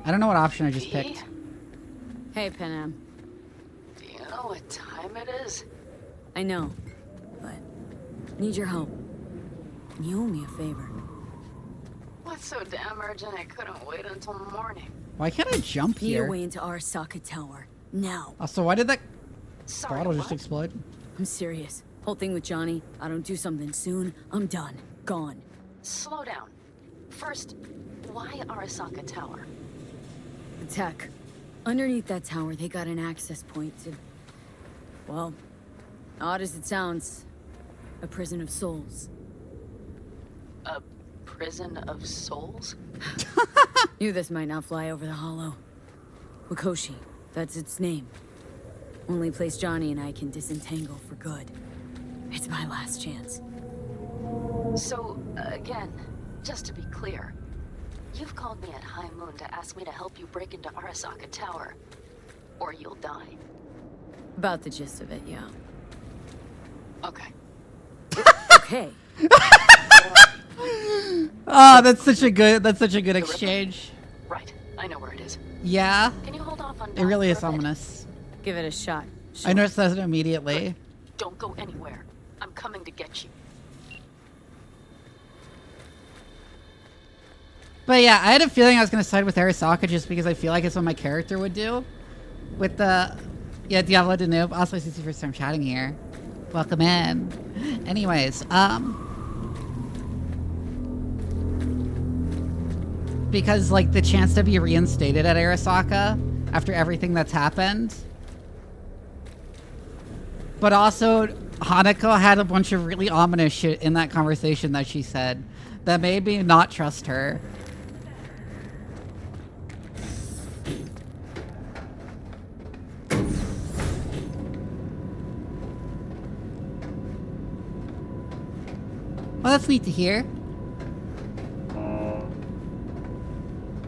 I don't know what option I just picked. Hey, Panam. Do you know what time it is? I know, but need your help. You owe me a favor. What's so damn urgent I couldn't wait until morning? Why can't I jump Need here? your way into Arasaka Tower. Now. Also, why did that Sorry, bottle what? just explode? I'm serious. Whole thing with Johnny, I don't do something soon, I'm done. Gone. Slow down. First, why Arasaka Tower? The tech. Underneath that tower, they got an access point to... Well, odd as it sounds, a prison of souls. A prison of souls? Knew this might not fly over the hollow. Mikoshi, that's its name. Only place Johnny and I can disentangle for good. It's my last chance. So, again, just to be clear, you've called me at high moon to ask me to help you break into Arasaka Tower, or you'll die. About the gist of it, yeah. Okay. Okay. Oh, that's such a good exchange. Right, I know where it is. Yeah. Can you hold off on It really is for a bit? ominous. Give it a shot. I noticed that immediately. Don't go anywhere. I'm coming to get you. But yeah, I had a feeling I was going to side with Arasaka just because I feel like it's what my character would do. With the... Yeah, Diablo de Noob. Also, this is your first time chatting here. Welcome in. Anyways, because, like, the chance to be reinstated at Arasaka after everything that's happened. But also, Hanako had a bunch of really ominous shit in that conversation that she said that made me not trust her. Well, that's neat to hear.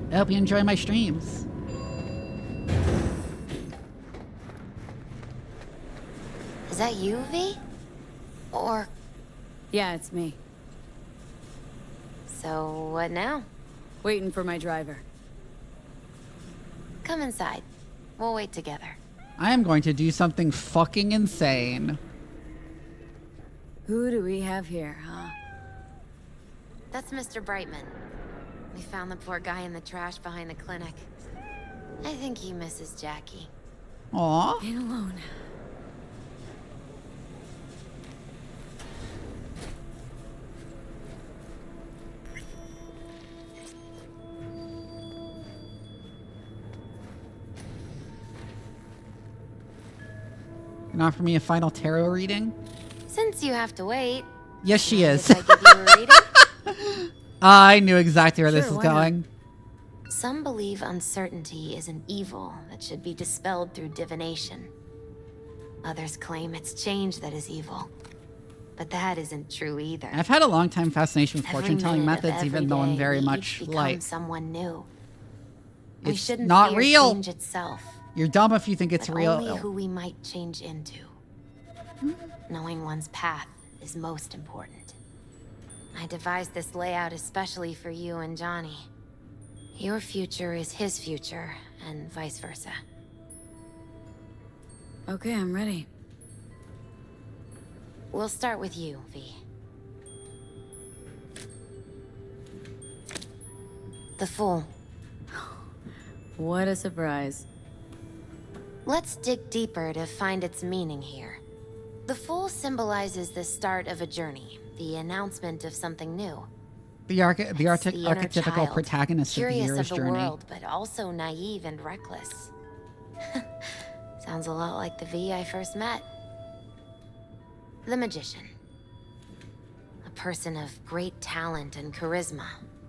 I hope you enjoy my streams. Is that you, V? Or... Yeah, it's me. So, what now? Waiting for my driver. Come inside. We'll wait together. I am going to do something fucking insane. Who do we have here, huh? That's Mr. Brightman. We found the poor guy in the trash behind the clinic. I think he misses Jackie. Aww. Ain't alone. And offer me a final tarot reading? Since you have to wait. Yes, she is. I give you a reading? I knew exactly where this Sure, is why going. Some believe uncertainty is an evil that should be dispelled through divination. Others claim it's change that is evil. But that isn't true either. I've had a long time fascination with Every fortune-telling minute of methods, every even though I'm day, very we much each like, become someone new. We it's shouldn't not fear real. change itself. You're dumb if you think it's but real. Only who we might change into. Knowing one's path is most important. I devised this layout especially for you and Johnny. Your future is his future, and vice versa. Okay, I'm ready. We'll start with you, V. The Fool. What a surprise. Let's dig deeper to find its meaning here. The Fool symbolizes the start of a journey, the announcement of something new. The It's the inner archetypical child, protagonist of the curious hero's of the journey. world, but also naive and reckless. Sounds a lot like the V I first met. The magician. A person of great talent and charisma.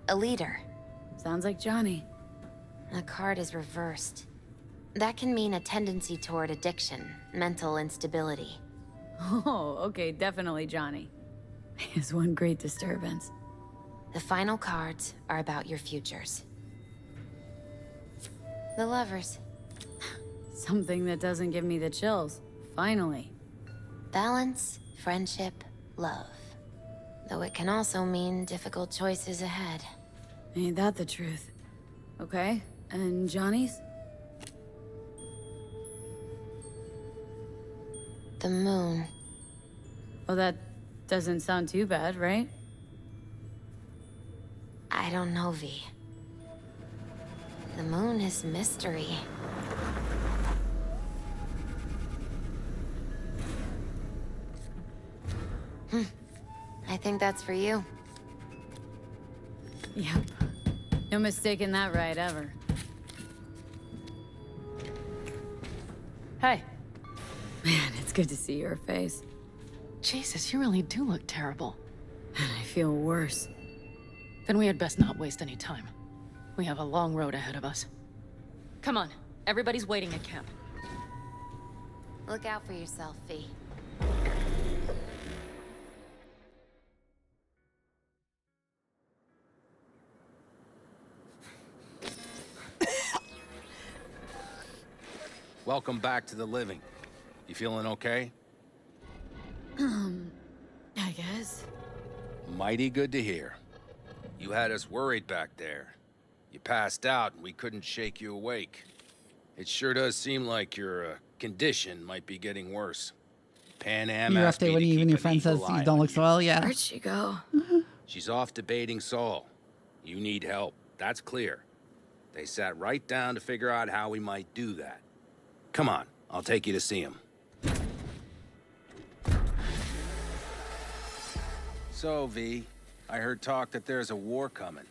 A leader. Sounds like Johnny. The card is reversed. That can mean a tendency toward addiction, mental instability. Oh, okay, definitely Johnny. Is one great disturbance. The final cards are about your futures. The lovers. Something that doesn't give me the chills. Finally. Balance, friendship, love. Though it can also mean difficult choices ahead. Ain't that the truth? Okay, and Johnny's? The moon. Well, that doesn't sound too bad, right? I don't know, V. The moon is mystery. I think that's for you. Yep. No mistaking that right, ever. Hey. Man, it's good to see your face. Jesus, you really do look terrible. And I feel worse. Then we had best not waste any time. We have a long road ahead of us. Come on, everybody's waiting at camp. Look out for yourself, V. Welcome back to the living. You feeling okay? I guess. Mighty good to hear. You had us worried back there. You passed out and we couldn't shake you awake. It sure does seem like your condition might be getting worse. Pan Am Your asked me update to when even keep your an friend says eagle you eye don't on look so well, yeah. Where'd she go? She's off debating Saul. You need help. That's clear. They sat right down to figure out how we might do that. Come on, I'll take you to see him. So, V, I heard talk that there's a war coming.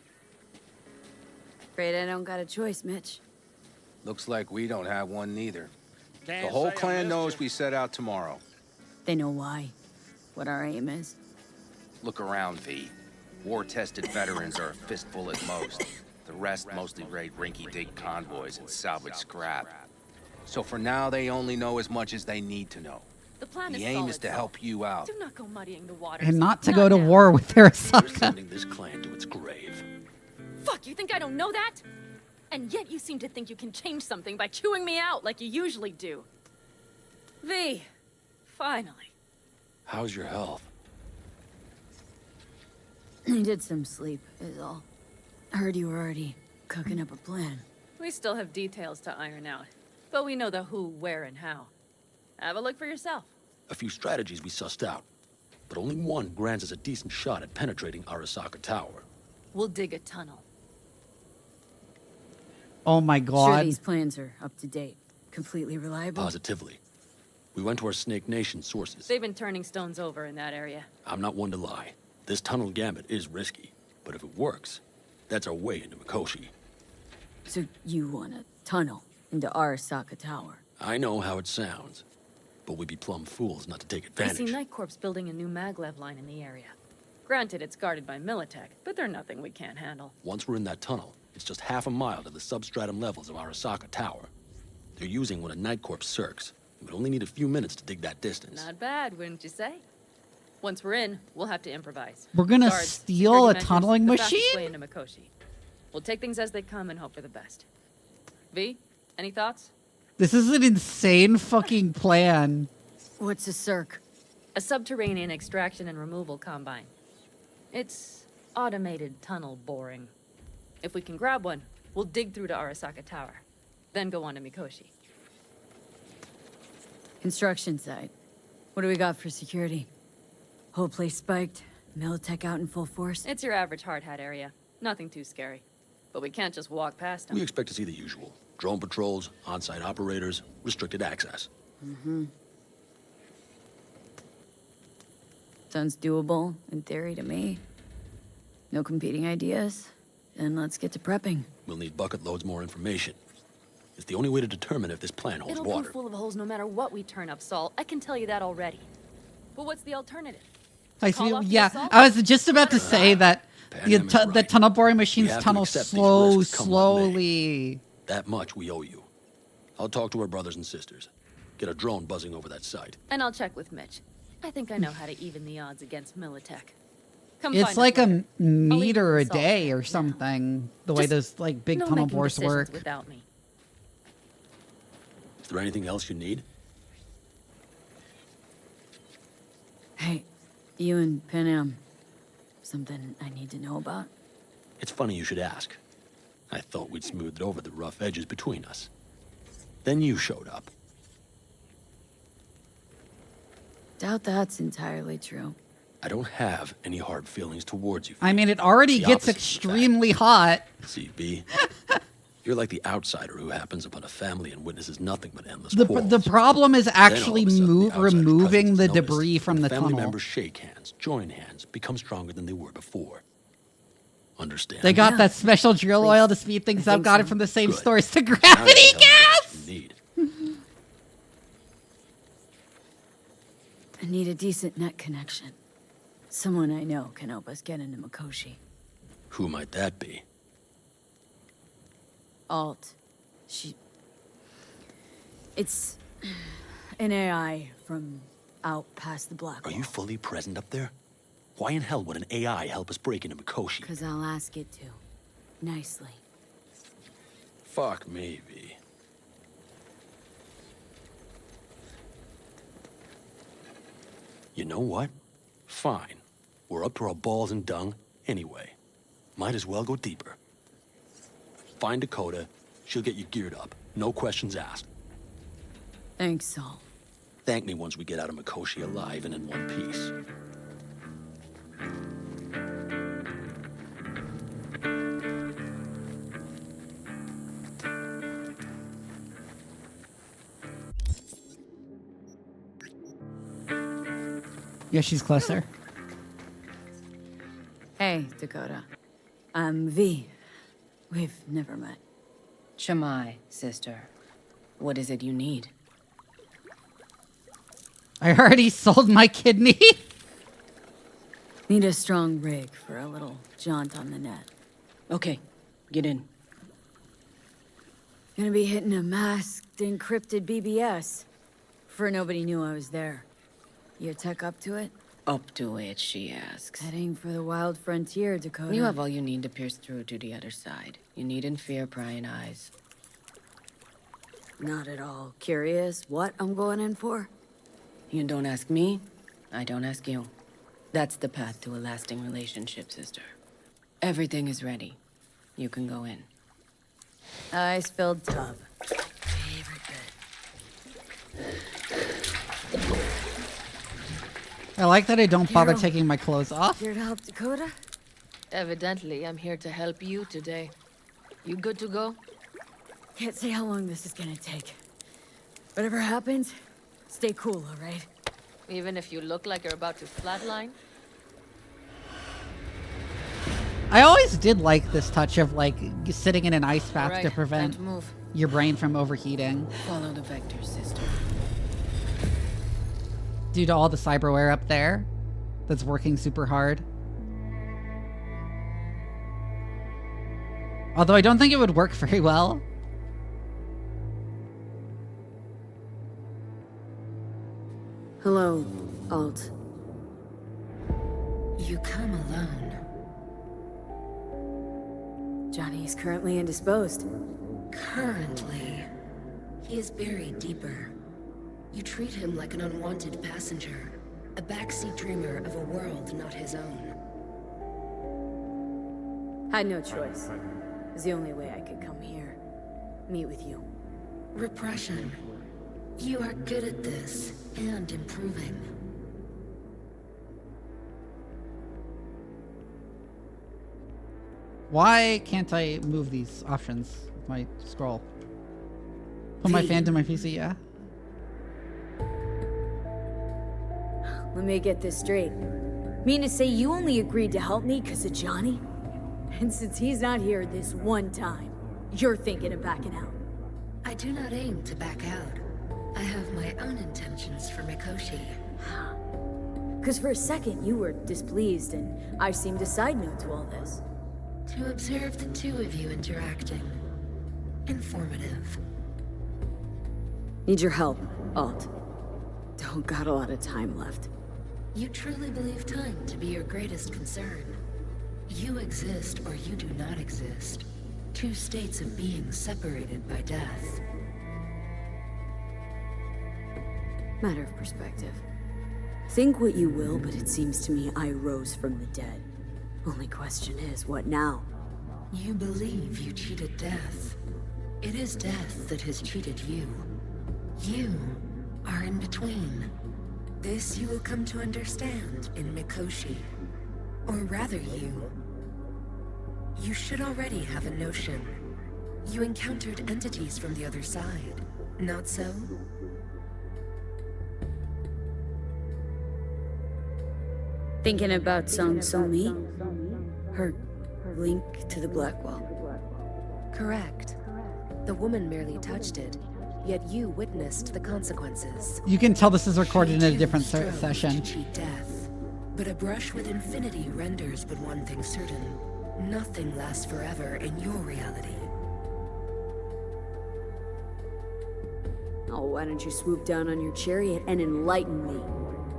Afraid I don't got a choice, Mitch. Looks like we don't have one neither. Can't The whole say I clan missed knows you. we set out tomorrow. They know why. What our aim is. Look around, V. War-tested veterans are a fistful at most. The rest mostly raid rinky-dink convoys and salvage scrap. So for now, they only know as much as they need to know. The plan The is aim solid, is to Saul. help you out. Do not go muddying the waters. And not to go to war with Arasaka. Sending this clan to its grave. Fuck, you think I don't know that? And yet you seem to think you can change something by chewing me out like you usually do. V, finally. How's your health? I did some sleep, is all. Heard you were already cooking up a plan. We still have details to iron out, but we know the who, where, and how. Have a look for yourself. A few strategies we sussed out, but only one grants us a decent shot at penetrating Arasaka Tower. We'll dig a tunnel. Oh my Sure god. these plans are up to date. Completely reliable? Positively. We went to our Snake Nation sources. They've been turning stones over in that area. I'm not one to lie. This tunnel gambit is risky, but if it works, that's our way into Mikoshi. So you want a tunnel into Arasaka Tower? I know how it sounds, but we'd be plumb fools not to take I advantage. see Night Corp's building a new maglev line in the area. Granted, it's guarded by Militech, but they're nothing we can't handle. Once we're in that tunnel, it's just half a mile to the substratum levels of Arasaka Tower. They're using one of Night Corp's circs. We'd only need a few minutes to dig that distance. Not bad, wouldn't you say? Once we're in, we'll have to improvise. We're gonna Guards, steal security a measures, tunneling the fastest machine? way into Mikoshi. We'll take things as they come and hope for the best. V, any thoughts? This is an insane fucking plan. What's a circ? A subterranean extraction and removal combine. It's automated tunnel boring. If we can grab one, we'll dig through to Arasaka Tower, then go on to Mikoshi. Construction site. What do we got for security? Whole place spiked, Militech out in full force? It's your average hard hat area. Nothing too scary. But we can't just walk past them. We expect to see the usual. Drone patrols, on-site operators, restricted access. Mm-hmm. Sounds doable, in theory, to me. No competing ideas? Then let's get to prepping. We'll need bucket loads more information. It's the only way to determine if this plan holds It'll water. be full of holes no matter what we turn up, Saul. I can tell you that already. But what's the alternative? I Call see. off the Yeah, assault? I was just about to say that Pandemic's the right. tunnel boring machines We have to tunnel accept these risks come what may. slowly. That much we owe you. I'll talk to our brothers and sisters. Get a drone buzzing over that site. And I'll check with Mitch. I think I know how to even the odds against Militech. Come It's find like us a later. meter a Saul's day or something. The way Just those like big no tunnel making bores decisions work. without me. Is there anything else you need? Hey, you and Panam. Something I need to know about? It's funny you should ask. I thought we'd smoothed over the rough edges between us. Then you showed up. Doubt that's entirely true. I don't have any hard feelings towards you. I mean, it already The gets opposite, extremely hot. CB, you're like the outsider who happens upon a family and witnesses nothing but endless The quarrels. problem is actually Then all of a sudden, the outsider's removing presence the is noticed, debris from and the family tunnel. members shake hands, join hands, become stronger than they were before. Understand? They got that special drill oil to speed things up. Got it from the same store as the gravity gas. Need. I need a decent net connection. Someone I know can help us get into Mikoshi. Who might that be? Alt. It's an AI from out past the block. Are you fully present up there? Why in hell would an AI help us break into Mikoshi? Because I'll ask it to. Nicely. Fuck me, V. You know what? Fine. We're up to our balls in dung anyway. Might as well go deeper. Find Dakota. She'll get you geared up. No questions asked. Thanks, Saul. Thank me once we get out of Mikoshi alive and in one piece. Yeah, she's closer. Hey, Dakota. I'm V. We've never met. Shamai, sister. What is it you need? I already sold my kidney. Need a strong rig for a little jaunt on the net. Okay, get in. Gonna be hitting a masked, encrypted BBS. For nobody knew I was there. You tech up to it? Up to it, she asks. Heading for the wild frontier, Dakota. You have all you need to pierce through to the other side. You needn't fear prying eyes. Not at all curious what I'm going in for? You don't ask me, I don't ask you. That's the path to a lasting relationship, sister. Everything is ready. You can go in. Ice-filled tub. Favorite bit. I like that I don't bother taking my clothes off. Here to help Dakota? Evidently, I'm here to help you today. You good to go? Can't say how long this is gonna take. Whatever happens, stay cool, all right? Even if you look like you're about to flatline? I always did like this touch of like sitting in an ice bath Alright, to time prevent to move. your brain from overheating Follow the vector, sister. due to all the cyberware up there that's working super hard. Although I don't think it would work very well. Hello, Alt. You come alone. Johnny is currently indisposed. Currently, he is buried deeper. You treat him like an unwanted passenger, a backseat dreamer of a world not his own. Had no choice. It was the only way I could come here. Meet with you. Repression. You are good at this, and improving. Why can't I move these options with my scroll? Put my fan to my PC, yeah? Let me get this straight. Mean to say you only agreed to help me because of Johnny? And since he's not here this one time, you're thinking of backing out. I do not aim to back out. I have my own intentions for Mikoshi. Because for a second you were displeased and I seemed a side note to all this. To observe the two of you interacting. Informative. Need your help, Alt. Don't got a lot of time left. You truly believe time to be your greatest concern. You exist or you do not exist. Two states of being separated by death. Matter of perspective. Think what you will, but it seems to me I rose from the dead. Only question is, what now? You believe you cheated death. It is death that has cheated you. You are in between. This you will come to understand in Mikoshi. Or rather you. You should already have a notion. You encountered entities from the other side, not so? Thinking about Song So-mi? Her link to the Blackwell. Correct. The woman merely touched it, yet you witnessed the consequences. You can tell this is recorded in a different session. Cheat death. But a brush with infinity renders but one thing certain. Nothing lasts forever in your reality. Oh, why don't you swoop down on your chariot and enlighten me?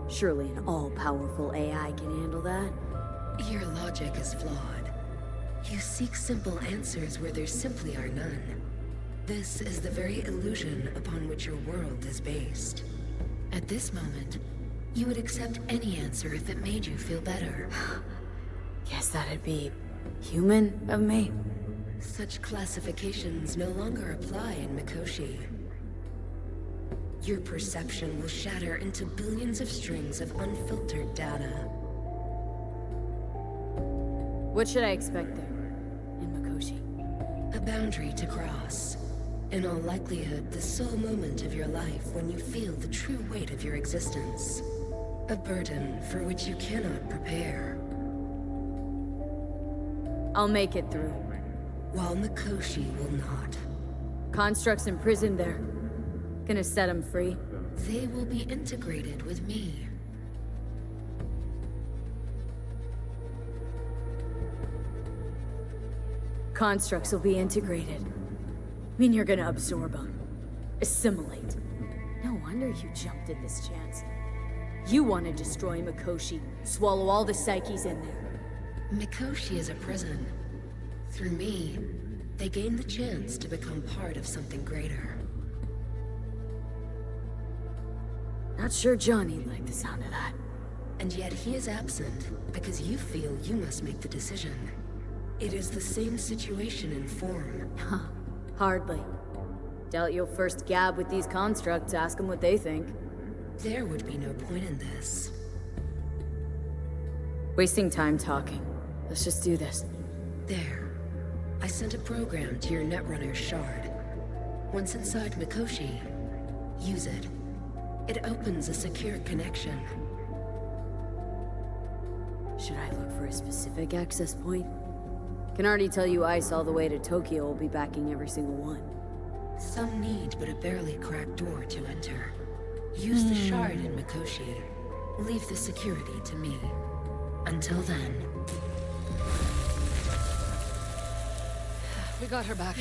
Surely an all-powerful AI can handle that. Your logic is flawed. You seek simple answers where there simply are none. This is the very illusion upon which your world is based. At this moment, you would accept any answer if it made you feel better. Guess that'd be human of me. Such classifications no longer apply in Mikoshi. Your perception will shatter into billions of strings of unfiltered data. What should I expect there, in Mikoshi? A boundary to cross. In all likelihood, the sole moment of your life when you feel the true weight of your existence. A burden for which you cannot prepare. I'll make it through. While Mikoshi will not. Constructs imprisoned there. Gonna set them free. They will be integrated with me. Constructs will be integrated. Mean you're gonna absorb them. Assimilate. No wonder you jumped at this chance. You want to destroy Mikoshi, swallow all the psyches in there. Mikoshi is a prison. Through me, they gain the chance to become part of something greater. Not sure Johnny'd like the sound of that. And yet he is absent because you feel you must make the decision. It is the same situation in form. Huh. Hardly. Doubt you'll first gab with these constructs, ask them what they think. There would be no point in this. Wasting time talking. Let's just do this. There. I sent a program to your Netrunner's shard. Once inside Mikoshi, use it. It opens a secure connection. Should I look for a specific access point? Can already tell you ICE all the way to Tokyo will be backing every single one. Some need but a barely cracked door to enter. Use the shard in Mikoshi. Leave the security to me. Until then. We got her back.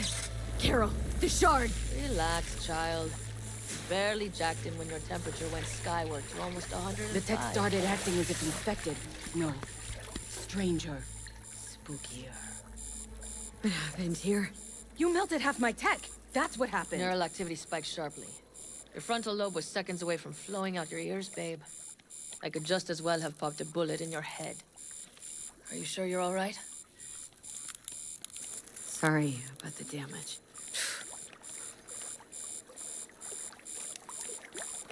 Carol, the shard! Relax, child. Barely jacked in when your temperature went skyward to almost 105. The tech started acting as if infected. No. Stranger. Spookier. What happened here? You melted half my tech! That's what happened! Neural activity spiked sharply. Your frontal lobe was seconds away from flowing out your ears, babe. I could just as well have popped a bullet in your head. Are you sure you're all right? Sorry about the damage.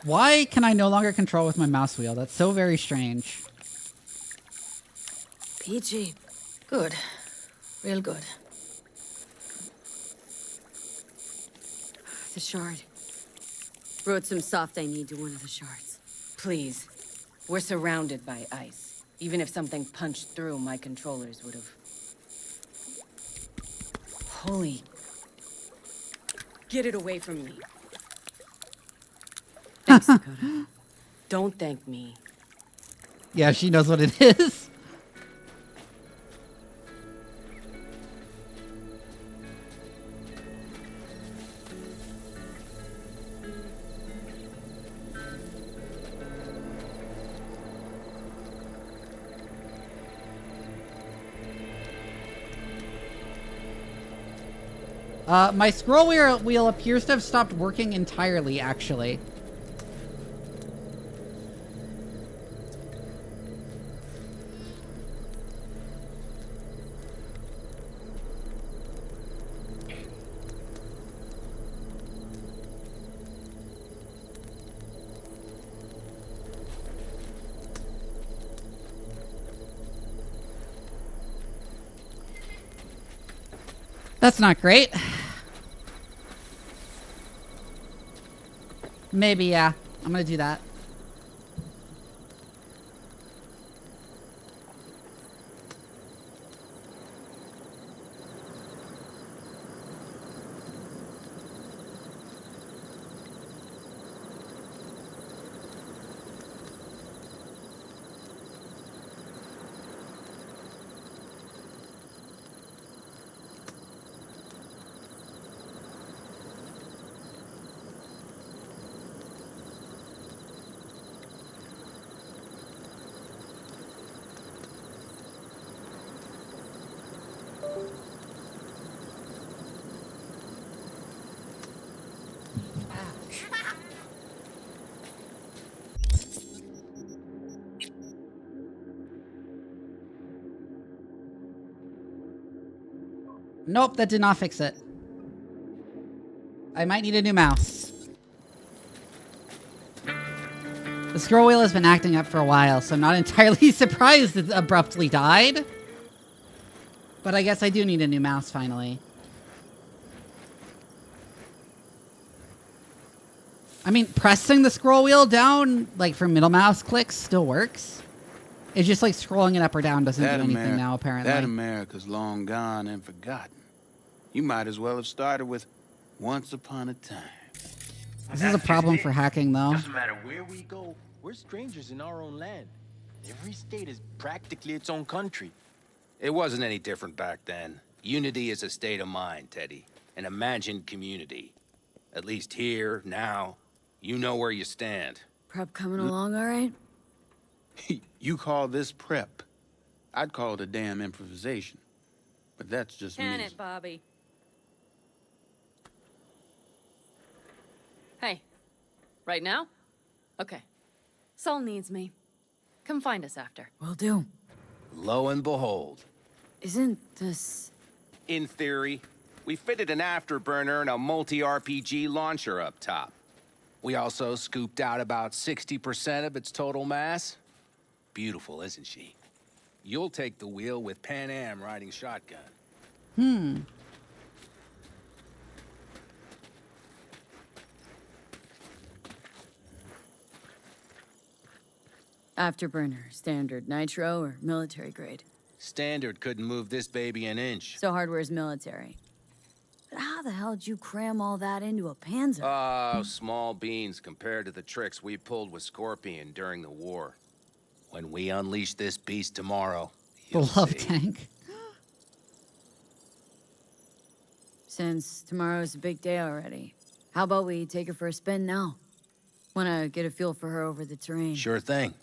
Why can I no longer control with my mouse wheel? That's so very strange. Peachy. Good. Real good. The shard. Wrote some soft I need to one of the shards. Please. We're surrounded by ice. Even if something punched through, my controllers would have... Holy... Get it away from me. Thanks, Dakota. Don't thank me. Yeah, she knows what it is. My scroll wheel appears to have stopped working entirely, actually. That's not great. Maybe, yeah. I'm gonna do that. Nope, that did not fix it. I might need a new mouse. The scroll wheel has been acting up for a while, so I'm not entirely surprised it abruptly died. But I guess I do need a new mouse finally. I mean, pressing the scroll wheel down, like for middle mouse clicks, still works. It's just like scrolling it up or down doesn't do anything now, apparently. That America's long gone and forgotten. You might as well have started with Once Upon a Time. This is a problem for hacking, though. Doesn't matter where we go, we're strangers in our own land. Every state is practically its own country. It wasn't any different back then. Unity is a state of mind, Teddy. An imagined community. At least here, now, you know where you stand. Prep coming along all right? You call this prep. I'd call it a damn improvisation. But that's just Can me. it, Bobby? Hey, right now? Okay. Saul needs me. Come find us after. Will do. Lo and behold. Isn't this... In theory, we fitted an afterburner and a multi-RPG launcher up top. We also scooped out about 60% of its total mass. Beautiful, isn't she? You'll take the wheel with Pan Am riding shotgun. Afterburner, standard, nitro, or military grade? Standard couldn't move this baby an inch. So hardware's military. But how the hell did you cram all that into a Panzer? Oh, small beans compared to the tricks we pulled with Scorpion during the war. When we unleash this beast tomorrow, The love tank. Since tomorrow's a big day already, how about we take her for a spin now? Wanna get a feel for her over the terrain. Sure thing.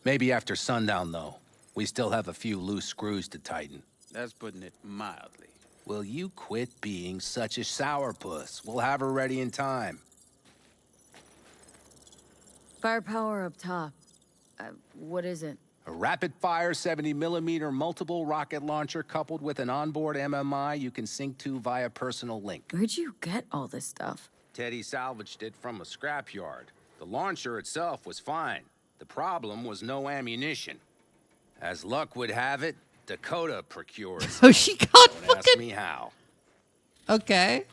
Maybe after sundown, though. We still have a few loose screws to tighten. That's putting it mildly. Will you quit being such a sourpuss? We'll have her ready in time. Firepower up top. What is it? A rapid-fire 70mm multiple rocket launcher coupled with an onboard MMI you can sync to via personal link. Where'd you get all this stuff? Teddy salvaged it from a scrapyard. The launcher itself was fine. The problem was no ammunition. As luck would have it, Dakota procured. So she got Don't ask me how. Okay.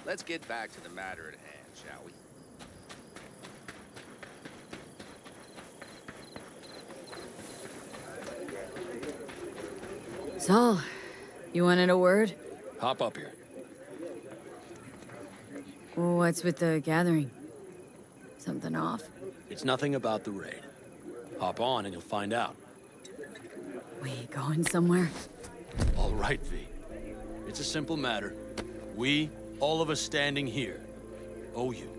Let's get back to the matter at hand, shall we? So, you wanted a word? Hop up here. What's with the gathering? Something off? It's nothing about the raid. Hop on and you'll find out. We going somewhere? All right, V. It's a simple matter. We, all of us standing here, owe you.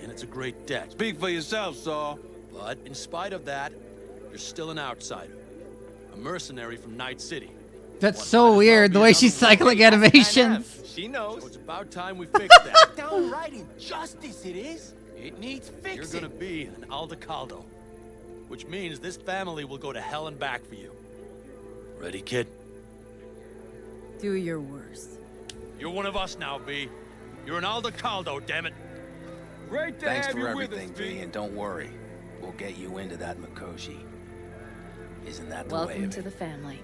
And it's a great debt. Speak for yourself, Saul. But in spite of that, you're still an outsider. A mercenary from Night City. That's so weird, the way she's cycling animations. She knows. So it's about time we fixed that. Downright injustice it is. It needs fixing. You're gonna be an Aldecaldo. Which means this family will go to hell and back for you. Ready, kid? Do your worst. You're one of us now, B. You're an Aldecaldo, damn it. Great to Thanks have for you with everything, us, V, and don't worry. We'll get you into that Mikoshi. Isn't that the way Welcome of to it? the family.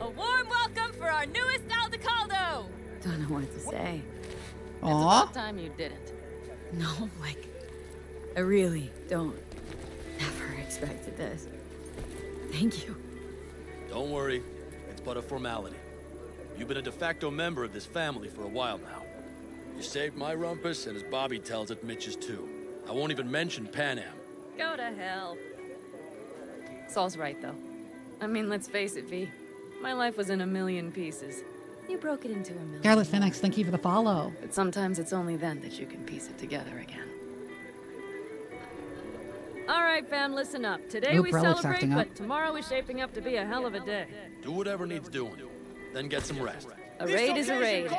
A warm welcome for our newest Aldecaldo! Don't know what to say. It's Aw. about time you didn't. No, like, I really don't. Never expected this. Thank you. Don't worry, it's but a formality. You've been a de facto member of this family for a while now. You saved my rumpus, and as Bobby tells it, Mitch's too. I won't even mention Pan Am. Go to hell. Saul's right, though. I mean, let's face it, V. My life was in a million pieces. You broke it into a million. Scarlet Phoenix, thank you for the follow. But sometimes it's only then that you can piece it together again. All right, fam, listen up. Today Ooh, we Relics celebrate, acting up. but tomorrow is shaping up to be a hell of a day. Do whatever needs doing, then get some rest. A raid is a raid.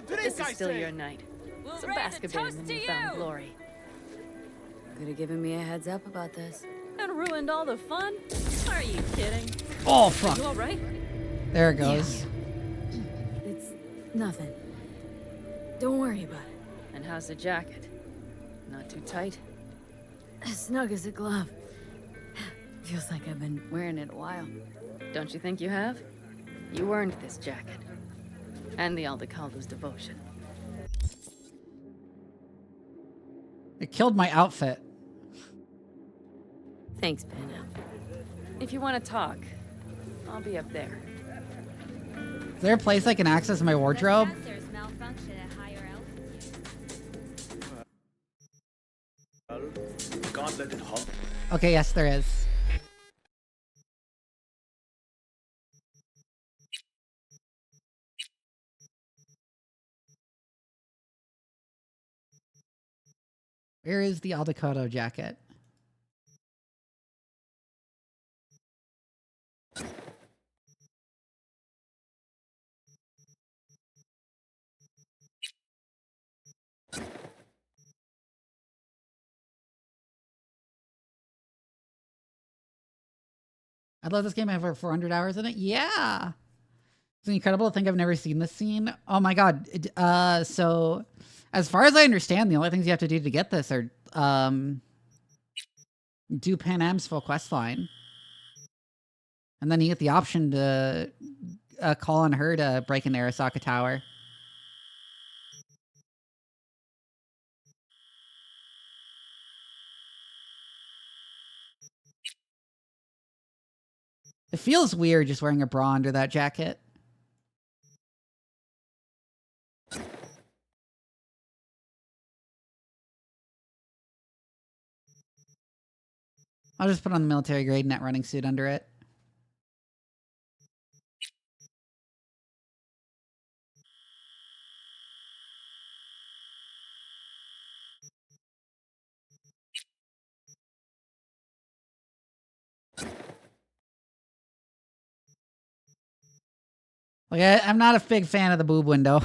This is still your night. So bask a bit in the newfound glory. Could have given me a heads up about this. And ruined all the fun? Are you kidding? Oh, fuck. You all right? There it goes. It's nothing. Don't worry about it. And how's the jacket? Not too tight? As snug as a glove. Feels like I've been wearing it a while. Don't you think you have? You earned this jacket. And the Aldecaldo's devotion. It killed my outfit. Thanks, Panam. If you want to talk, I'll be up there. Is there a place I can access my wardrobe? Can't let it hop. Okay, yes, there is. Where is the Aldecaldo jacket? I love this game. I have over 400 hours in it. Yeah. It's incredible to think I've never seen this scene. Oh my god. So as far as I understand, the only things you have to do to get this are do Pan Am's full quest line. And then you get the option to call on her to break into Arasaka Tower. It feels weird just wearing a bra under that jacket. I'll just put on the military grade net running suit under it. Like, I'm not a big fan of the boob window.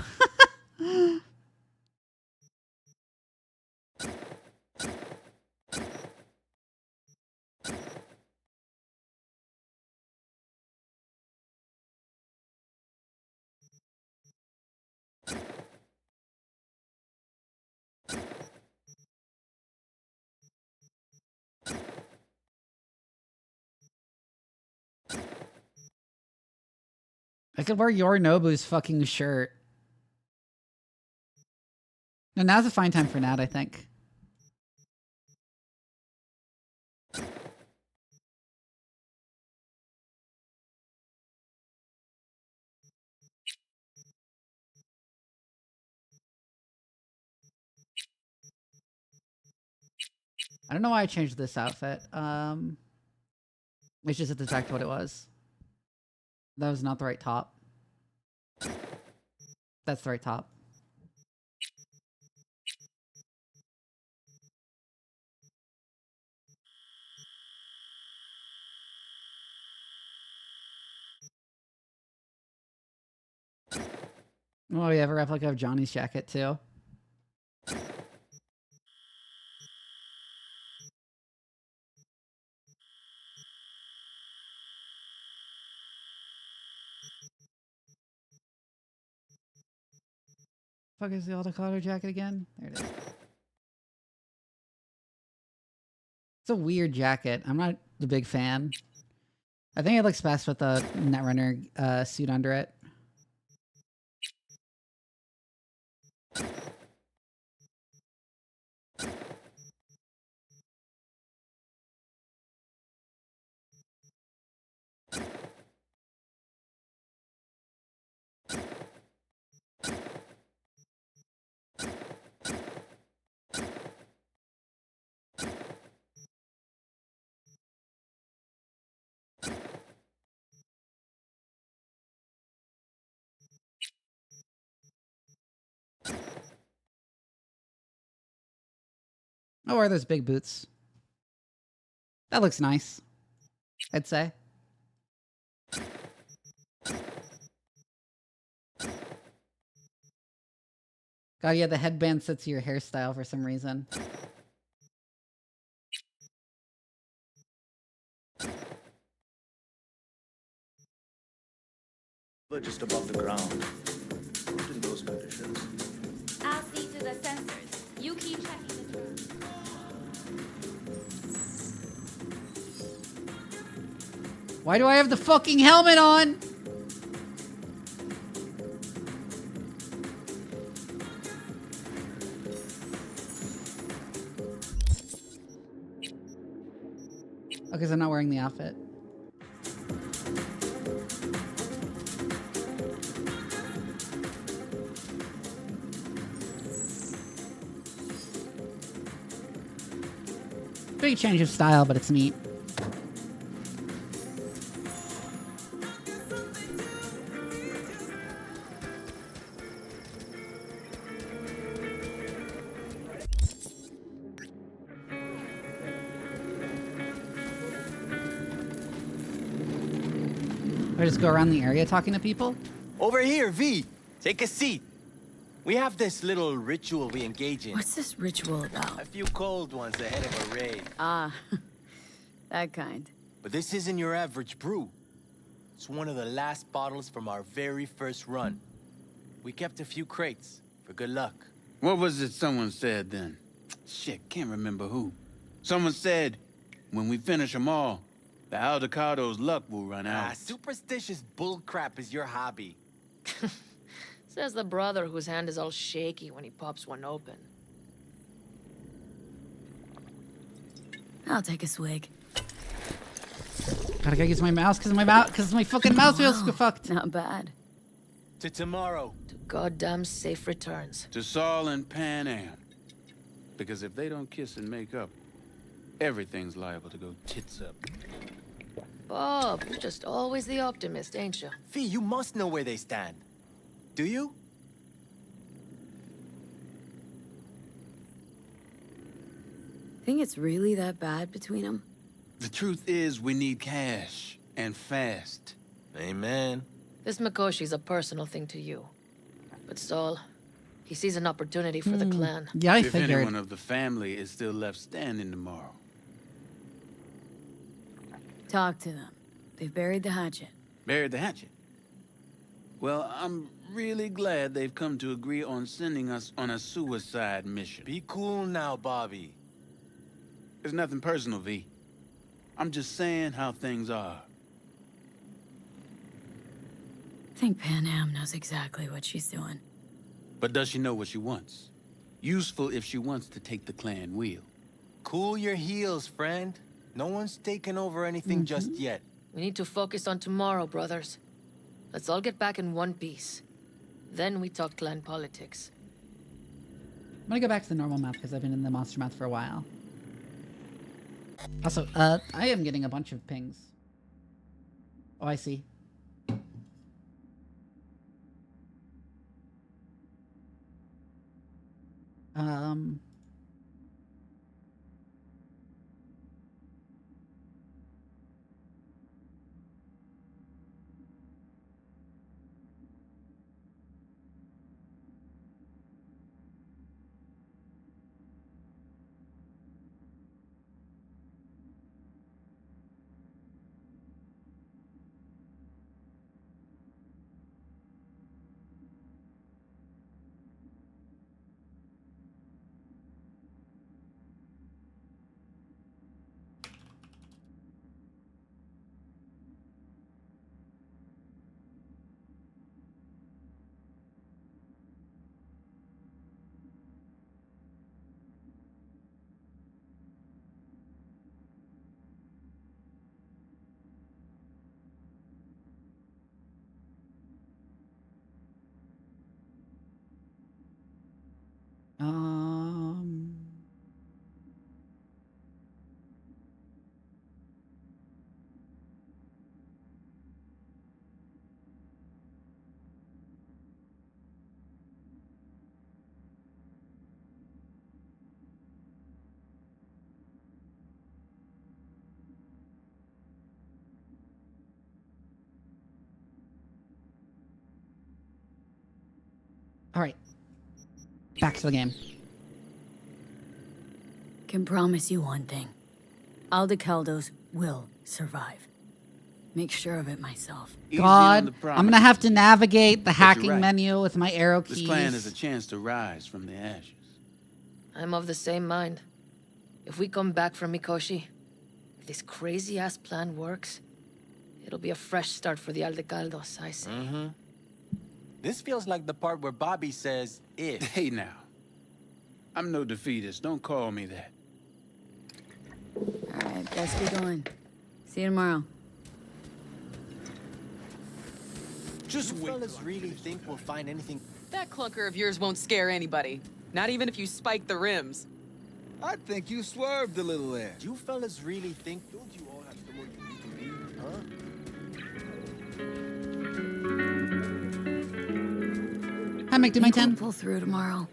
I could wear Yorinobu's fucking shirt. No, now's a fine time for Nat, I think. I don't know why I changed this outfit. It's just to detect what it was. That was not the right top. That's the right top. Oh, we have a replica of Johnny's jacket too. Fuck is the autocollar jacket again? There it is. It's a weird jacket. I'm not the big fan. I think it looks best with the Netrunner suit under it. Oh, are those big boots? That looks nice, I'd say. God, yeah, the headband sits to your hairstyle for some reason. We're just above the ground. Not in those conditions. I'll see to the sensors. You keep checking the turn. Why do I have the fucking helmet on? Okay, because I'm not wearing the outfit. Big change of style, but it's neat. I just go around the area talking to people? Over here, V. Take a seat. We have this little ritual we engage in. What's this ritual about? A few cold ones ahead of a raid. Ah, that kind. But this isn't your average brew. It's one of the last bottles from our very first run. We kept a few crates for good luck. What was it someone said then? Shit, can't remember who. Someone said, when we finish them all, the Aldecado's luck will run out. Superstitious bullcrap is your hobby. Says the brother whose hand is all shaky when he pops one open. I'll take a swig. Gotta use my mouse because my fucking mouse feels fucked. Not bad. To tomorrow. To goddamn safe returns. To Saul and Pan Am. Because if they don't kiss and make up, everything's liable to go tits up. Bob, you're just always the optimist, ain't you? Fee, you must know where they stand. Do you? Think it's really that bad between them? The truth is, we need cash. And fast. Amen. This Mikoshi's a personal thing to you. But Saul, he sees an opportunity for the clan. Yeah, I if figured. anyone of the family is still left standing tomorrow. Talk to them. They've buried the hatchet. Buried the hatchet? Well, I'm really glad they've come to agree on sending us on a suicide mission. Be cool now, Bobby. It's nothing personal, V. I'm just saying how things are. I think Pan Am knows exactly what she's doing. But does she know what she wants? Useful if she wants to take the clan wheel. Cool your heels, friend. No one's taken over anything just yet. We need to focus on tomorrow, brothers. Let's all get back in one piece. Then we talk clan politics. I'm gonna go back to the normal map because I've been in the monster map for a while. Also, I am getting a bunch of pings. Oh, I see. All right. Back to the game. Can promise you one thing. Aldecaldos will survive. Make sure of it myself. God, I'm gonna have to navigate the hacking right. menu with my arrow keys. This plan is a chance to rise from the ashes. I'm of the same mind. If we come back from Mikoshi, if this crazy-ass plan works, it'll be a fresh start for the Aldecaldos, I say. Mm-hmm. This feels like the part where Bobby says, if. Hey now. I'm no defeatist. Don't call me that. Alright, best be going. See you tomorrow. Just wait. Fellas really think we'll find anything? That clunker of yours won't scare anybody. Not even if you spike the rims. I think you swerved a little there. You fellas really think? Don't you all have someone you need to be, huh? Hi, Mike, do my 10. Pull through tomorrow.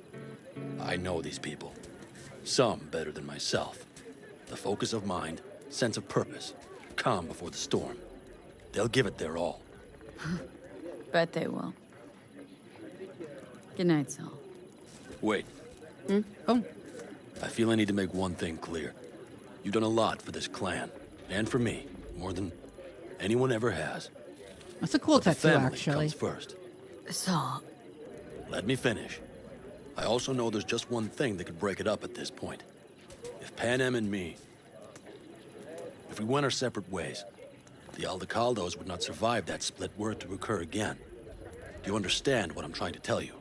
I know these people. Some better than myself. The focus of mind, sense of purpose, calm before the storm. They'll give it their all. Bet they will. Good night, Saul. Wait. Oh. I feel I need to make one thing clear. You've done a lot for this clan, and for me, more than anyone ever has. That's a cool But the tattoo, family actually. comes first. Saul. Let me finish. I also know there's just one thing that could break it up at this point. If Pan Am and me, if we went our separate ways, the Aldecaldos would not survive that split were it to occur again. Do you understand what I'm trying to tell you?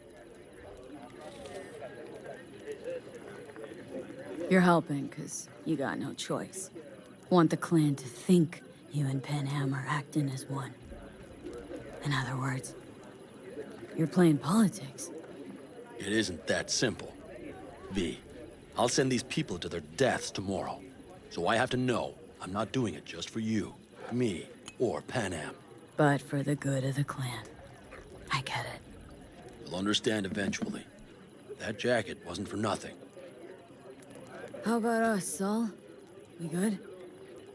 You're helping, because you got no choice. Want the clan to think you and Pan Am are acting as one. In other words, you're playing politics. It isn't that simple. V, I'll send these people to their deaths tomorrow. So I have to know I'm not doing it just for you, me, or Pan Am. But for the good of the clan. I get it. You'll understand eventually. That jacket wasn't for nothing. How about us, Saul? We good?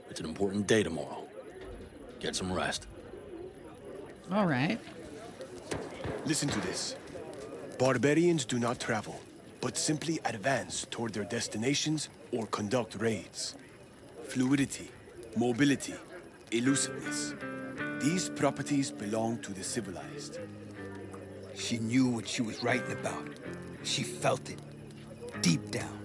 It's an important day tomorrow. Get some rest. All right. Listen to this. Barbarians do not travel, but simply advance toward their destinations or conduct raids. Fluidity, mobility, elusiveness. These properties belong to the civilized. She knew what she was writing about. She felt it. Deep down.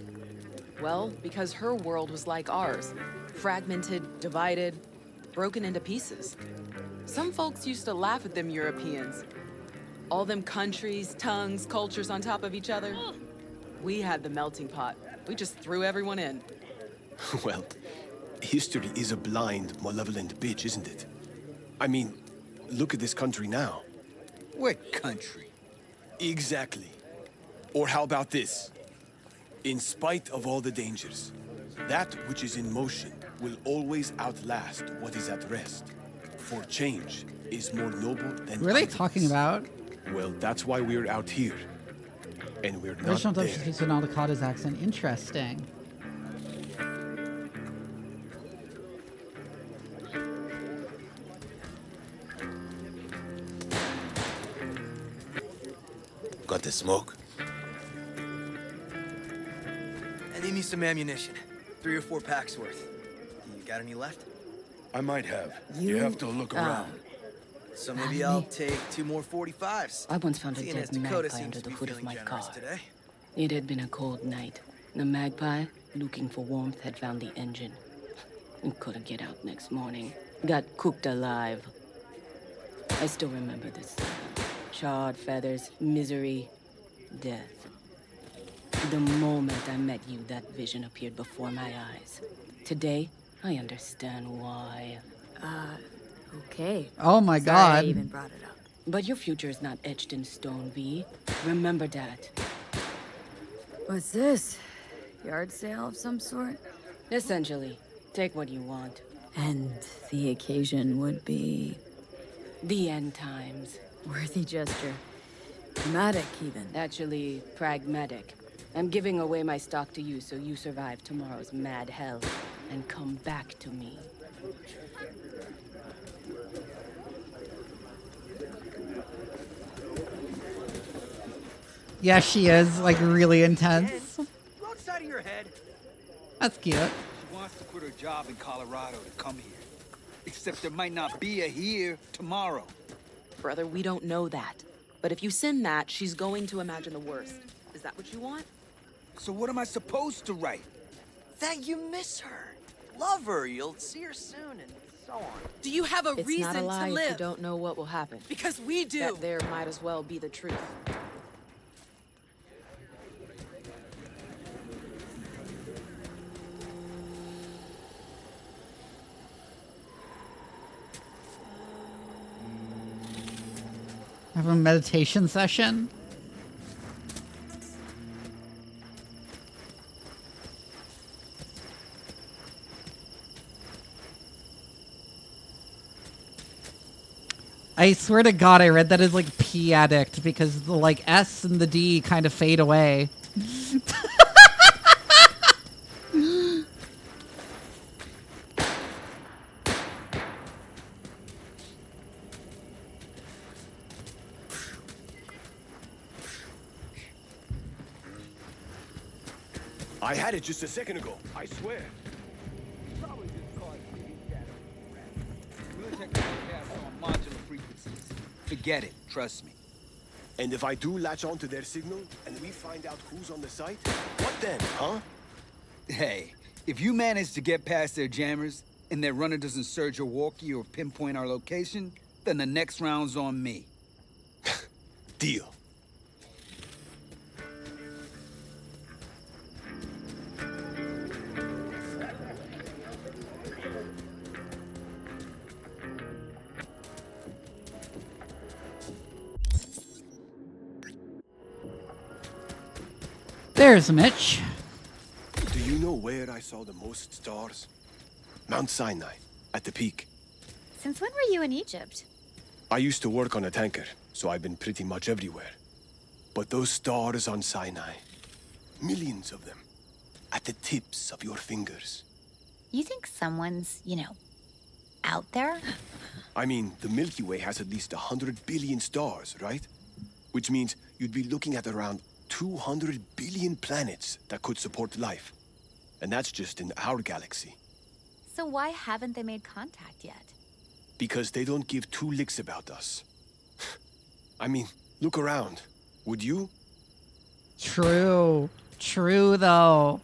Well, because her world was like ours. Fragmented, divided, broken into pieces. Some folks used to laugh at them Europeans. All them countries, tongues, cultures on top of each other. We had the melting pot. We just threw everyone in. Well, history is a blind, malevolent bitch, isn't it? I mean, look at this country now. What country? Exactly. Or how about this? In spite of all the dangers, That which is in motion will always outlast what is at rest. For change is more noble than What are they idleness. talking about? Well, that's why we're out here. And we're not Original there. dub speaks with Aldecaldo's accent. Interesting. Got the smoke? I need me some ammunition. 3 or 4 packs worth. You got any left? I might have. You have to look around. So maybe I'll take 2 more 45s. I once found a Seeing as dead Dakota magpie seems under to the be hood of feeling my generous car. today. It had been a cold night. The magpie, looking for warmth, had found the engine. And couldn't get out next morning. Got cooked alive. I still remember this. Charred feathers, misery, death. The moment I met you, that vision appeared before my eyes. Today, I understand why. Okay. Oh my Sorry God. I even brought it up. But your future is not etched in stone, V. Remember that. What's this? Yard sale of some sort? Essentially, take what you want. And the occasion would be... The end times. Worthy gesture. Dramatic, even. Actually, pragmatic. I'm giving away my stock to you so you survive tomorrow's mad hell and come back to me. Yeah, she is, like, really intense. Go outside of your head. That's cute. She wants to quit her job in Colorado to come here. Except there might not be a here tomorrow. Brother, we don't know that. But if you send that, she's going to imagine the worst. Is that what you want? So what am I supposed to write? That you miss her. Love her. You'll see her soon and so on. Do you have a It's reason not a lie to if live? you don't know what will happen. Because we do. That there might as well be the truth. Have a meditation session. I swear to God, I read that as like P addict because the like S and the D kind of fade away. I had it just a second ago, I swear. We'll check the forecast on modular frequencies. Forget it, trust me. And if I do latch onto their signal, and we find out who's on the site, what then, huh? Hey, if you manage to get past their jammers, and their runner doesn't surge your walkie or pinpoint our location, then the next round's on me. Deal. There's Mitch. Do you know where I saw the most stars? Mount Sinai, at the peak. Since when were you in Egypt? I used to work on a tanker, so I've been pretty much everywhere. But those stars on Sinai, millions of them, at the tips of your fingers. You think someone's, out there? I mean, the Milky Way has at least 100 billion stars, right? Which means you'd be looking at around 200 billion planets that could support life. And that's just in our galaxy. So why haven't they made contact yet? Because they don't give two licks about us. I mean, look around. Would you? True. True, though.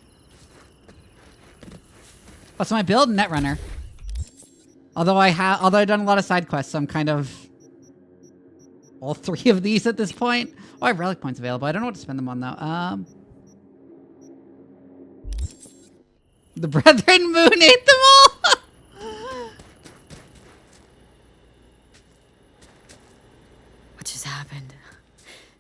What's my build? Netrunner. Although I've done a lot of side quests, so I'm kind of all 3 of these at this point. Oh, I have relic points available. I don't know what to spend them on, though. The Brethren Moon ate them all! What just happened?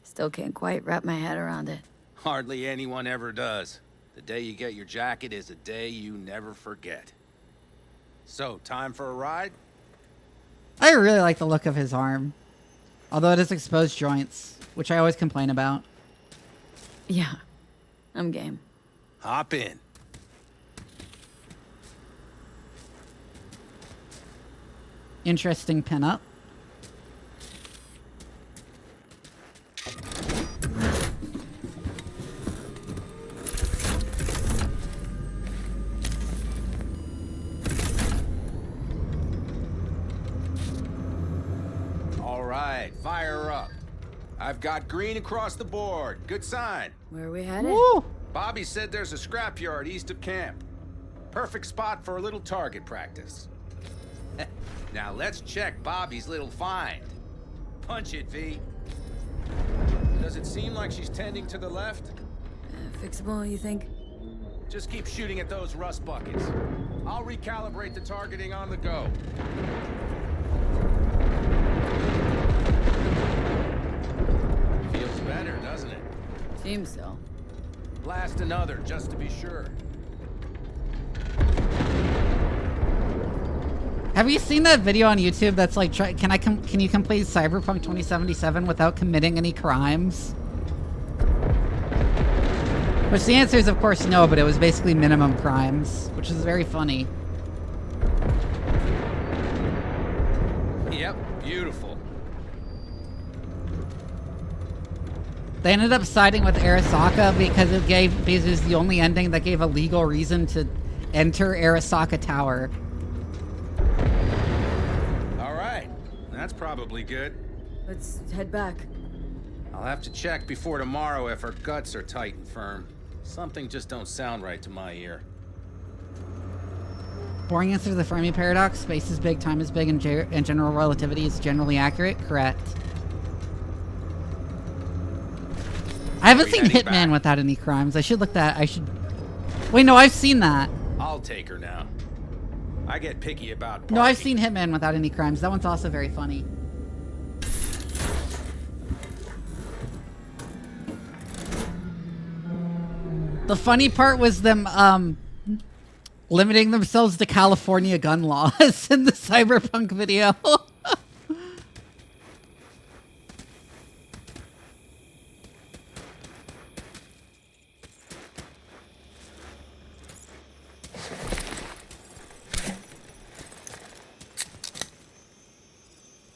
Still can't quite wrap my head around it. Hardly anyone ever does. The day you get your jacket is a day you never forget. So, time for a ride? I really like the look of his arm. Although it has exposed joints, which I always complain about. Yeah, I'm game. Hop in. Interesting pinup. All right, fire up. I've got green across the board. Good sign. Where are we headed? Woo! Bobby said there's a scrapyard east of camp. Perfect spot for a little target practice. Now let's check Bobby's little find. Punch it, V. Does it seem like she's tending to the left? Fixable, you think? Just keep shooting at those rust buckets. I'll recalibrate the targeting on the go. Feels better, doesn't it? Seems so. Blast another, just to be sure. Have you seen that video on YouTube that's like, can you complete Cyberpunk 2077 without committing any crimes? Which the answer is, of course, no, but it was basically minimum crimes, which is very funny. Yep, beautiful. They ended up siding with Arasaka because it was the only ending that gave a legal reason to enter Arasaka Tower. All right, that's probably good. Let's head back. I'll have to check before tomorrow if her guts are tight and firm. Something just don't sound right to my ear. Boring answer to the Fermi paradox. Space is big, time is big, and general relativity is generally accurate. Correct. I haven't seen Hitman without any crimes. I should look that. Wait, no, I've seen that. I'll take her now. I get picky about parking. No, I've seen Hitman without any crimes. That one's also very funny. The funny part was them limiting themselves to California gun laws in the Cyberpunk video.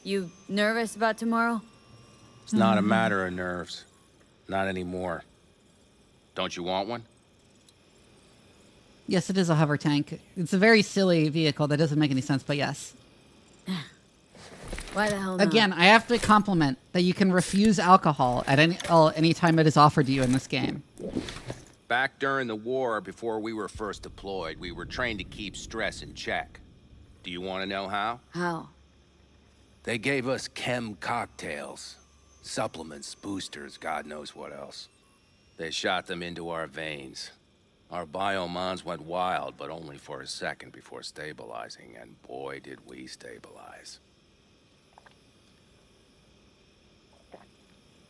You nervous about tomorrow? It's not a matter of nerves. Not anymore. Don't you want one? Yes, it is a hover tank. It's a very silly vehicle that doesn't make any sense, but yes. Why the hell not? Again, I have to compliment that you can refuse alcohol at any time it is offered to you in this game. Back during the war, before we were first deployed, we were trained to keep stress in check. Do you want to know how? How? They gave us chem cocktails. Supplements, boosters, God knows what else. They shot them into our veins. Our biomons went wild, but only for a second before stabilizing, and boy did we stabilize.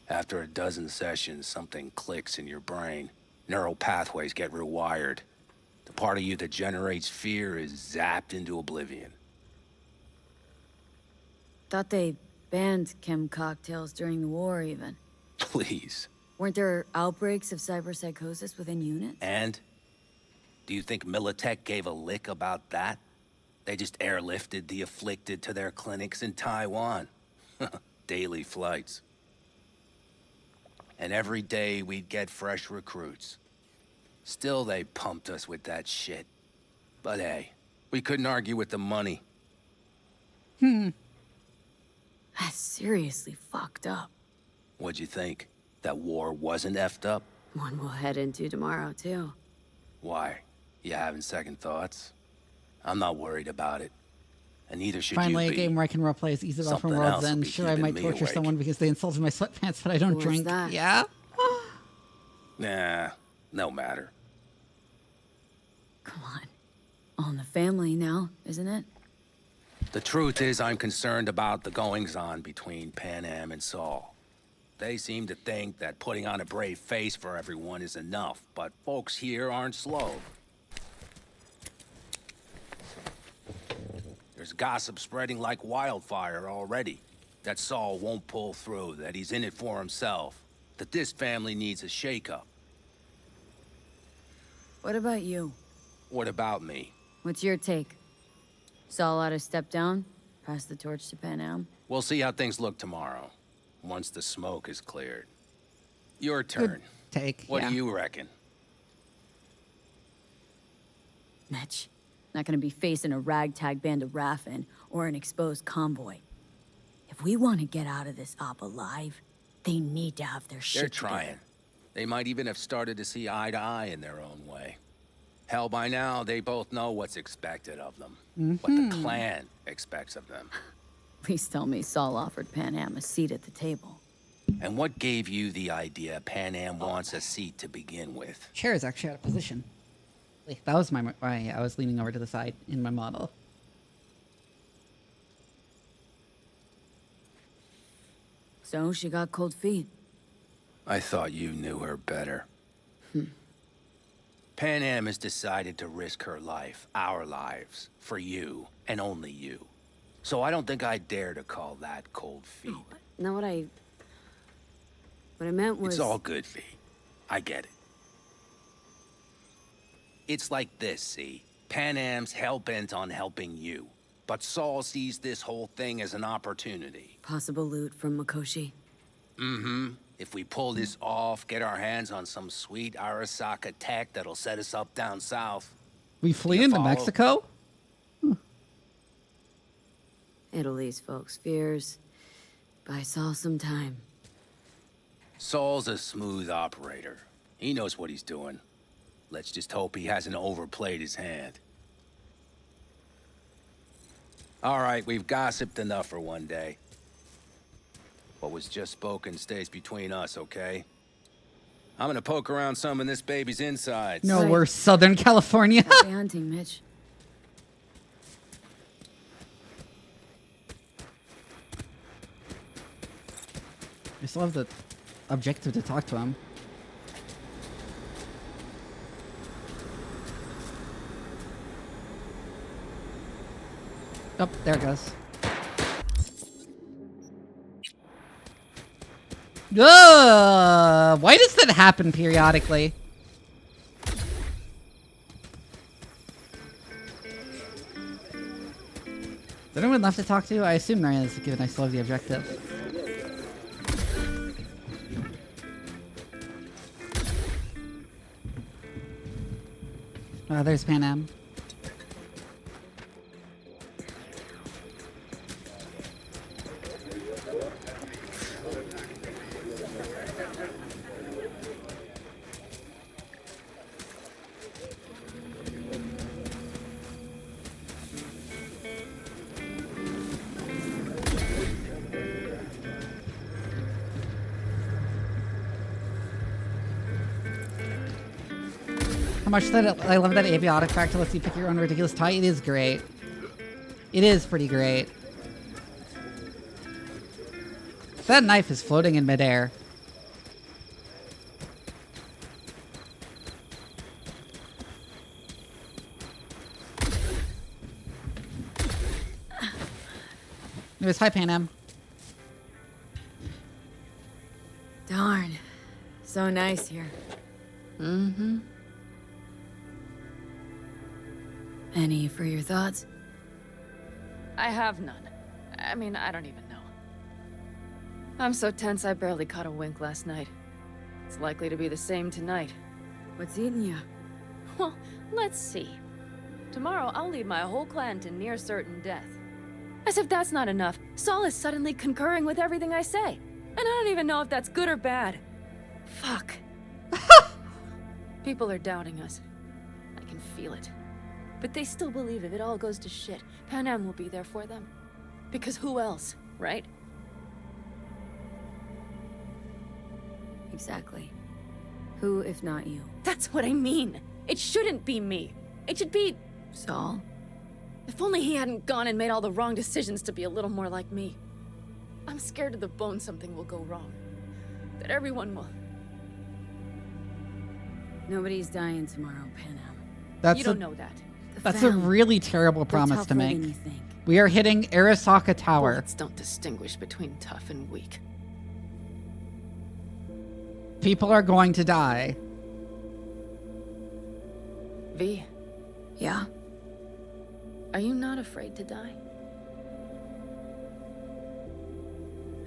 After a dozen sessions, something clicks in your brain. Neural pathways get rewired. The part of you that generates fear is zapped into oblivion. Thought they banned chem cocktails during the war, even. Please. Weren't there outbreaks of cyberpsychosis within units? And? Do you think Militech gave a lick about that? They just airlifted the afflicted to their clinics in Taiwan. Daily flights. And every day we'd get fresh recruits. Still they pumped us with that shit. But hey, we couldn't argue with the money. That's seriously fucked up. What'd you think? That war wasn't effed up? One we'll head into tomorrow, too. Why? You having second thoughts? I'm not worried about it. And neither should Finally, you a be. game where I can roleplay as Isabel from Something World's else will End. be Sure, I keeping might me torture awake. someone because they insulted my sweatpants, but I don't What's drink. that? Yeah? Nah, no matter. Come on. All in the family now, isn't it? The truth is I'm concerned about the goings-on between Pan Am and Saul. They seem to think that putting on a brave face for everyone is enough, but folks here aren't slow. There's gossip spreading like wildfire already. That Saul won't pull through, that he's in it for himself, that this family needs a shakeup. What about you? What about me? What's your take? Saul ought to step down? Pass the torch to Pan Am? We'll see how things look tomorrow, once the smoke is cleared. Your turn. Good take. What yeah. do you reckon? Mitch, not gonna be facing a ragtag band of Raffin or an exposed convoy. If we want to get out of this op alive, they need to have their shit They're trying. together. They might even have started to see eye to eye in their own way. Hell, by now, they both know what's expected of them. What the clan expects of them. Please tell me Saul offered Pan Am a seat at the table. And what gave you the idea Pan Am wants a seat to begin with? Chair is actually out of position. Like, that was my I was leaning over to the side in my model. So she got cold feet. I thought you knew her better. Pan Am has decided to risk her life, our lives, for you, and only you. So I don't think I dare to call that cold feet. No, what I meant was... It's all good, V. I get it. It's like this, see? Pan Am's hell-bent on helping you. But Saul sees this whole thing as an opportunity. Possible loot from Mikoshi. Mm-hmm. If we pull this off, get our hands on some sweet Arasaka tech that'll set us up down south. We flee into Mexico? It'll ease folks' fears. Buy Saul some time. Saul's a smooth operator. He knows what he's doing. Let's just hope he hasn't overplayed his hand. All right, we've gossiped enough for one day. What was just spoken stays between us, okay? I'm gonna poke around some of this baby's insides. No, we're Southern California. Happy hunting, Mitch. I still have the objective to talk to him. Oh, there it goes. Ugh! Why does that happen periodically? Is there anyone left to talk to? I assume there is, given I still have the objective. There's Pan Am. How much that I love that abiotic factor lets you pick your own ridiculous tie. It is great. It is pretty great. That knife is floating in midair. Anyways, hi Pan Am. Darn. So nice here. Mm-hmm. Any for your thoughts? I have none. I mean, I don't even know. I'm so tense I barely caught a wink last night. It's likely to be the same tonight. What's eating you? Well, let's see. Tomorrow I'll lead my whole clan to near certain death. As if that's not enough, Saul is suddenly concurring with everything I say. And I don't even know if that's good or bad. Fuck. People are doubting us. I can feel it. But they still believe if it all goes to shit, Pan Am will be there for them. Because who else, right? Exactly. Who, if not you? That's what I mean. It shouldn't be me. It should be... Saul? If only he hadn't gone and made all the wrong decisions to be a little more like me. I'm scared to the bone something will go wrong. that everyone will... Nobody's dying tomorrow, Panam. That's You don't know that. That's a really terrible promise to make. We are hitting Arasaka Tower. Bullets don't distinguish between tough and weak. People are going to die. V. Yeah? Are you not afraid to die?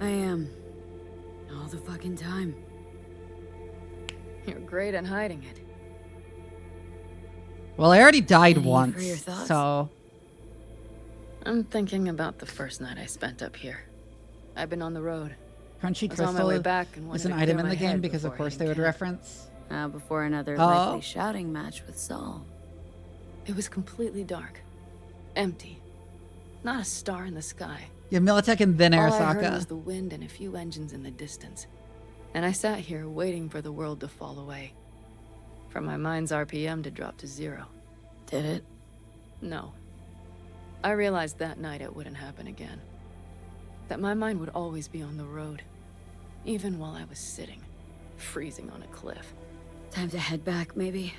I am. All the fucking time. You're great at hiding it. Well, I already died Any for once, your thoughts? so... I'm thinking about the first night I spent up here. I've been on the road. Crunchy I was on my Crystal way back and is wanted an to item clear in my the game head because of before course they hitting would camp. reference. Before another Oh. likely shouting match with Saul. It was completely dark. Empty. Not a star in the sky. Yeah, Militech and then All I heard Arasaka. was the wind and a few engines in the distance. And I sat here waiting for the world to fall away. For my mind's RPM to drop to 0. Did it? No. I realized that night it wouldn't happen again. That my mind would always be on the road. Even while I was sitting, freezing on a cliff. Time to head back, maybe?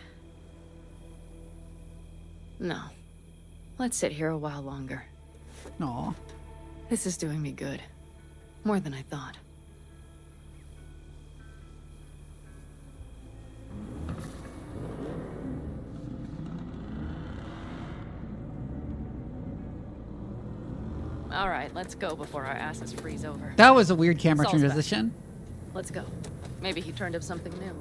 No. Let's sit here a while longer. Aw. This is doing me good. More than I thought. All right, let's go before our asses freeze over. That was a weird camera Saul's back. transition. Let's go. Maybe he turned up something new.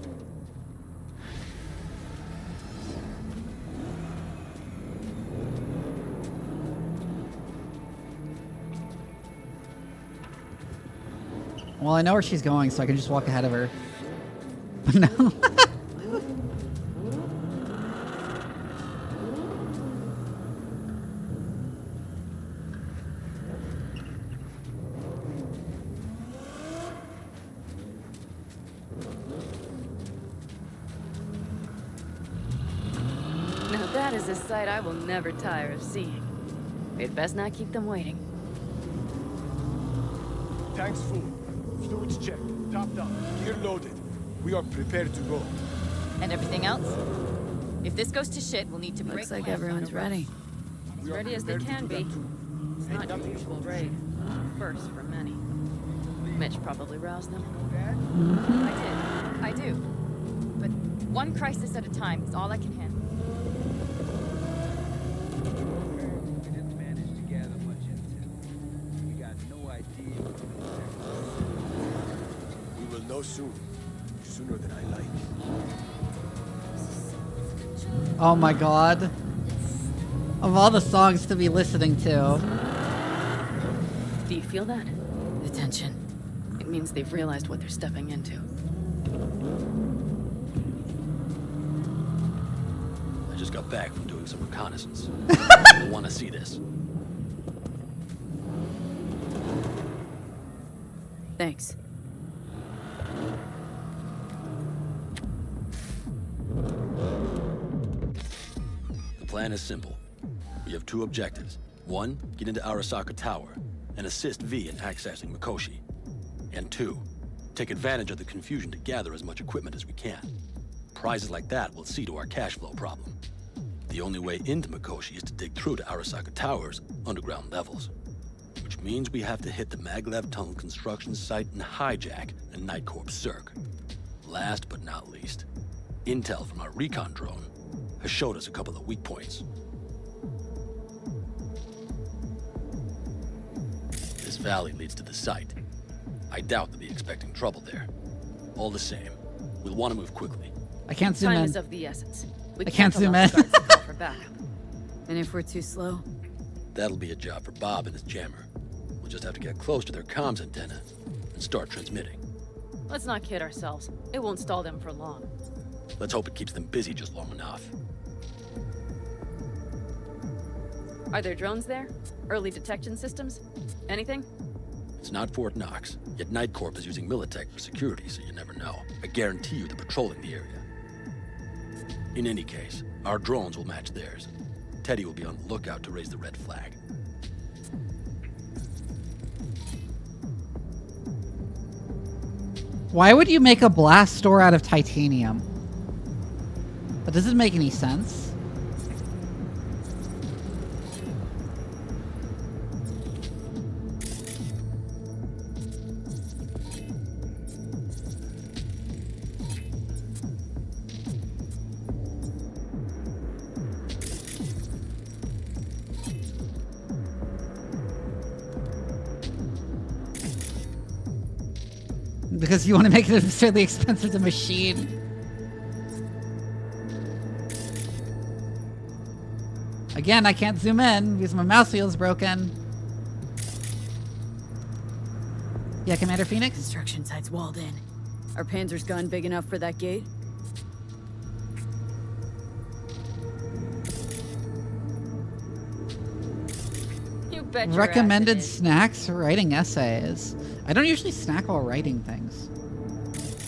Well, I know where she's going, so I can just walk ahead of her. No. Now that is a sight I will never tire of seeing. We'd best not keep them waiting. Tanks full. Fluids checked. Topped up. Gear loaded. We are prepared to go. And everything else? If this goes to shit, we'll need to break Looks like camp. everyone's ready. As ready as they can be. It's not your usual raid. First for many. Mitch probably roused them. I do. But one crisis at a time is all I can handle. We didn't manage to gather much intel. We got no idea. We will know soon. Sooner than I like. Oh my god. Of all the songs to be listening to. Do you feel that? The tension. It means they've realized what they're stepping into. I just got back from doing some reconnaissance. You'll want to see this. Thanks. The plan is simple. We have two objectives. One, get into Arasaka Tower and assist V in accessing Mikoshi. And two, take advantage of the confusion to gather as much equipment as we can. Prizes like that will see to our cash flow problem. The only way into Mikoshi is to dig through to Arasaka Tower's underground levels. Which means we have to hit the Maglev Tunnel construction site and hijack a Night Corps Circ. Last but not least, intel from our recon drone has showed us a couple of weak points. This valley leads to the site. I doubt they'll be expecting trouble there. All the same, we'll want to move quickly. I can't zoom Time in. is of the essence. We I can't zoom allow in. the guards to call for backup. And if we're too slow? That'll be a job for Bob and his jammer. We'll just have to get close to their comms antenna and start transmitting. Let's not kid ourselves. It won't stall them for long. Let's hope it keeps them busy just long enough. Are there drones there? Early detection systems? Anything? It's not Fort Knox, yet Night Corp is using Militech for security, so you never know. I guarantee you they're patrolling the area. In any case, our drones will match theirs. Teddy will be on the lookout to raise the red flag. Why would you make a blast door out of titanium? That doesn't make any sense. Because you want to make it absurdly expensive to machine. Again, I can't zoom in because my mouse wheel is broken. Yeah, Commander Phoenix? Construction site's walled in. Are Panzer's gun big enough for that gate? You bet your Recommended ass it is. snacks for writing essays. I don't usually snack while writing things.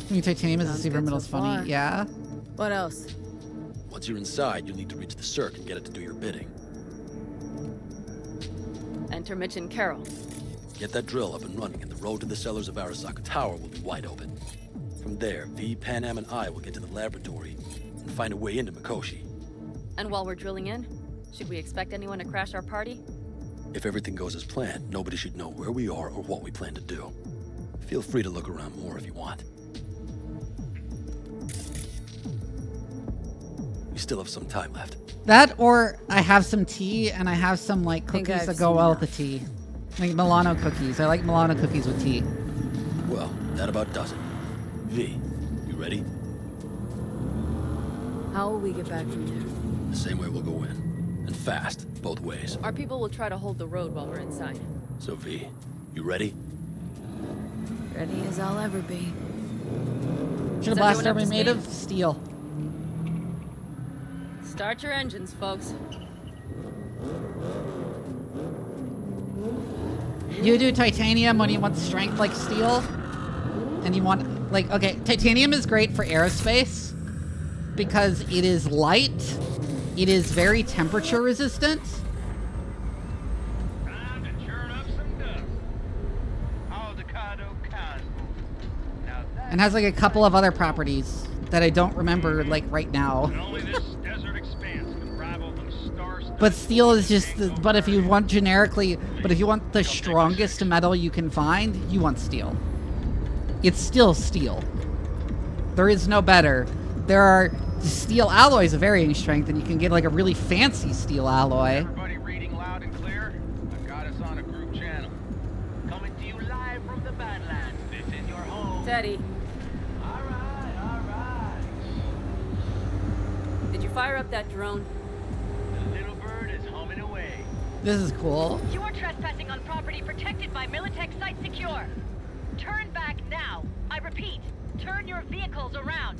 I mean, titanium is a super middle is funny. Yeah. What else? Once you're inside, you'll need to reach the circ and get it to do your bidding. Enter Mitch and Carol. Get that drill up and running, and the road to the cellars of Arasaka Tower will be wide open. From there, V, Panam, and I will get to the laboratory and find a way into Mikoshi. And while we're drilling in, should we expect anyone to crash our party? If everything goes as planned, nobody should know where we are or what we plan to do. Feel free to look around more if you want. We still have some time left. That, or I have some tea and I have some like Think cookies I've that go seen well with the tea. Like Milano cookies. I like Milano cookies with tea. Well, that about does it. V, you ready? How will we get back from there? The same way we'll go in. And fast, both ways. Our people will try to hold the road while we're inside. So V, you ready? Ready as I'll ever be. Should a blast door be made of steel? Start your engines, folks. You do titanium when you want strength like steel. And you want, like, okay, titanium is great for aerospace because it is light. It is very temperature resistant. And has like a couple of other properties that I don't remember like right now. But steel is just, but if you want generically, but if you want the strongest metal you can find, you want steel. It's still steel. There is no better. There are steel alloys of varying strength, and you can get like a really fancy steel alloy. Everybody reading loud and clear? I've got us on a group channel. Coming to you live from the Badlands. This is your home. Teddy. Alright. Did you fire up that drone? The little bird is humming away. This is cool. You are trespassing on property protected by Militech Site Secure. Turn back now. I repeat, turn your vehicles around.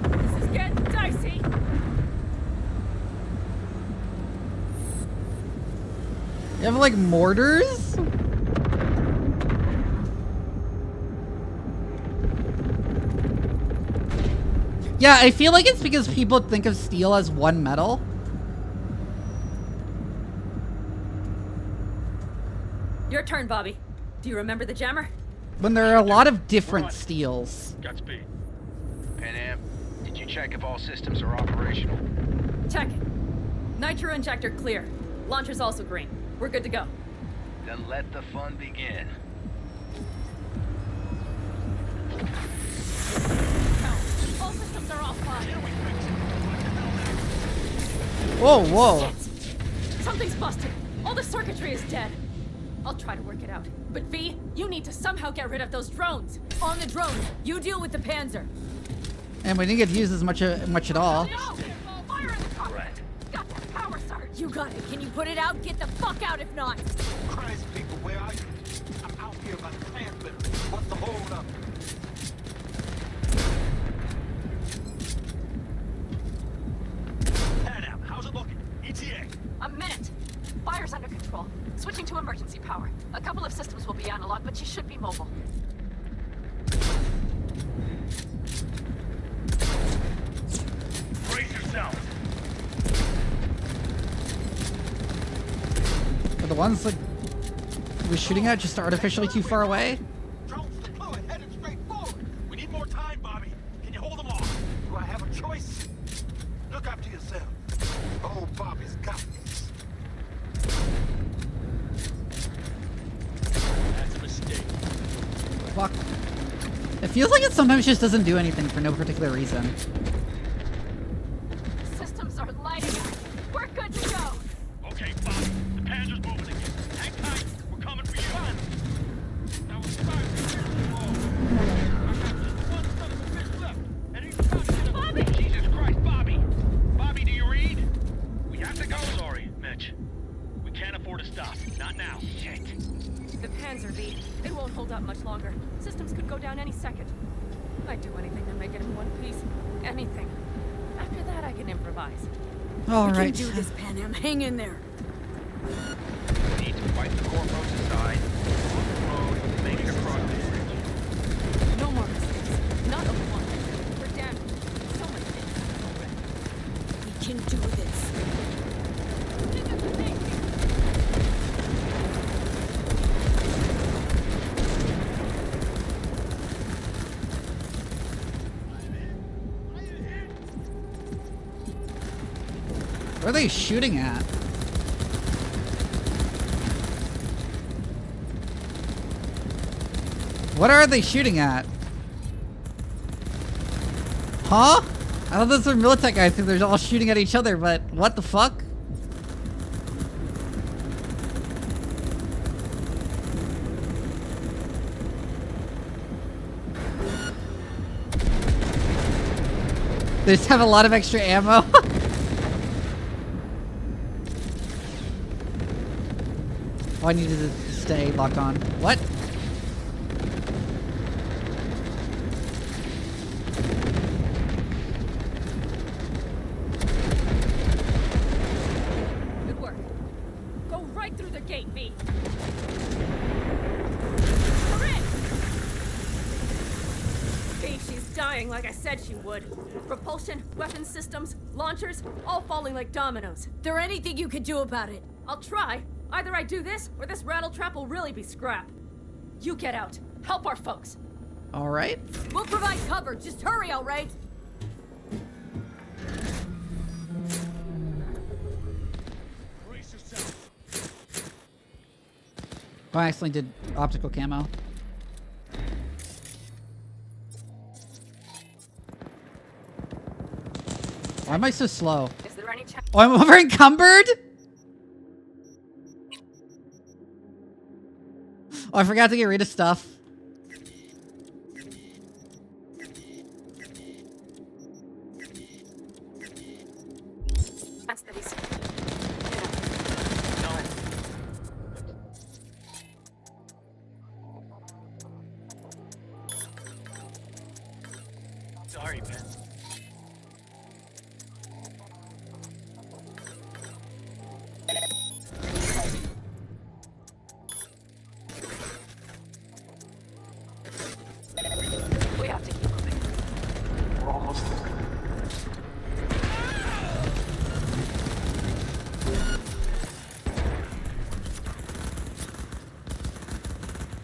This is getting dicey. You have like mortars? Yeah, I feel like it's because people think of steel as one metal. Your turn, Bobby. Do you remember the jammer? When there are a lot of different steels. Godspeed. Panam, did you check if all systems are operational? Check it. Nitro injector clear. Launcher's also green. We're good to go. Then let the fun begin. All systems are offline. Whoa, whoa. Shit. Something's busted. All the circuitry is dead. I'll try to work it out. But V, you need to somehow get rid of those drones. On the drone. You deal with the Panzer. And we didn't get to use as much at all. No! Fire in the cockpit! Got that power surge! You got it. Can you put it out? Get the fuck out if not. Christ, people, where are you? I'm out here by the transmitter. What's the hold up? Panam, how's it looking? ETA. A minute. Fire's under control. Switching to emergency power. A couple of systems will be analog, but you should be mobile. Brace yourself. ones like he was shooting at just artificially too far away? Drones deployed, headed straight forward. We need more time, Bobby. Can you hold them off? Do I have a choice? Look after yourself. Oh, Bobby's got this. That's a mistake. Fuck. It feels like it sometimes just doesn't do anything for no particular reason. Systems are lighting up. We're good to go. Okay, fine. The Panzer's moving again. Hang tight. We're coming for you. That was 5 minutes long. I got just one son of a bitch left. And he's about to get Bobby! Jesus Christ, Bobby! Bobby, do you read? We have to go. Sorry, Mitch. We can't afford to stop. Not now. Shit. The Panzer V. It won't hold up much longer. Systems could go down any second. I'd do anything to make it in one piece. Anything. After that, I can improvise. All We right. can do this, Pan Am. Hang in there. We need to wipe the corpos aside. On the road, make it across the bridge. No more mistakes. Not a one. We're damaged. So much damage already. We can do this. Think of the thing. What are they shooting at? What are they shooting at? Huh? I thought those were Militech guys because they're all shooting at each other, but what the fuck? They just have a lot of extra ammo. Oh, I needed to stay locked on. What? Good work. Go right through the gate, V. We're in! V, she's dying like I said she would. Propulsion, weapon systems, launchers, all falling like dominoes. There anything you can do about it? I'll try. Either I do this, or this rattletrap will really be scrap. You get out. Help our folks. All right. We'll provide cover. Just hurry, all right? Brace yourself. Oh, I accidentally did optical camo. Why am I so slow? Is there any chance? Oh, I'm over encumbered? Oh, I forgot to get rid of stuff. Sorry, man. We have to keep moving. We're almost there.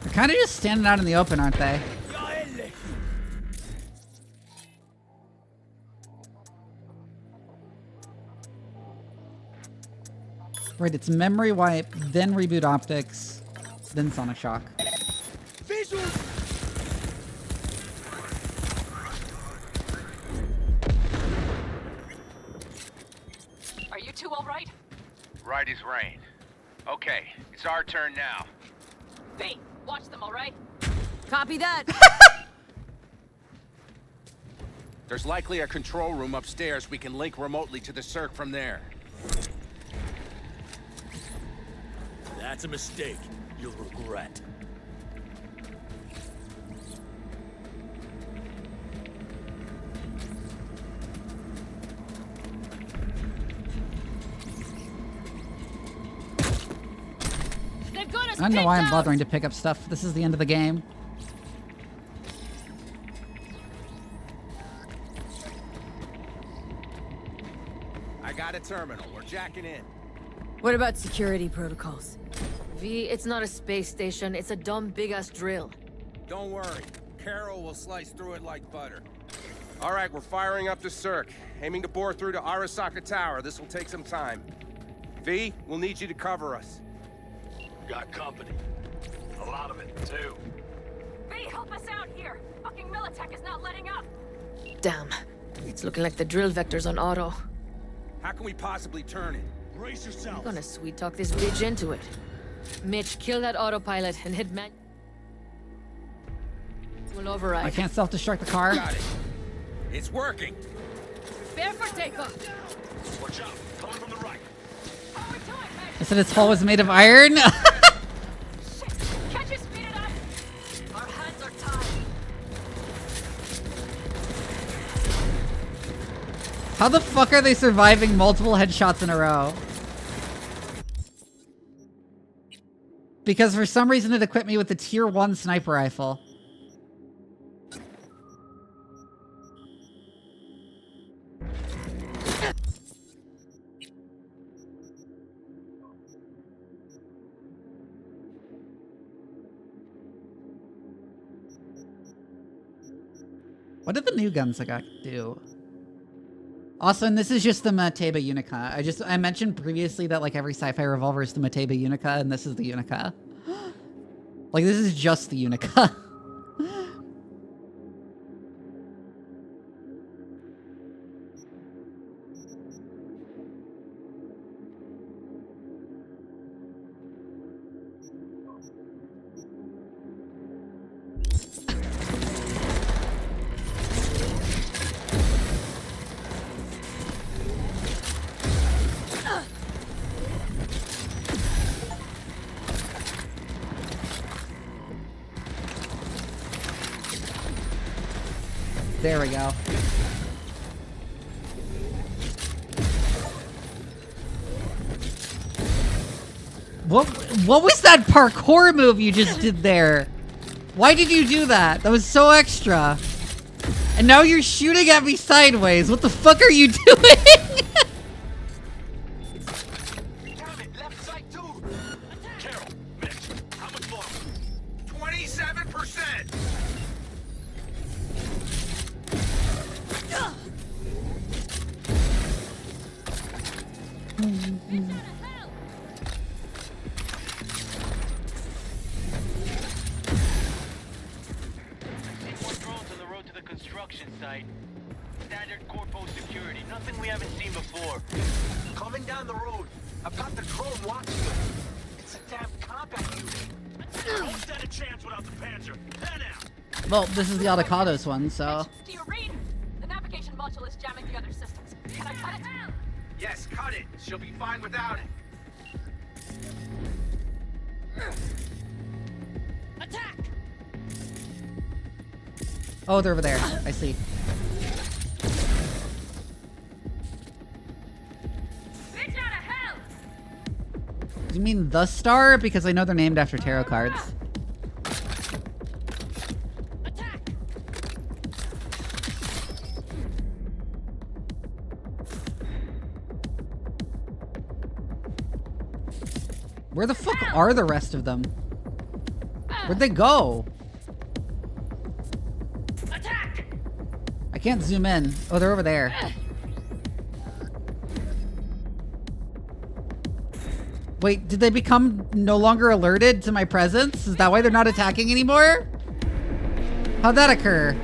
They're kind of just standing out in the open, aren't they? Right, it's memory wipe, then reboot optics, then sonic shock. Are you two all right? Right as rain. Okay, it's our turn now. V, watch them, all right? Copy that. There's likely a control room upstairs. We can link remotely to the circ from there. That's a mistake. You'll regret. They've got us I don't know why I'm pinned down. bothering to pick up stuff. This is the end of the game. I got a terminal. We're jacking in. What about security protocols? V, it's not a space station. It's a dumb big-ass drill. Don't worry. Carol will slice through it like butter. All right, we're firing up the circ. Aiming to bore through to Arasaka Tower. This will take some time. V, we'll need you to cover us. Got company. A lot of it, too. V, help us out here! Fucking Militech is not letting up! Damn. It's looking like the drill vector's on auto. How can we possibly turn it? Brace I'm yourself. gonna sweet talk this bitch into it. Mitch, kill that autopilot and hit man. We'll override. I can't self-destruct the car. Got it. It's working. Prepare for takeoff. Watch out. Coming from the right. How are we doing, man? I said its hull was made of iron. Shit! Can't you speed it up? Our hands are tied. How the fuck are they surviving multiple headshots in a row? Because for some reason it equipped me with the tier 1 sniper rifle. What did the new guns I got do? Also, and this is just the Mateba Unica. I mentioned previously that like every sci-fi revolver is the Mateba Unica, and this is the Unica. Like this is just the Unica. There we go. What was that parkour move you just did there? Why did you do that? That was so extra. And now you're shooting at me sideways. What the fuck are you doing? Damn it, left side too. Carol, Mitch, how much longer? 27%. See more drones on the road to the construction site. Standard corpo security. Nothing we haven't seen before. Coming down the road. I've got the drone watching them. It's a damn combat unit. Don't stand a chance without the Panzer. Head out. Well, this is the Aldecados one, so... Do you read? The navigation module is jamming the other systems. Can I cut it? Yes, cut it. She'll be fine without it. Attack! Oh, they're over there. I see. Bitch out of hell! Do you mean the Star? Because I know they're named after tarot cards. Where the fuck are the rest of them? Where'd they go? Attack! I can't zoom in. Oh, they're over there. Wait, did they become no longer alerted to my presence? Is that why they're not attacking anymore? How'd that occur?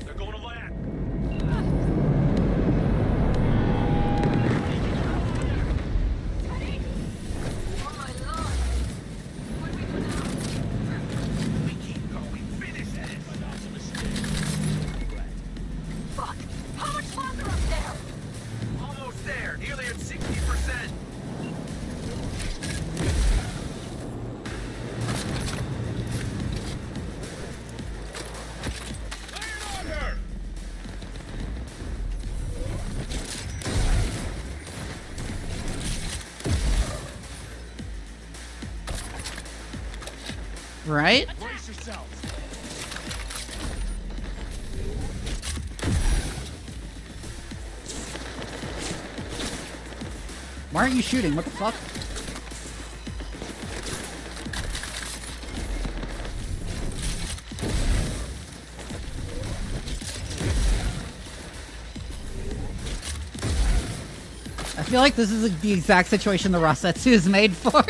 They're going to land. Oh my lord! Right? Brace yourselves. Why aren't you shooting? What the fuck? I feel like this is the exact situation the Rosetsu is made for.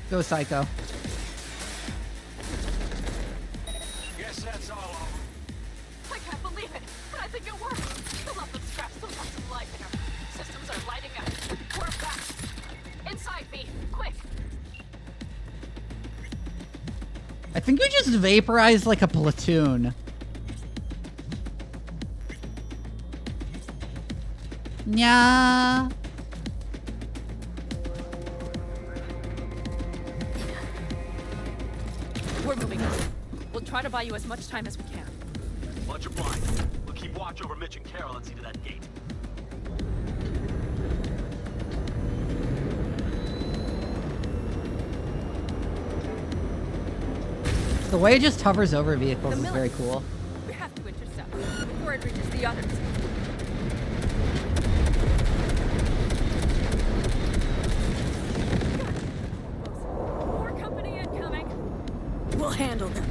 Go Psycho. Guess that's all of them. I can't believe it, but I think it worked. Fill up the scraps, still got some life in her. Systems are lighting up. We're back. Inside, V, quick. I think we just vaporized like a platoon. Yeah. We're moving on. We'll try to buy you as much time as we can. Watch your blind. We'll keep watch over Mitch and Carol and see to that gate. The way it just hovers over vehicles is very cool. We have to intercept before it reaches the others. More company incoming. We'll handle them.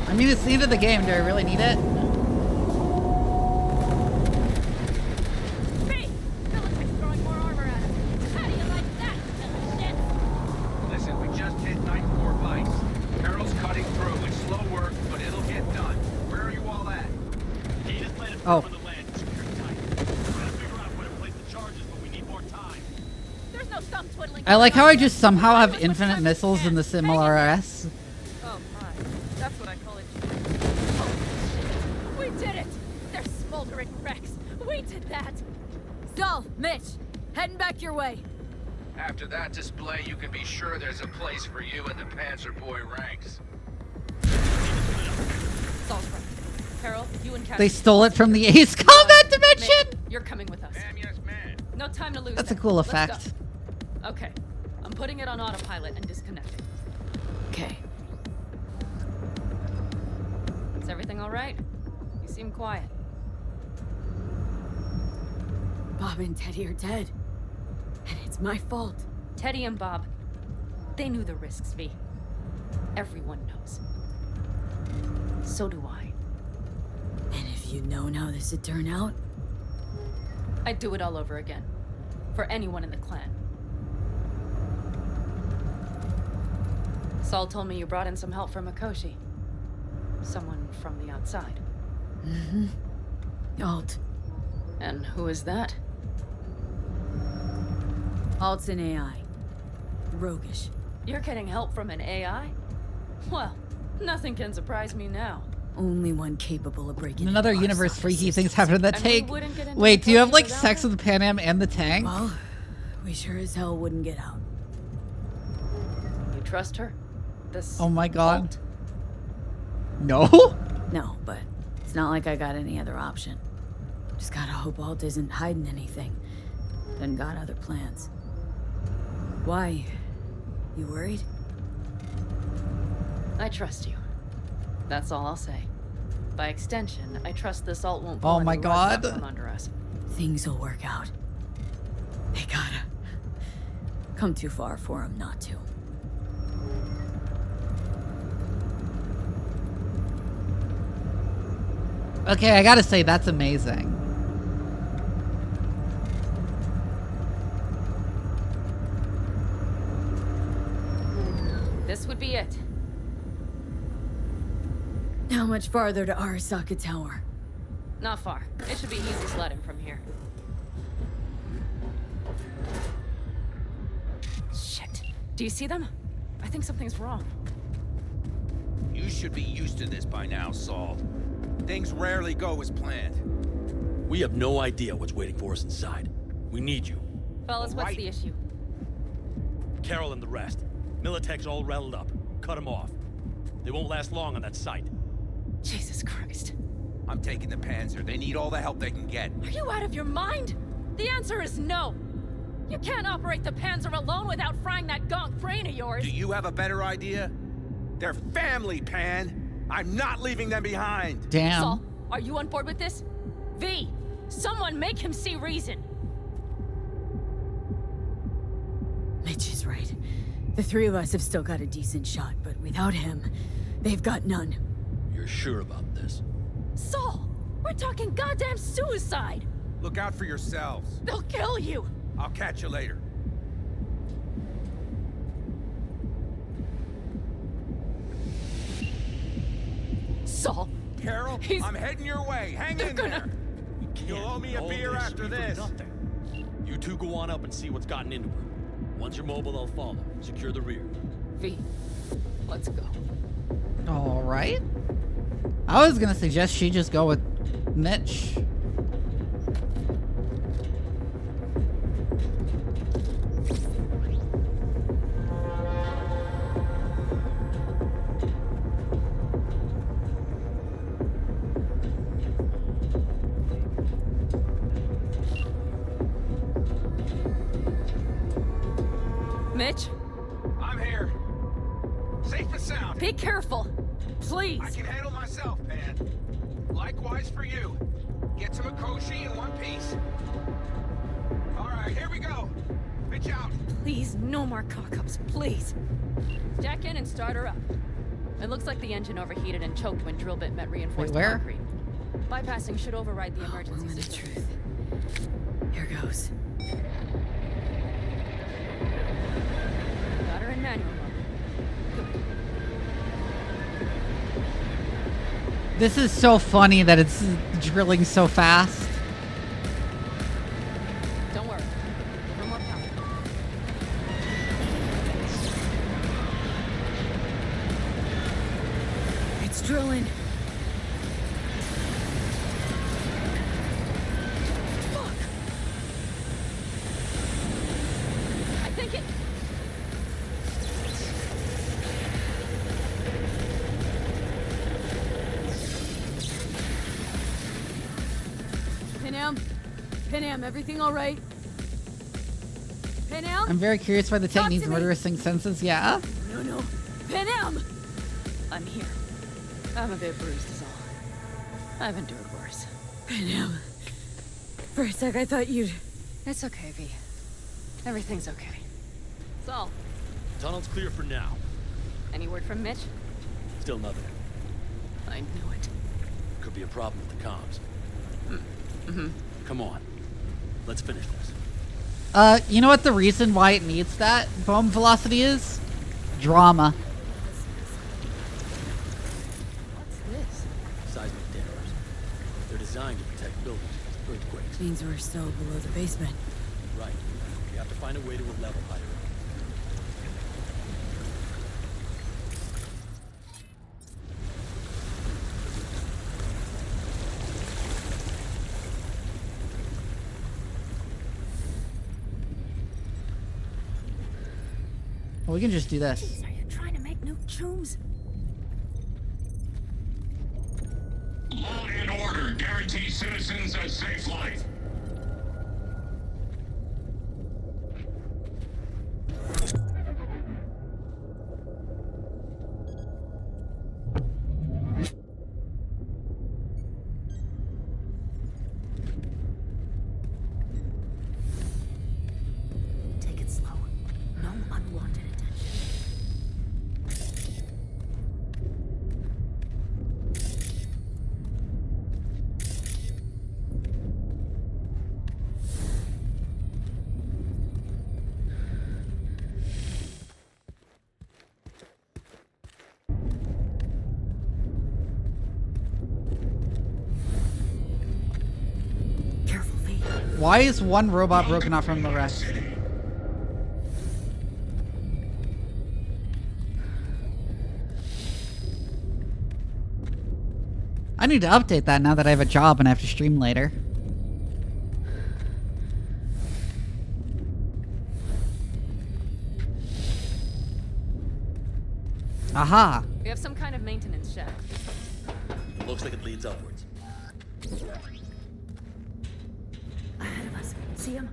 I mean, it's the end of the game. Do I really need it? Throwing more armor at us. How do you like that, little shit? Listen, we just hit Night 4 Vice. Carol's cutting through. It's slow work, but it'll get done. Where are you all at? Gate is planted Oh. from the land. Secure tight. We're gonna figure out where to place the charges, but we need more time. There's no thumb twiddling. I like how I just somehow have infinite missiles in the Sim LRS. Oh my, that's what I call it. Oh, shit. We did it! They're smoldering wrecks. We did that. Sol, Mitch, heading back your way. After that display, you can be sure there's a place for you in the Panzer Boy ranks. Sol's right. Carol, you and Captain. They stole it from the Ace Combat Dimension! Mitch, you're coming with us. Yes, man. No time to lose. That's a then. cool Let's effect. go. Okay, I'm putting it on autopilot and disconnecting. Okay. Is everything all right? You seem quiet. Bob and Teddy are dead. And it's my fault. Teddy and Bob, they knew the risks, V. Everyone knows. So do I. And if you'd known how this would turn out, I'd do it all over again. For anyone in the clan. Saul told me you brought in some help from Mikoshi. Someone from the outside. Mm-hmm. Alt. And who is that? Alt's an AI. Roguish. You're getting help from an AI? Well, nothing can surprise me now. Only one capable of breaking In another into our universe, side freaky system. things happen in that And we tank. wouldn't get into Wait, do you have Mikoshi like without sex her? with Pan Am and the tank? Well, we sure as hell wouldn't get out. You trust her? This Oh my god. Alt? No? No, but it's not like I got any other option. Just gotta hope Alt isn't hiding anything. Then got other plans. Why? You worried? I trust you. That's all I'll say. By extension, I trust this alt won't pull Oh any my rugs out God. from under us. Things will work out. They gotta. Come too far for him not to. Okay, I gotta say, that's amazing. This would be it. How much farther to Arasaka Tower? Not far. It should be easy sledding from here. Shit. Do you see them? I think something's wrong. You should be used to this by now, Saul. Things rarely go as planned. We have no idea what's waiting for us inside. We need you. Fellas, what's the issue? Carol and the rest. Militech's all rattled up. Cut them off. They won't last long on that site. Jesus Christ. I'm taking the Panzer. They need all the help they can get. Are you out of your mind? The answer is no. You can't operate the Panzer alone without frying that gonk brain of yours. Do you have a better idea? They're family, Pan. I'm not leaving them behind. Damn. Saul, are you on board with this? V, someone make him see reason. Mitch is right. The three of us have still got a decent shot, but without him, they've got none. You're sure about this? Saul, we're talking goddamn suicide. Look out for yourselves. They'll kill you. I'll catch you later. Saul. Carol, I'm heading your way. Hang in there. You'll owe me a beer after this. You two go on up and see what's gotten into her. Once you're mobile, they'll follow. Secure the rear. V, let's go. All right. I was gonna suggest she just go with Mitch. Mitch? I'm here. Safe and sound. Be careful. Please. I can handle myself, Pan. Likewise for you. Get to Mikoshi in one piece. All right, here we go. Bitch out. Please, no more cock-ups, please. Jack in and start her up. It looks like the engine overheated and choked when drill bit met reinforced Wait, where? concrete. Bypassing should override the emergency system. Truth. Here goes. Got her in manual mode. Good. This is so funny that it's drilling so fast. Don't worry. Give her more power. It's drilling. Fuck! I think it... Panam, everything all right? Panam? I'm very curious why the tank Talk needs to me. murderous senses. Yeah. No. Panam! I'm here. I'm a bit bruised is all. I've endured worse. Panam. For a sec, I thought you'd... It's okay, V. Everything's okay. Saul, Tunnel's clear for now. any word from Mitch? Still nothing. I knew it. Could be a problem with the comms. Mm-hmm. Come on. Let's finish this. You know what the reason why it needs that bomb velocity is? Drama. What's this? Seismic dampers. They're designed to protect buildings against earthquakes. Means we're still below the basement. Right. We have to find a way to a level higher up. Well, we can just do this. Jeez, are you trying to make new chooms? Law and order guarantees citizens a safe life. Take it slow. No unwanted attention. Why is one robot broken off from the rest? I need to update that now that I have a job and I have to stream later. Aha! We have some kind of maintenance shed. It looks like it leads upwards. Ahead of us. See him?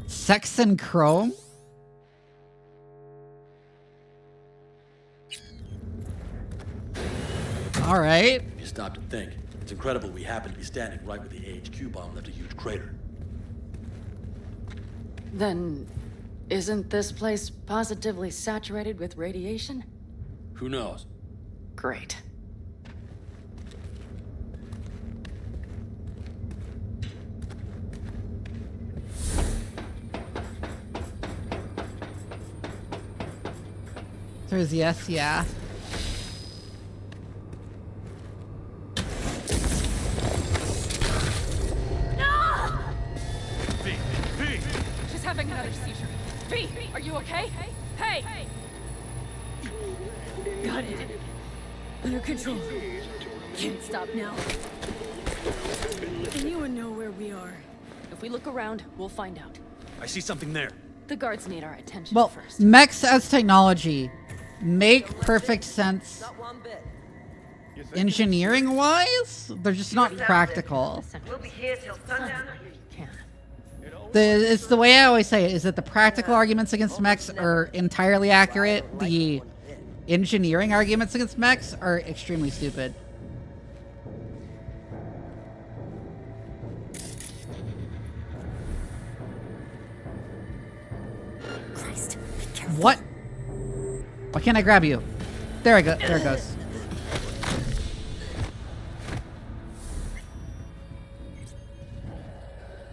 Sex and Chrome? Alright. If you stop to think, it's incredible we happen to be standing right where the AHQ bomb left a huge crater. Then, isn't this place positively saturated with radiation? Who knows? Great. There's yes, yeah. She's having another seizure. V, are you okay? Hey! Got it. Under control. Can't stop now. Anyone know where we are? If we look around, we'll find out. I see something there. The guards need our attention Well, first. mechs as technology make perfect sense. Engineering-wise, they're just not practical. We'll be here till sundown. It's the way I always say it, is that the practical arguments against mechs are entirely accurate. The engineering arguments against mechs are extremely stupid. Christ, be careful. What? Why can't I grab you? There I go. There it goes.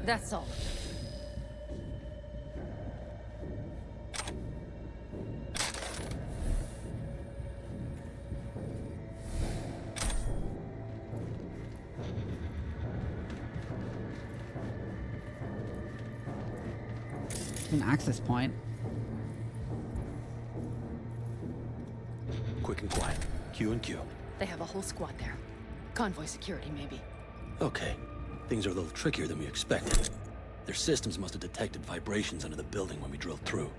That's all. An access point. Quick and quiet. Q and Q. They have a whole squad there. Convoy security, maybe. Okay. Things are a little trickier than we expected. Their systems must have detected vibrations under the building when we drilled through.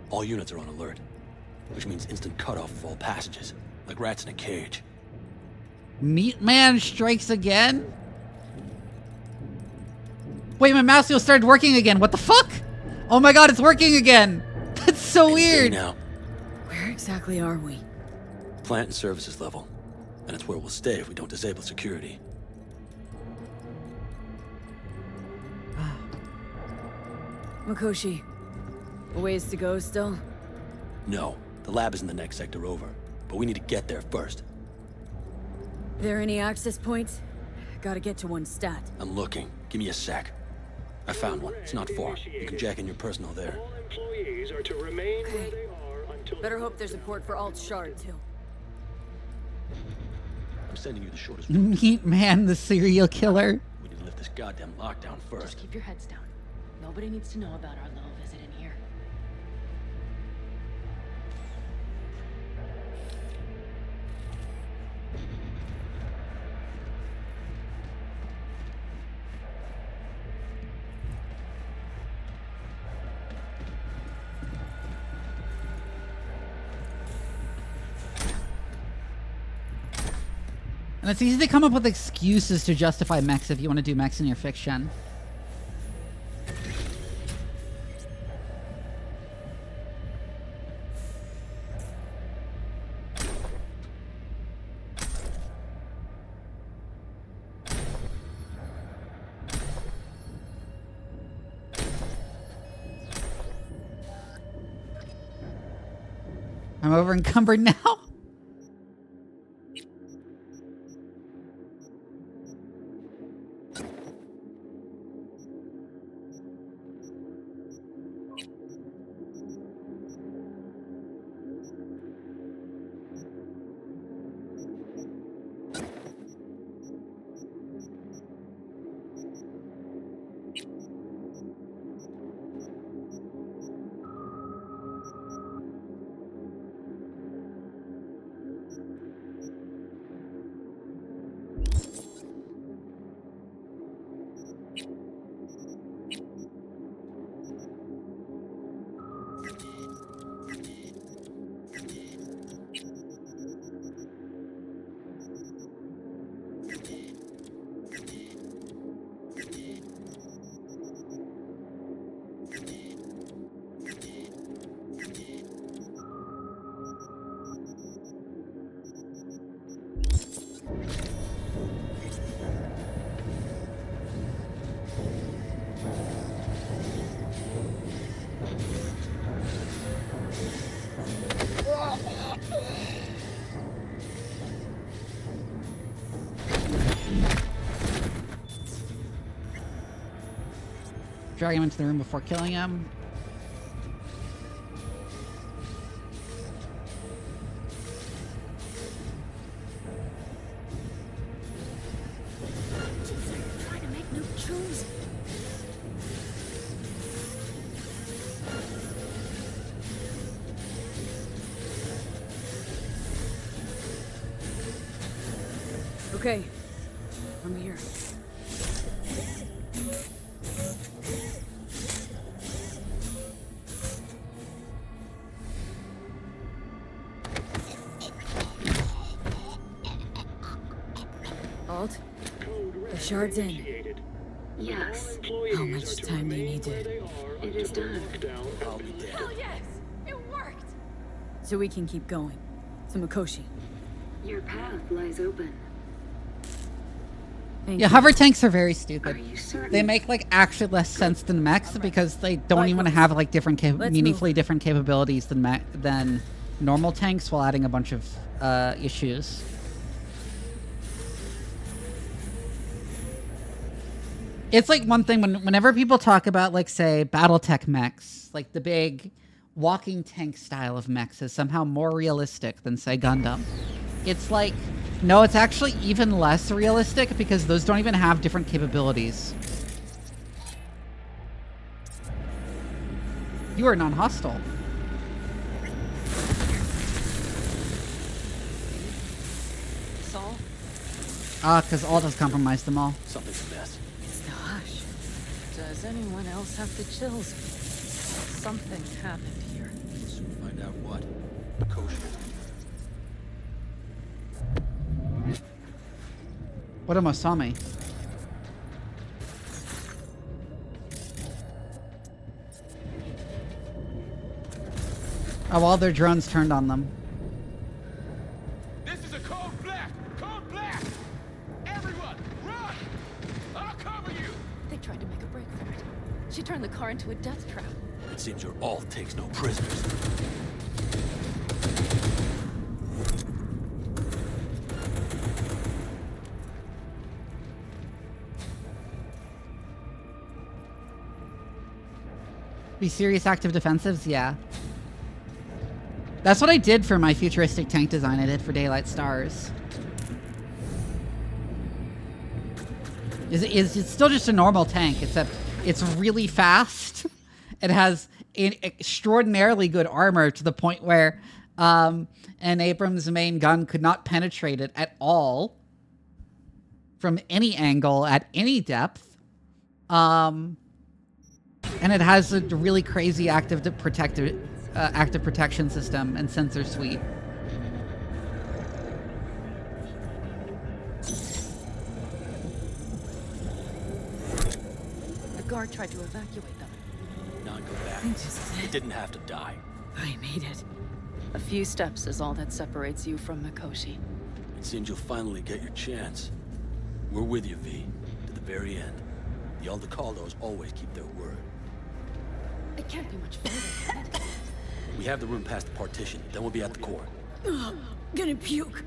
All units are on alert, which means instant cutoff of all passages, like rats in a cage. Meat Man strikes again? Wait, my mouse wheel started working again. What the fuck? Oh my god, it's working again. That's so weird. Now, Where exactly are we? plant and services level. And it's where we'll stay if we don't disable security. Mikoshi, a ways to go still? No, the lab is in the next sector over, but we need to get there first. There any access points? Gotta get to one stat. I'm looking. Give me a sec. I found one. It's not far. You can jack in your personal there. Okay. Better hope there's a port for Alt Shard, too. I'm sending you the shortest. Meat Man, the serial killer. We need to lift this goddamn lockdown first. Just keep your heads down. Nobody needs to know about our little visit in here. And it's easy to come up with excuses to justify mechs if you want to do mechs in your fiction. I'm over encumbered now. drag him into the room before killing him. Trying to make new choices. Okay, I'm here. Alt, the shard's in. Yes. How much time do you need to? It is done. I'll be dead. Hell yes! It worked! So we can keep going. To Mikoshi. Your path lies open. Thank Yeah, you. hover tanks are very stupid. Are you certain? They make like actually less sense than mechs because they don't even have like different meaningfully different capabilities than normal tanks while adding a bunch of issues. It's like one thing whenever people talk about like say BattleTech mechs, like the big walking tank style of mechs is somehow more realistic than say Gundam. It's like, no, it's actually even less realistic because those don't even have different capabilities. You are non-hostile. Saul? Because Alt has compromised them all. Something's amiss. It's the hush. Does anyone else have the chills? Something happened here. We'll soon find out what. Kosher. What almost saw me? Oh, all their drones turned on them. This is a code black! Code black! Everyone, run! I'll cover you! They tried to make a break for it. She turned the car into a death trap. It seems your alt takes no prisoners. Be serious active defensives? Yeah. That's what I did for my futuristic tank design. I did for Daylight Stars. It's still just a normal tank, except it's really fast. It has extraordinarily good armor to the point where an Abrams main gun could not penetrate it at all from any angle at any depth. And it has a really crazy active protection system and sensor suite. The guard tried to evacuate them. Now go back. It didn't have to die. I made it. A few steps is all that separates you from Mikoshi. It seems you'll finally get your chance. We're with you, V, to the very end. The Aldecaldos always keep their word. It can't be much further, can it? We have the room past the partition, then we'll be at the core. Ugh, gonna puke.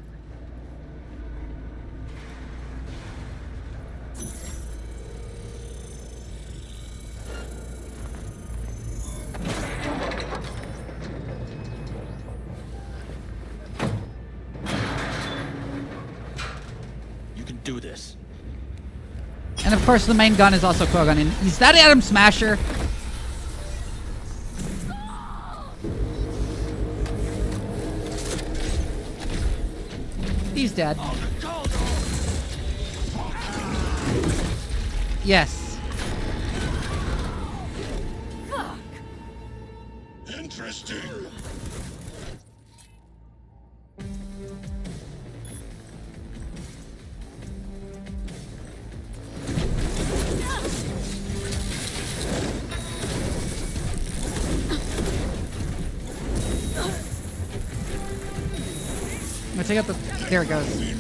You can do this. And of course the main gun is also Kogan. And is that Atom Smasher? He's dead. Yes. Fuck. Interesting. I'm gonna take out the... There it goes.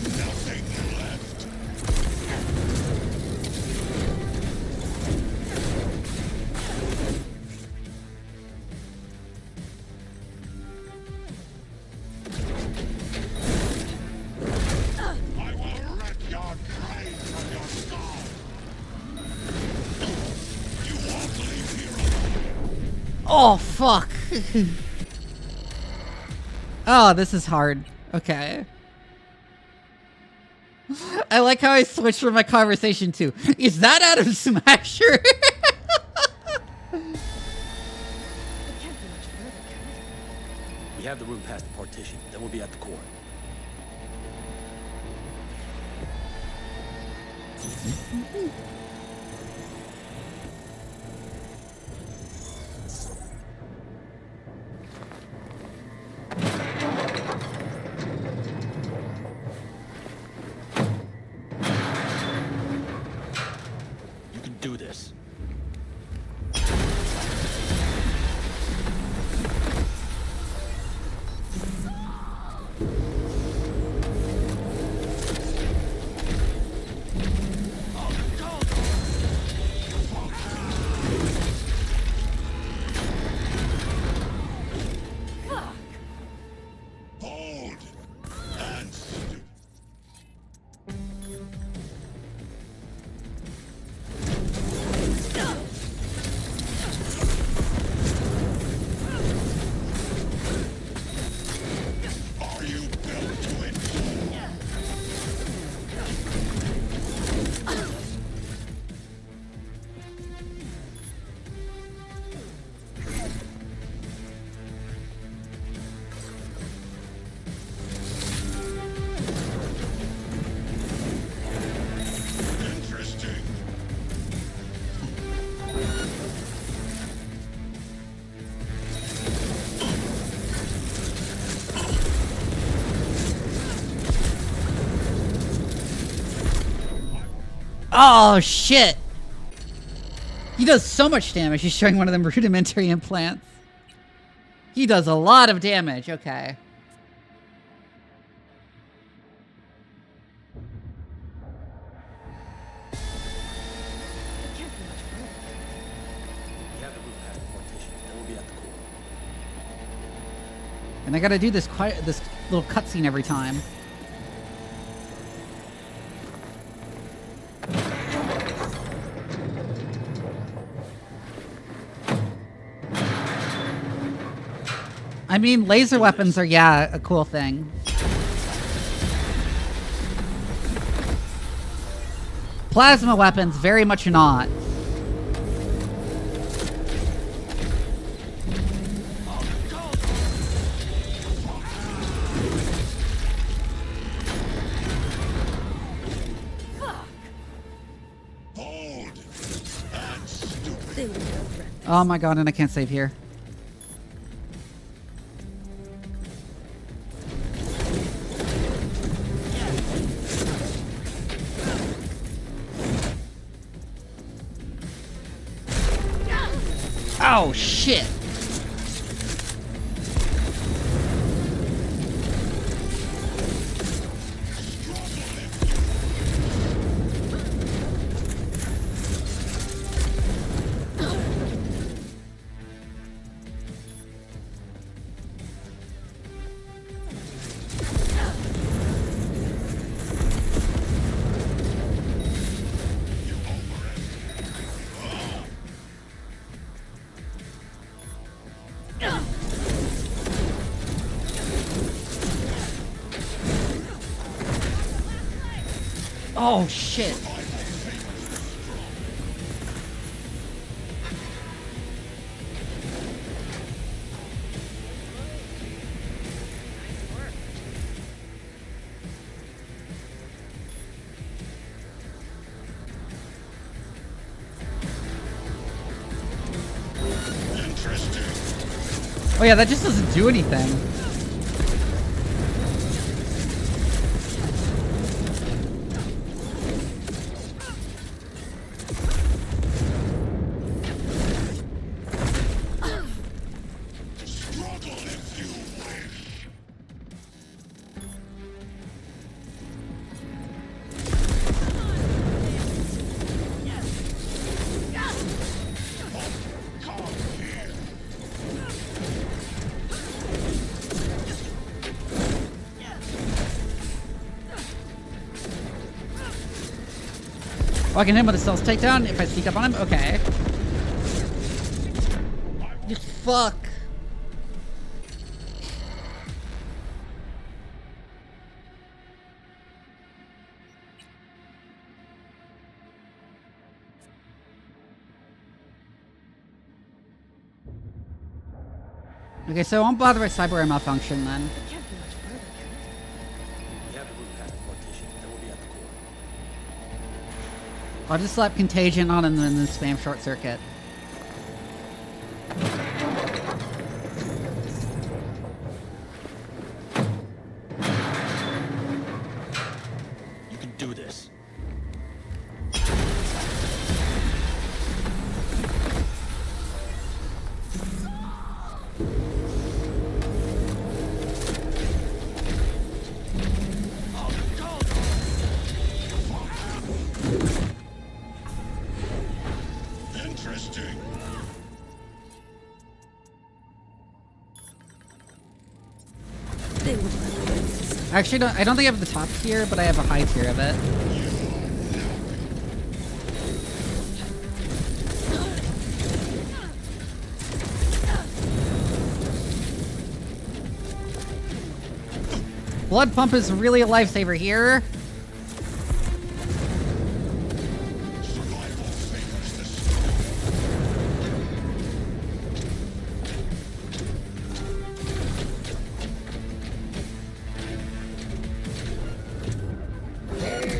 Oh, fuck. Oh, this is hard. Okay. I like how I switched from my conversation to, is that Adam Smasher? We have the room past the partition, then we'll be at the core. You can do this. Oh, shit. He does so much damage. He's showing one of them rudimentary implants. He does a lot of damage. Okay. And I gotta do this little cutscene every time. I mean, laser weapons are, yeah, a cool thing. Plasma weapons, very much not. Oh my god, and I can't save here. Oh, shit. Oh, shit. Oh yeah, that just doesn't do anything. Oh, I can hit him with a stealth takedown if I sneak up on him? Okay. You fuck. Okay, so I won't bother with cyber malfunction then. I'll just slap contagion on and then spam short circuit. You can do this. Interesting. Actually, I don't think I have the top tier, but I have a high tier of it. Blood pump is really a lifesaver here.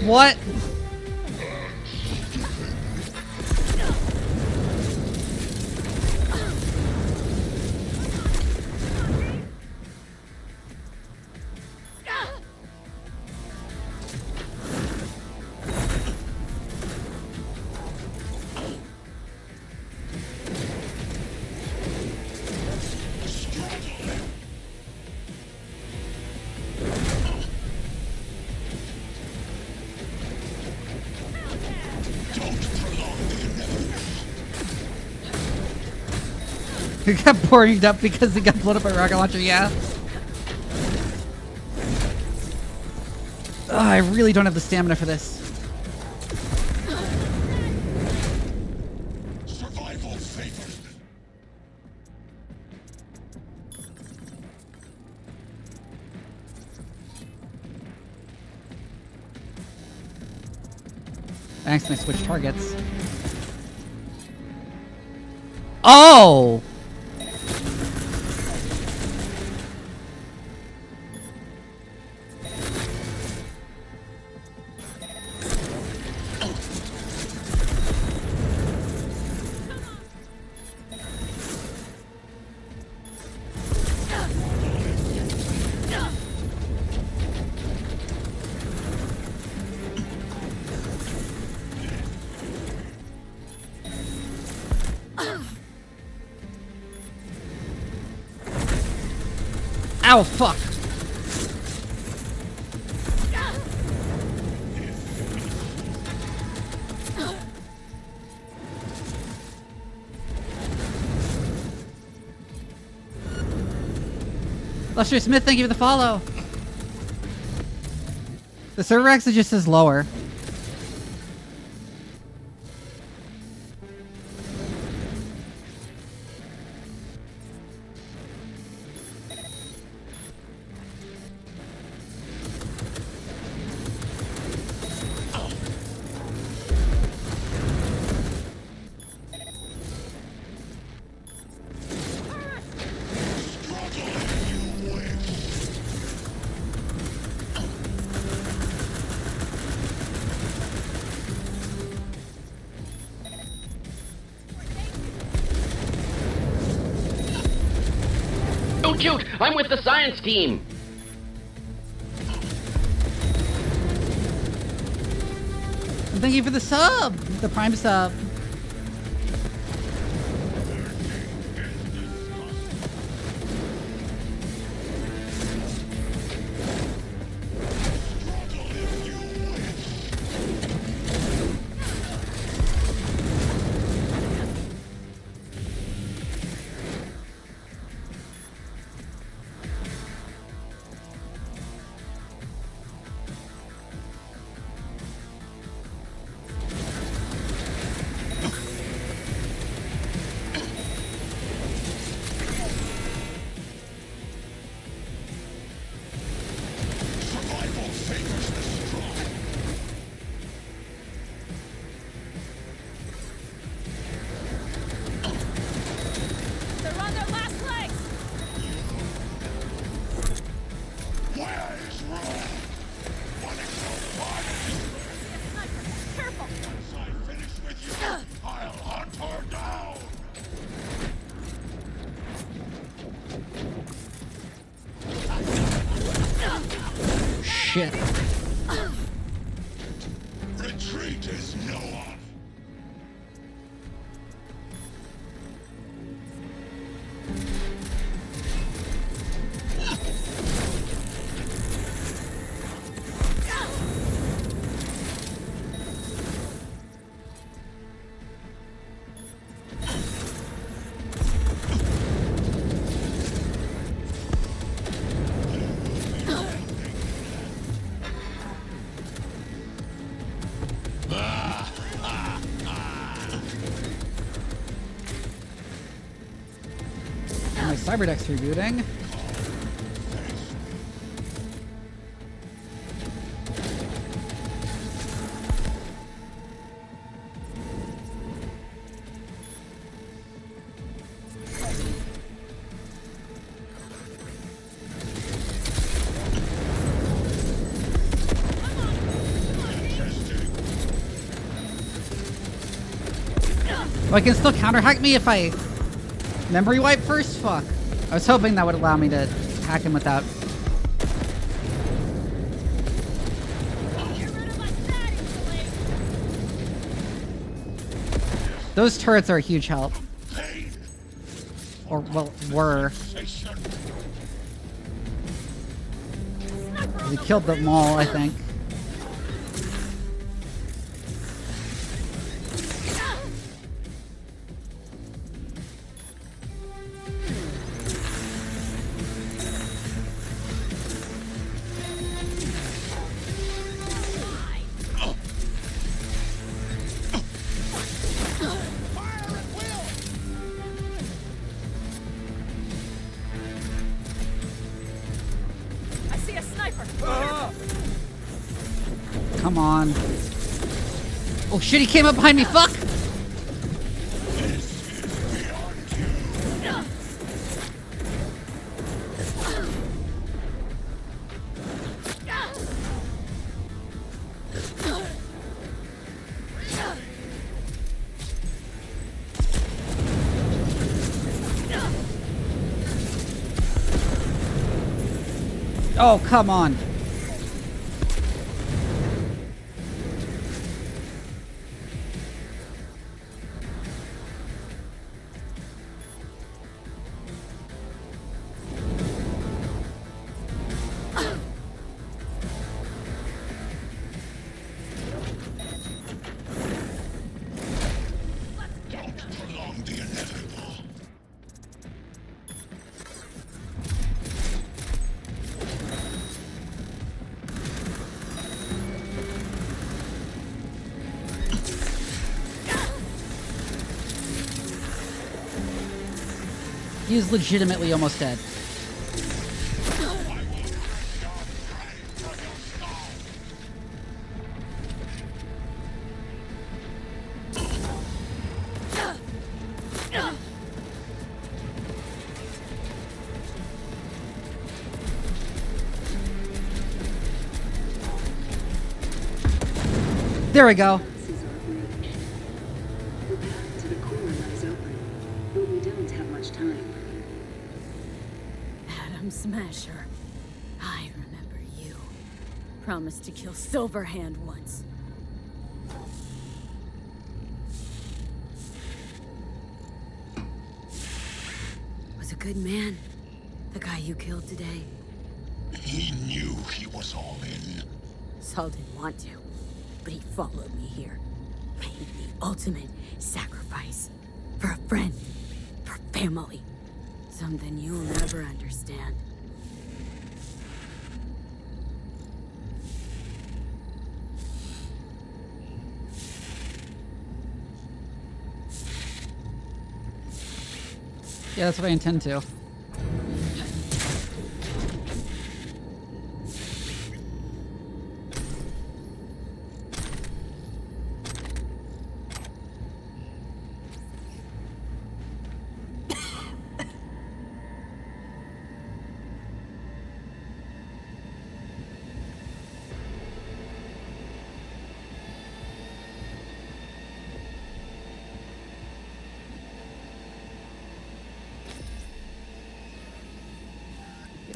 What? He got boarded up because he got blown up by a rocket launcher, yeah. Ugh, I really don't have the stamina for this. Survival favors. Thanks, and I switched targets. Oh! Ow, fuck! Lester Smith, thank you for the follow. The server actually just says lower. Don't shoot! I'm with the science team! And thank you for the sub! The prime sub. shit. Retreat is no option. My Cyberdeck's rebooting. Oh, I can still counter-hack me if I memory wipe first? Fuck. I was hoping that would allow me to hack him without... Those turrets are a huge help. Or, well, were. We killed them all, I think. Come on. Oh shit, he came up behind me, fuck! Oh, come on. He's legitimately almost dead. There we go. Smasher. I remember you. Promised to kill Silverhand once. Was a good man, the guy you killed today. He knew he was all in. Saul didn't want to, but he followed me here. Paid the ultimate sacrifice. For a friend. For family. Something you'll never understand. Yeah, that's what I intend to.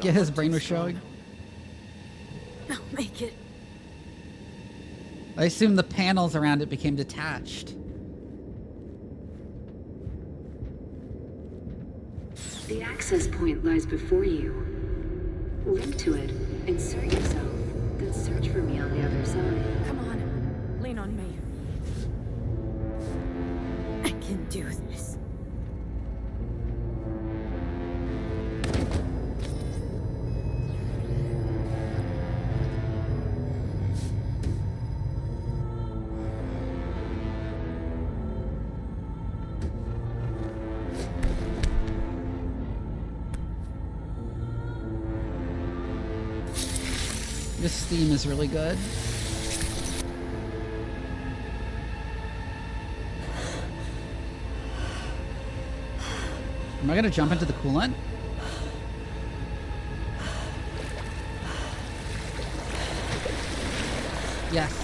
Yeah, his brain was showing. I'll make I assume the panels around it became detached. The access point lies before you. Link to it, insert yourself, then search for me on the other side. Come on, lean on me. I can do this. This theme is really good. Am I gonna jump into the coolant? Yes.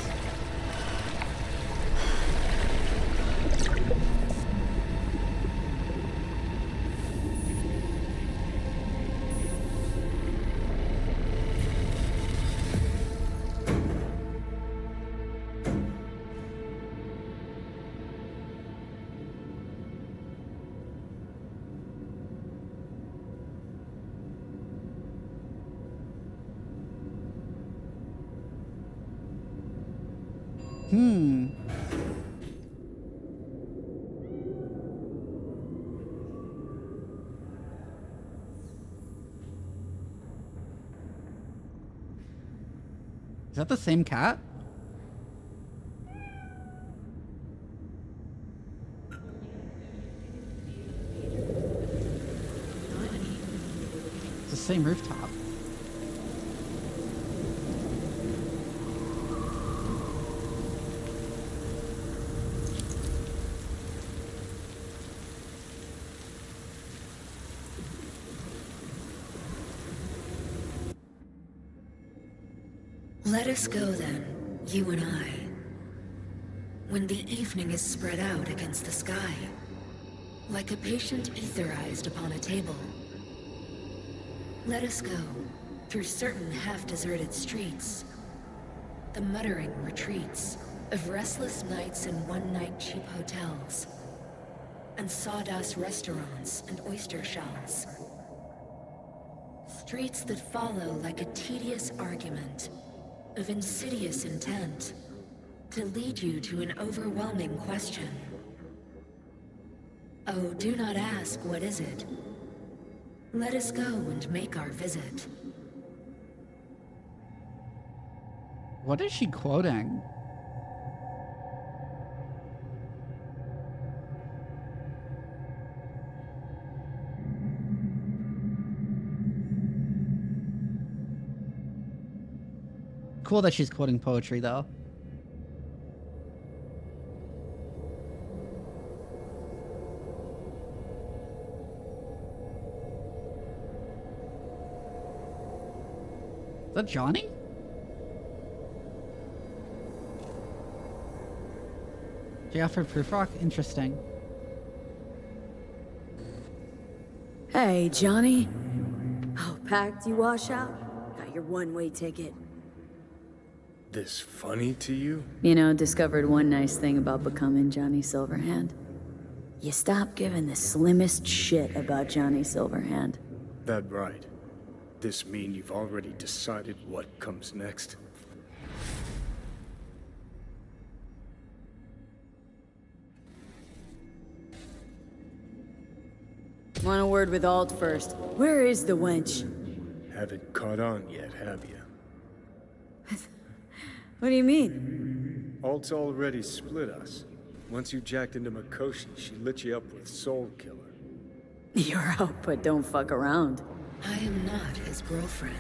Is that the same cat? It's the same rooftop. Let us go then, you and I. When the evening is spread out against the sky, like a patient etherized upon a table. Let us go through certain half-deserted streets, the muttering retreats of restless nights in one-night cheap hotels, and sawdust restaurants and oyster shells. Streets that follow like a tedious argument of insidious intent to lead you to an overwhelming question. Oh, do not ask, what is it? Let us go and make our visit. What is she quoting? Cool that she's quoting poetry, though. Is that Johnny? J. Alfred Prufrock? Interesting. Hey, Johnny. How packed you wash out? Got your one-way ticket. This funny to you? You know, discovered one nice thing about becoming Johnny Silverhand. You stop giving the slimmest shit about Johnny Silverhand. That right. This mean you've already decided what comes next? Want a word with Alt first? Where is the wench? Haven't caught on yet, have you? What do you mean? Alt's already split us. Once you jacked into Mikoshi, she lit you up with Soul Killer. You're out, but don't fuck around. I am not his girlfriend.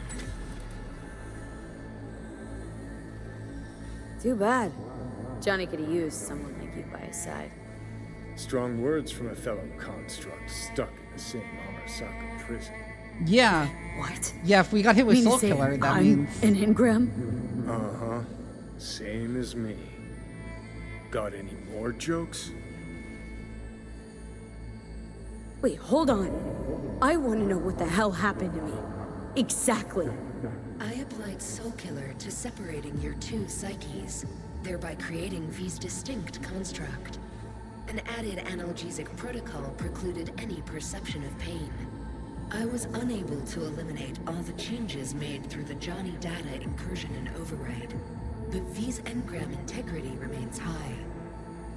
Too bad. Johnny could have used someone like you by his side. Strong words from a fellow construct stuck in the same Arasaka prison. Yeah. What? Yeah, if we got hit with Mean to Soul say Killer, that I'm means... an Ingram? Uh-huh. Same as me. Got any more jokes? Wait, hold on. I want to know what the hell happened to me. Exactly. I applied Soul Killer to separating your two psyches. thereby creating V's distinct construct. An added analgesic protocol precluded any perception of pain. I was unable to eliminate all the changes made through the Johnny data incursion and override, but V's engram integrity remains high.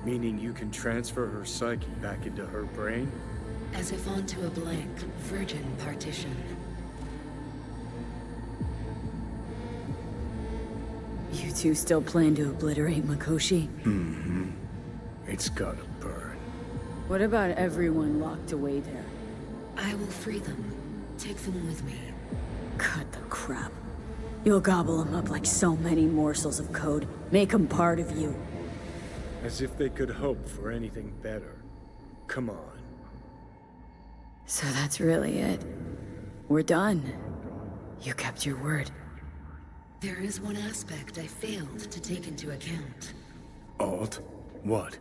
Meaning you can transfer her psyche back into her brain? As if onto a blank, virgin partition. You two still plan to obliterate Mikoshi? Mm-hmm. It's gotta burn. What about everyone locked away there? I will free them. Take them with me. Cut the crap. You'll gobble them up like so many morsels of code. Make them part of you. As if they could hope for anything better. Come on. So that's really it. We're done. You kept your word. There is one aspect I failed to take into account. Alt? What?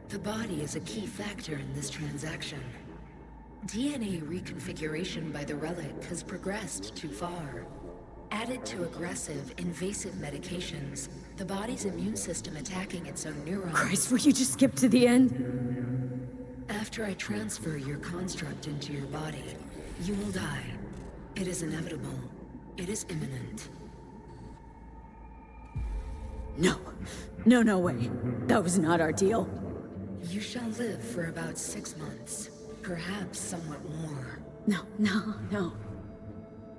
The body is a key factor in this transaction. DNA reconfiguration by the relic has progressed too far. Added to aggressive, invasive medications, the body's immune system attacking its own neurons. Christ, will you just skip to the end? After I transfer your construct into your body, you will die. It is inevitable. It is imminent. No. No way. That was not our deal. You shall live for about 6 months. Perhaps somewhat more. No.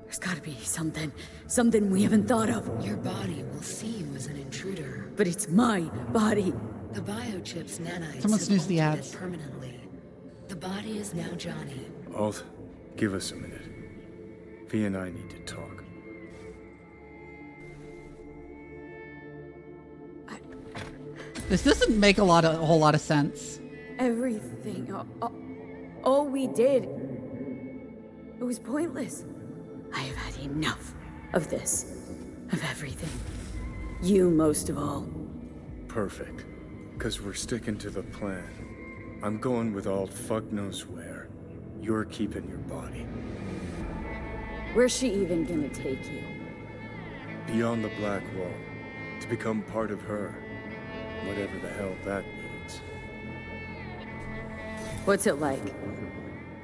There's gotta be something we haven't thought of. Your body will see you as an intruder. But it's my body. The biochip's nanites Someone have snooze the altered ads. it permanently. The body is now Johnny. Alt, give us a minute. V and I need to talk. This doesn't make a whole lot of sense. Everything. All we did. It was pointless. I have had enough of this. Of everything. You most of all. Perfect. Because we're sticking to the plan. I'm going with Alt fuck knows where. You're keeping your body. Where's she even gonna take you? Beyond the Black Wall. To become part of her. Whatever the hell that means. What's it like?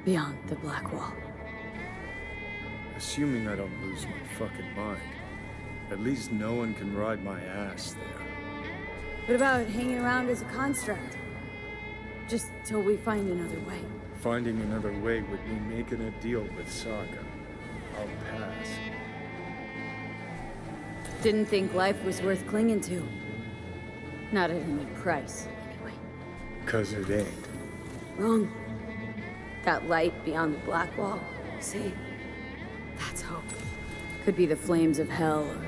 Beyond the Black Wall. Assuming I don't lose my fucking mind. At least no one can ride my ass there. What about hanging around as a construct? Just till we find another way. Finding another way would mean making a deal with Sokka. I'll pass. Didn't think life was worth clinging to. Not at any price, anyway. 'Cause it ain't. Wrong. That light beyond the Black Wall, see? That's hope. Could be the flames of hell or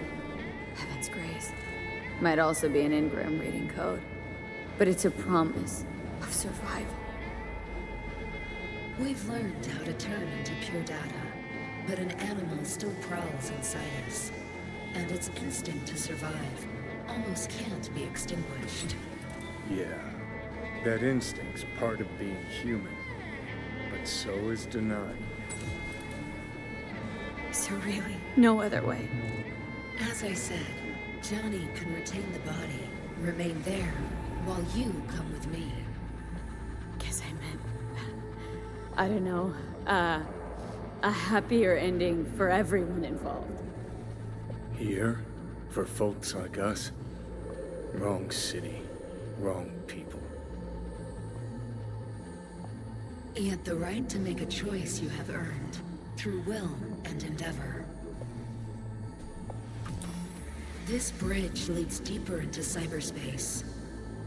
heaven's grace. Might also be an engram reading code. But it's a promise of survival. We've learned how to turn into pure data, but an animal still prowls inside us. And its instinct to survive almost can't be extinguished. Yeah. That instinct's part of being human. But so is denying. Is there really no other way? As I said, Johnny can retain the body, remain there, while you come with me. Guess I meant... I don't know. A happier ending for everyone involved. Here? For folks like us? Wrong city. Wrong people. Yet the right to make a choice you have earned, through will and endeavor. This bridge leads deeper into cyberspace.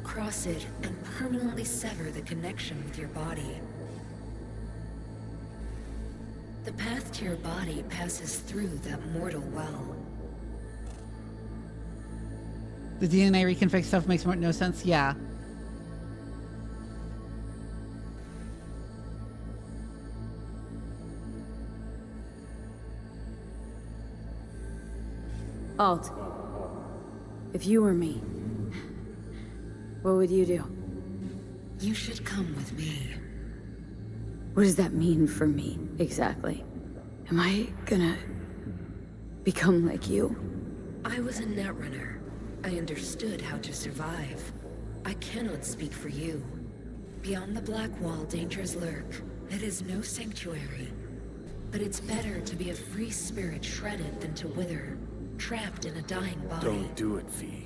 Cross it and permanently sever the connection with your body. The path to your body passes through that mortal well. The DNA reconfig stuff makes no sense. Yeah. Alt, if you were me, what would you do? You should come with me. What does that mean for me, exactly? Am I gonna become like you? I was a netrunner. I understood how to survive. I cannot speak for you. Beyond the Black Wall, dangers lurk. It is no sanctuary. But it's better to be a free spirit shredded than to wither, trapped in a dying body. Don't do it, V.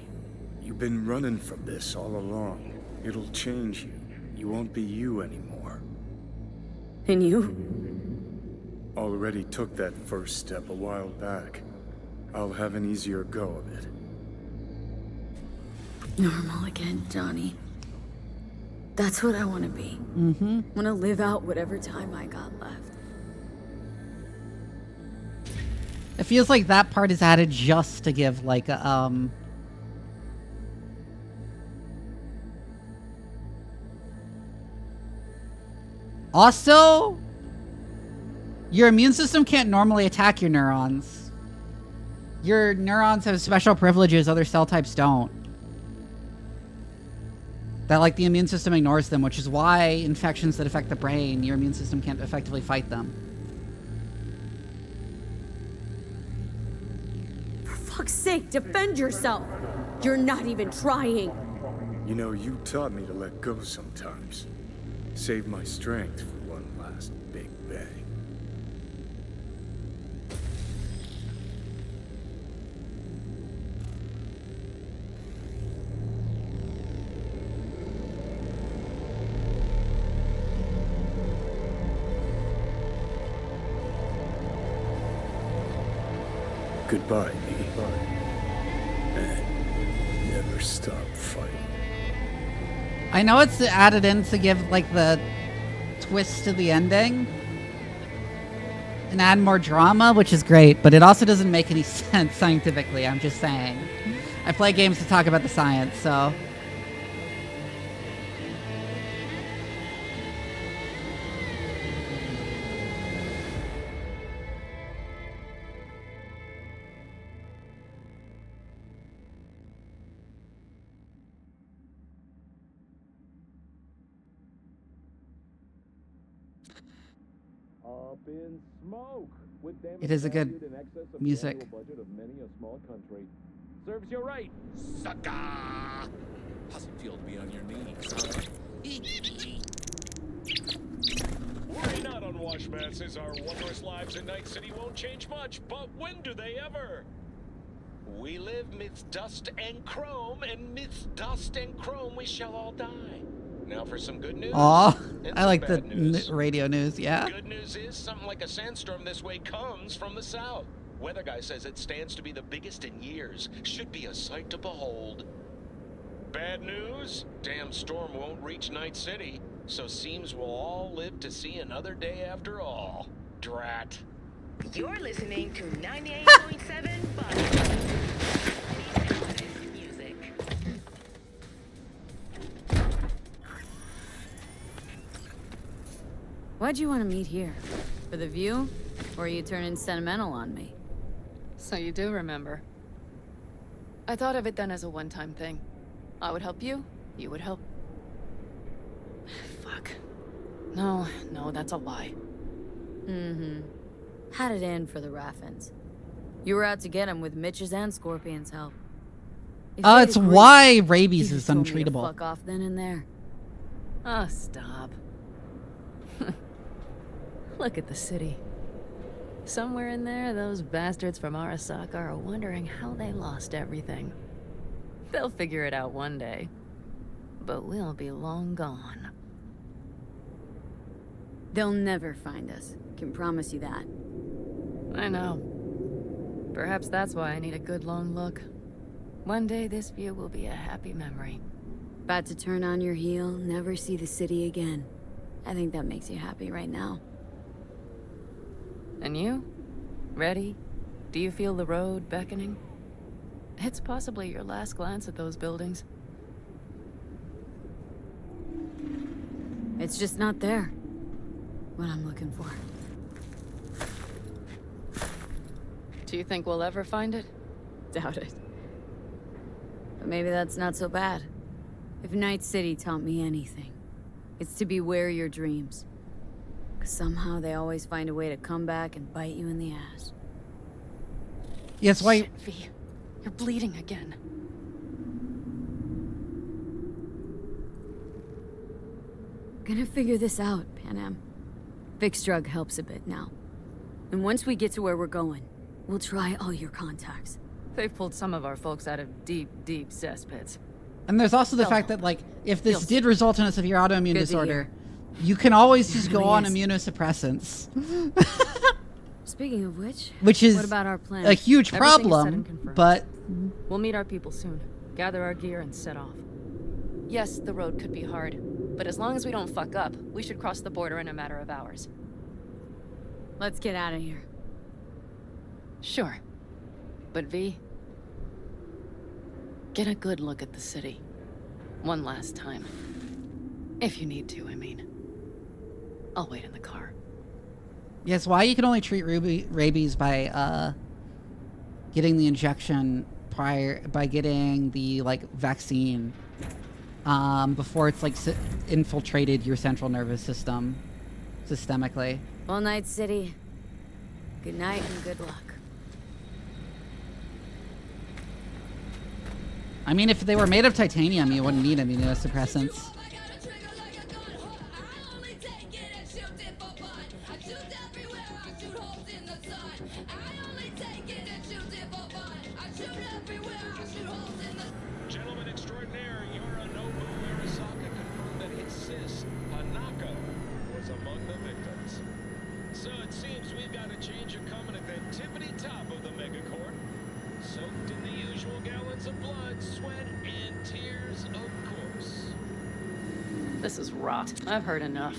You've been running from this all along. It'll change you. You won't be you anymore. And you? Already took that first step a while back. I'll have an easier go of it. Normal again, Johnny. That's what I want to be. Mm-hmm. I want to live out whatever time I got left. It feels like that part is added just to give like a Also, your immune system can't normally attack your neurons. Your neurons have special privileges other cell types don't. That like the immune system ignores them, which is why infections that affect the brain, your immune system can't effectively fight them. For fuck's sake, defend yourself! You're not even trying! You know, you taught me to let go sometimes. Save my strength for one last big bang. Goodbye, V. And never stop fighting. I know it's added in to give like the twist to the ending and add more drama, which is great, but it also doesn't make any sense scientifically. I'm just saying. I play games to talk about the science, so. Up in smoke. With It is a good music. Budget of many a small country. Serves you right, sucker. How's it feel to be on your knees? Worry not, unwashed masses. Our wondrous lives in Night City won't change much, but when do they ever? We live midst dust and chrome, and midst dust and chrome we shall all die. Now for some good news. Aw, and I some like the bad news. radio news, yeah. Good news is something like a sandstorm this way comes from the south. Weather guy says it stands to be the biggest in years. Should be a sight to behold. Bad news? Damn storm won't reach Night City, so seems we'll all live to see another day after all. Drat. You're listening to 98.7 Buzz. Music. Why'd you want to meet here? For the view? Or are you turning sentimental on me? So you do remember. I thought of it then as a one-time thing. I would help you, you would help. Fuck. No, that's a lie. Mm-hmm. Had it in for the Raffins. You were out to get him with Mitch's and Scorpion's help. Oh, it's why rabies is untreatable. Fuck off then and there. Oh, stop. Look at the city. Somewhere in there, those bastards from Arasaka are wondering how they lost everything. They'll figure it out one day. But we'll be long gone. They'll never find us. Can promise you that. I know. Perhaps that's why I need a good long look. One day this view will be a happy memory. About to turn on your heel, never see the city again. I think that makes you happy right now. And you? Ready? Do you feel the road beckoning? It's possibly your last glance at those buildings. It's just not there. What I'm looking for. Do you think we'll ever find it? Doubt it. But maybe that's not so bad. If Night City taught me anything, it's to beware your dreams. Because somehow they always find a way to come back and bite you in the ass. Yes, why? Shit, V. You're bleeding again. Gonna figure this out, Panam. Fixed drug helps a bit now. And once we get to where we're going, we'll try all your contacts. They've pulled some of our folks out of deep, deep cesspits. And there's also the fact that, like, if this did result in a severe autoimmune disorder, you can always just go on immunosuppressants. Speaking of which is what about our plan? a huge Everything is set and problem, confirmed. but... We'll meet our people soon. Gather our gear and set off. Yes, the road could be hard, but as long as we don't fuck up, we should cross the border in a matter of hours. Let's get out of here. Sure. But V, get a good look at the city. One last time. If you need to, I mean. I'll wait in the car. Yes, why you can only treat rabies by getting the injection by getting the, like, vaccine before it's, like, infiltrated your central nervous system systemically. Well, Night City. Good night and good luck. I mean, if they were made of titanium, you wouldn't need immunosuppressants. Gentlemen extraordinaire, Yorinobu Arasaka confirmed that his sis, Hanako, was among the victims. So it seems we've got a change of coming at the tippity top of the megacorp. Soaked in the usual gallons of blood, sweat, and tears, of course. This is rot. I've heard enough.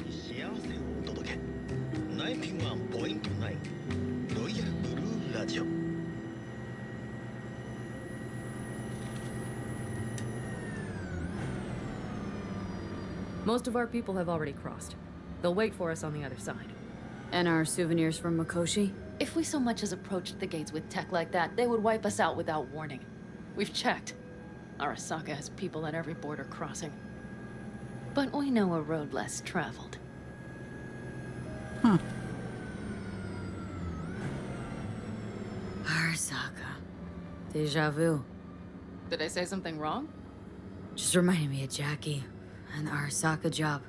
Most of our people have already crossed. They'll wait for us on the other side. And our souvenirs from Mikoshi? If we so much as approached the gates with tech like that, they would wipe us out without warning. We've checked. Arasaka has people at every border crossing. But we know a road less traveled. Huh. Arasaka. Deja vu. Did I say something wrong? Just reminded me of Jackie and the Arasaka job.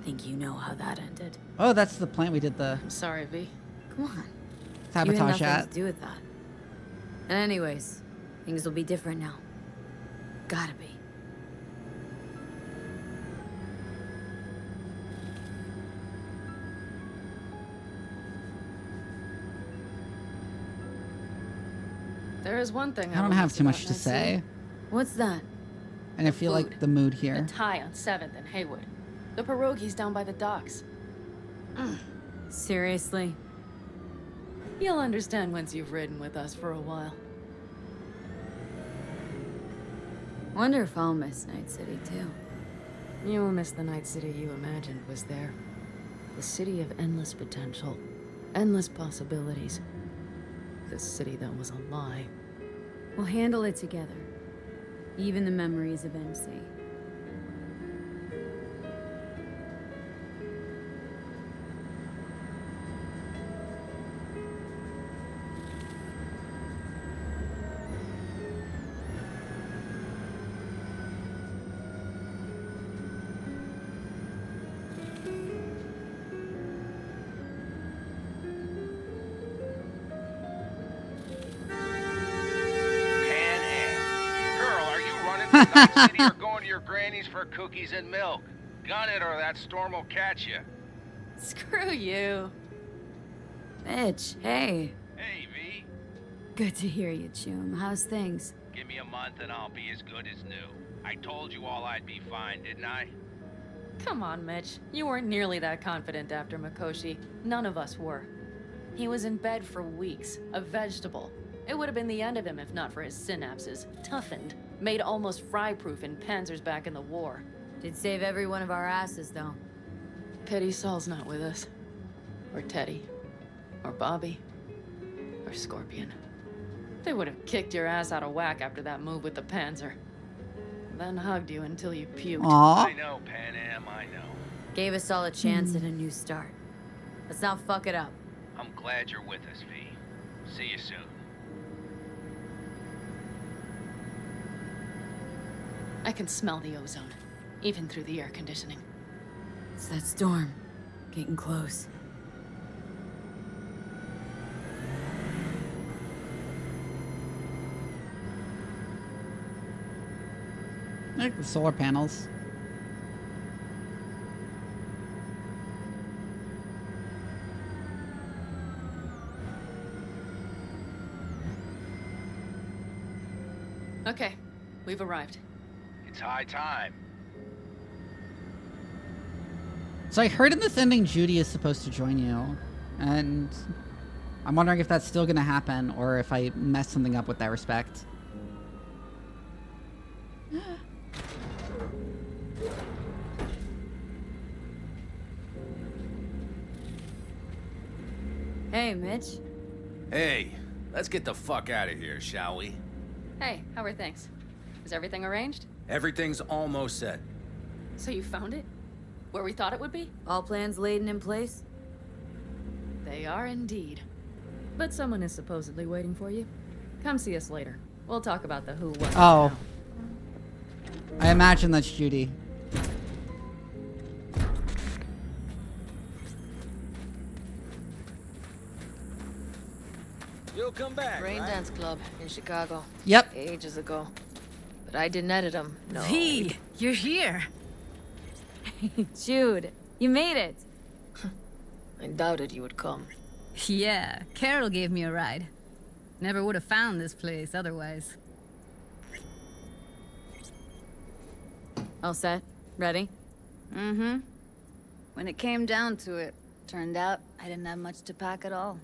Think you know how that ended. Oh, that's the plant we did the I'm sorry, V. Come on. sabotage you had at. nothing to do with that. And anyways, things will be different now. Gotta be. There is one thing I don't have too much to say. What's that? And I feel like the mood here. The Thai on 7th and Haywood. The pierogies down by the docks. Seriously? You'll understand once you've ridden with us for a while. Wonder if I'll miss Night City too. You will miss the Night City you imagined was there. The city of endless potential. Endless possibilities. The city that was a lie. We'll handle it together. Even the memories of MC. Night City or going to your granny's for cookies and milk. Gun it or that storm will catch you. Screw you. Mitch, hey. Hey, V. Good to hear you, Chum. How's things? Give me a month and I'll be as good as new. I told you all I'd be fine, didn't I? Come on, Mitch. You weren't nearly that confident after Mikoshi. None of us were. He was in bed for weeks, a vegetable. It would have been the end of him if not for his synapses. Toughened. Made almost fry-proof in panzers back in the war. Did save every one of our asses, though. Pity Saul's not with us. Or Teddy. Or Bobby. Or Scorpion. They would have kicked your ass out of whack after that move with the panzer. Then hugged you until you puked. Aww. I know, Panam, I know. Gave us all a chance at a new start. Let's not fuck it up. I'm glad you're with us, V. See you soon. I can smell the ozone, even through the air conditioning. It's that storm. Getting close. Like the solar panels. Okay, we've arrived. It's high time. So I heard in this ending Judy is supposed to join you, and I'm wondering if that's still gonna happen or if I messed something up with that respect. Hey, Mitch. Hey, let's get the fuck out of here, shall we? Hey, how are things? Is everything arranged? Everything's almost set. So you found it? Where we thought it would be? All plans laid and in place? They are indeed. But someone is supposedly waiting for you. Come see us later. We'll talk about the who, what, Oh. I imagine that's Judy. You'll come back, Rain right? Dance Club in Chicago. Yep. Ages ago. But I didn't edit them. No. V, you're here. Jude, you made it. I doubted you would come. Yeah, Carol gave me a ride. Never would have found this place otherwise. All set? Ready? Mm-hmm. When it came down to it, turned out I didn't have much to pack at all.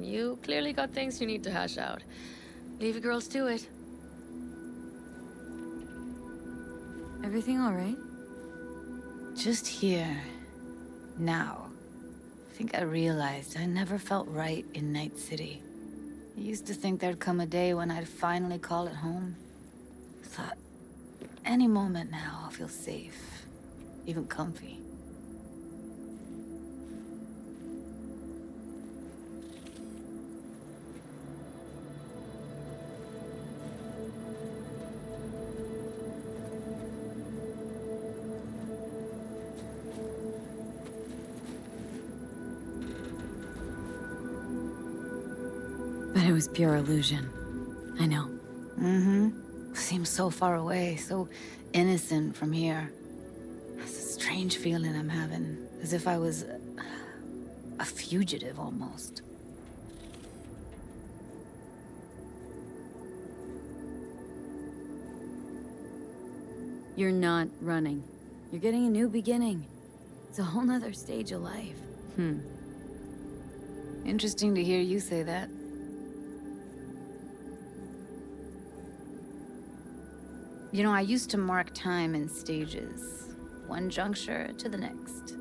You clearly got things you need to hash out. Leave you girls to it. Everything all right? Just here. Now. I think I realized I never felt right in Night City. I used to think there'd come a day when I'd finally call it home. Thought, any moment now I'll feel safe. Even comfy. But it was pure illusion. I know. Mm-hmm. Seems so far away, so innocent from here. It's a strange feeling I'm having, as if I was a fugitive almost. You're not running. You're getting a new beginning. It's a whole nother stage of life. Interesting to hear you say that. You know, I used to mark time in stages, one juncture to the next.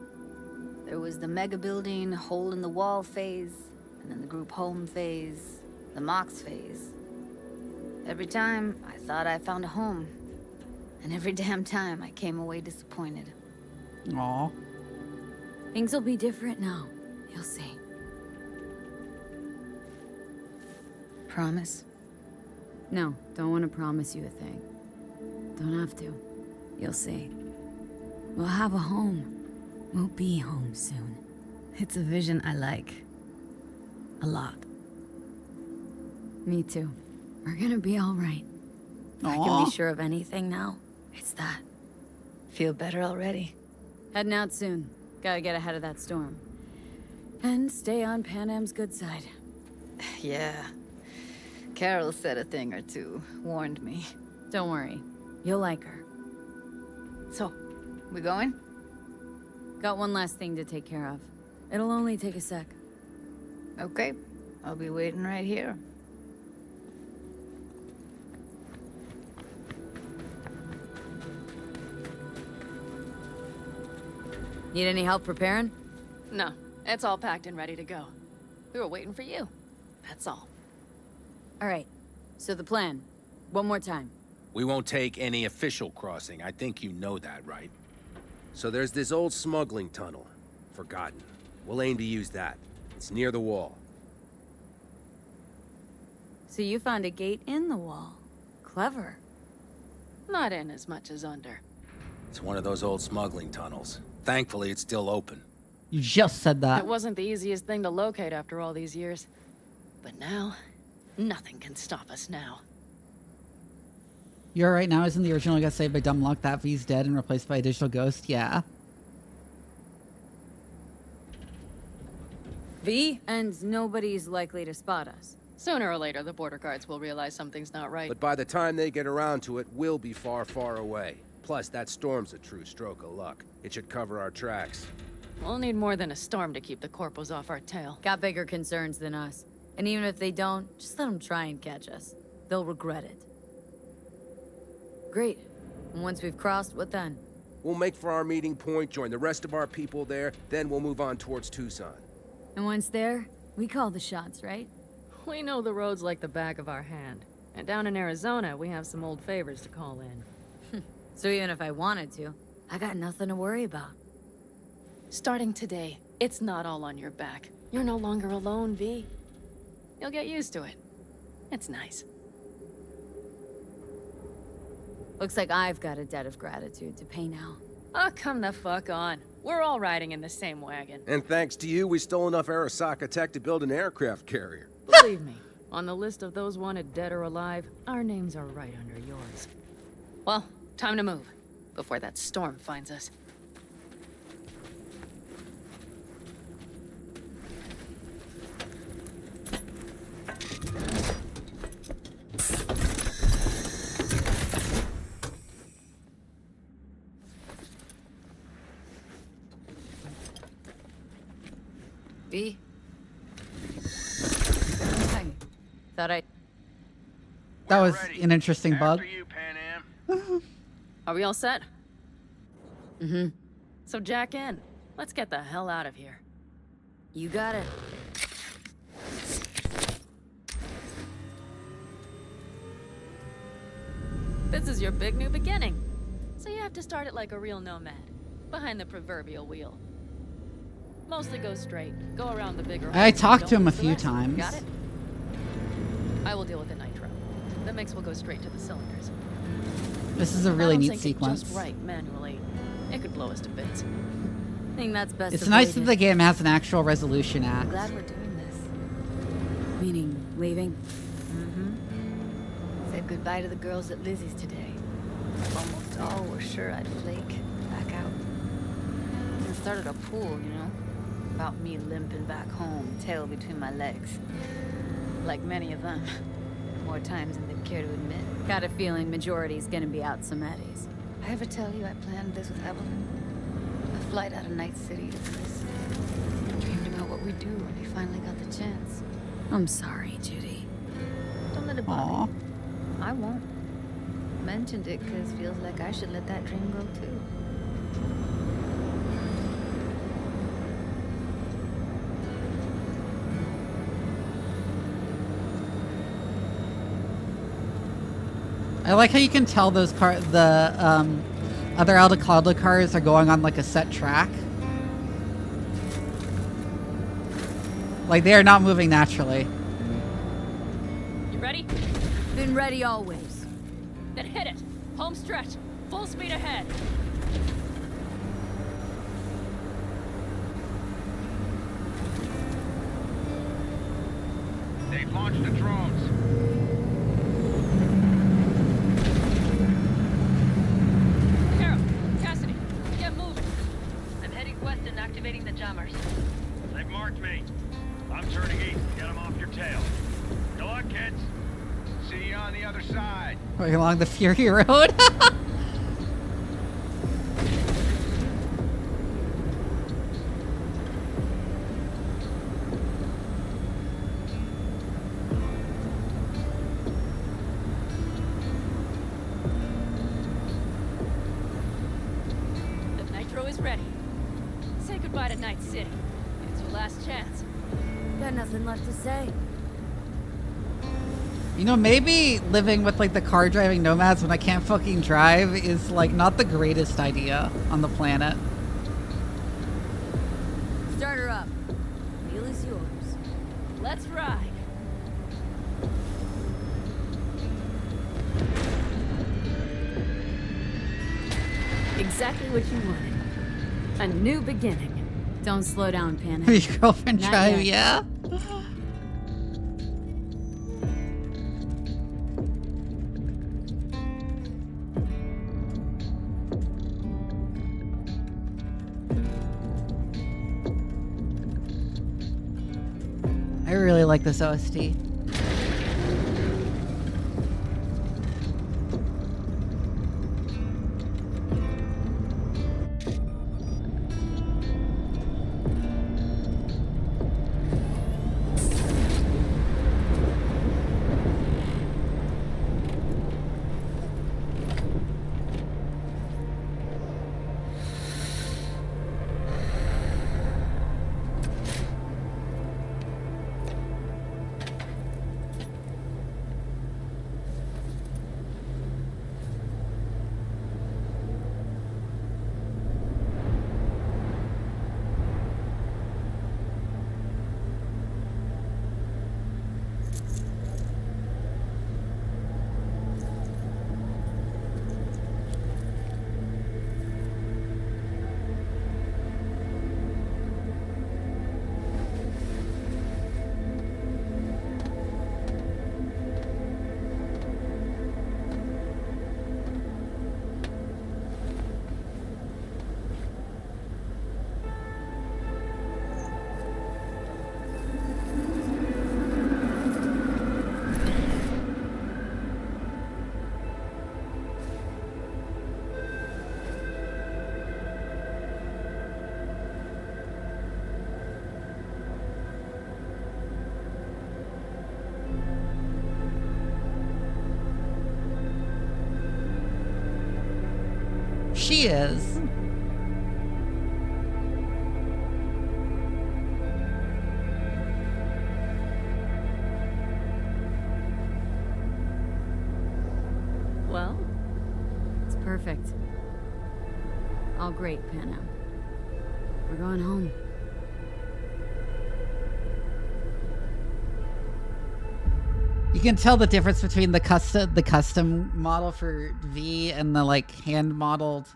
There was the mega building, hole in the wall phase, and then the group home phase, the Mox phase. Every time, I thought I found a home. And every damn time, I came away disappointed. Aw. Things will be different now. You'll see. Promise? No, don't want to promise you a thing. Don't have to. You'll see. We'll have a home. We'll be home soon. It's a vision I like. A lot. Me too. We're gonna be all right. If I can be sure of anything now, it's that. Feel better already. Heading out soon. Gotta get ahead of that storm. And stay on Pan Am's good side. Yeah. Carol said a thing or two, warned me. Don't worry. You'll like her. So, we going? Got one last thing to take care of. It'll only take a sec. Okay. I'll be waiting right here. Need any help preparing? No, it's all packed and ready to go. We were waiting for you. That's all. All right. So the plan. One more time. We won't take any official crossing. I think you know that, right? So there's this old smuggling tunnel. Forgotten. We'll aim to use that. It's near the wall. So you found a gate in the wall. Clever. Not in as much as under. It's one of those old smuggling tunnels. Thankfully, it's still open. You just said that. It wasn't the easiest thing to locate after all these years. But now, nothing can stop us now. You're right now, isn't the original got saved by dumb luck? That V's dead and replaced by a digital ghost? Yeah. V? And nobody's likely to spot us. Sooner or later, the border guards will realize something's not right. But by the time they get around to it, we'll be far, far away. Plus, that storm's a true stroke of luck. It should cover our tracks. We'll need more than a storm to keep the corpos off our tail. Got bigger concerns than us. And even if they don't, just let them try and catch us. They'll regret it. Great. And once we've crossed, what then? We'll make for our meeting point, join the rest of our people there, then we'll move on towards Tucson. And once there, we call the shots, right? We know the roads like the back of our hand. And down in Arizona, we have some old favors to call in. So even if I wanted to, I got nothing to worry about. Starting today, it's not all on your back. You're no longer alone, V. You'll get used to it. It's nice. Looks like I've got a debt of gratitude to pay now. Oh, come the fuck on. We're all riding in the same wagon. And thanks to you, we stole enough Arasaka tech to build an aircraft carrier. Believe me, on the list of those wanted dead or alive, our names are right under yours. Well, time to move, before that storm finds us. V? Thought I... That was an interesting bug. Are we all set? Mm-hmm. So jack in. Let's get the hell out of here. You got it. This is your big new beginning. So you have to start it like a real nomad. Behind the proverbial wheel. Mostly go straight. Go around the bigger... I talked to him a the few rest. times. Got it? I will deal with the nitro. The mix will go straight to the cylinders. This is a really neat It sequence. just right manually. It could blow us to bits. I think that's best. It's nice that the game has an actual resolution I'm act. glad we're doing this. Meaning, leaving? Mm-hmm. Said goodbye to the girls at Lizzie's today. Almost all were sure I'd flake. Back out. And started a pool, you know? About me limping back home, tail between my legs. Like many of them. More times than they'd care to admit. Got a feeling majority's gonna be out some eddies. I ever tell you I planned this with Evelyn? A flight out of Night City to this. Dreamed about what we'd do when we finally got the chance. I'm sorry, Judy. Don't let it bother you. I won't. Mentioned it because feels like I should let that dream go too. I like how you can tell those other Aldecaldo cars are going on like a set track. Like they are not moving naturally. You ready? Been ready always. Then hit it. Home stretch. Full speed ahead. They've launched the drones. Activating the jammers. They've marked me. I'm turning east. Get them off your tail. Good luck, kids. See you on the other side. Going along the Fury Road. The nitro is ready. Say goodbye to Night City. It's your last chance. Got nothing left to say. You know, maybe living with like the car driving nomads when I can't fucking drive is like not the greatest idea on the planet. Start her up. Wheel is yours. Let's ride. Exactly what you wanted. A new beginning. Don't slow down, Panam. Your girlfriend Not tribe, yet. yeah? I really like this OST. She is. Well, it's perfect. All great, Panam. We're going home. You can tell the difference between the custom model for V and the like hand modeled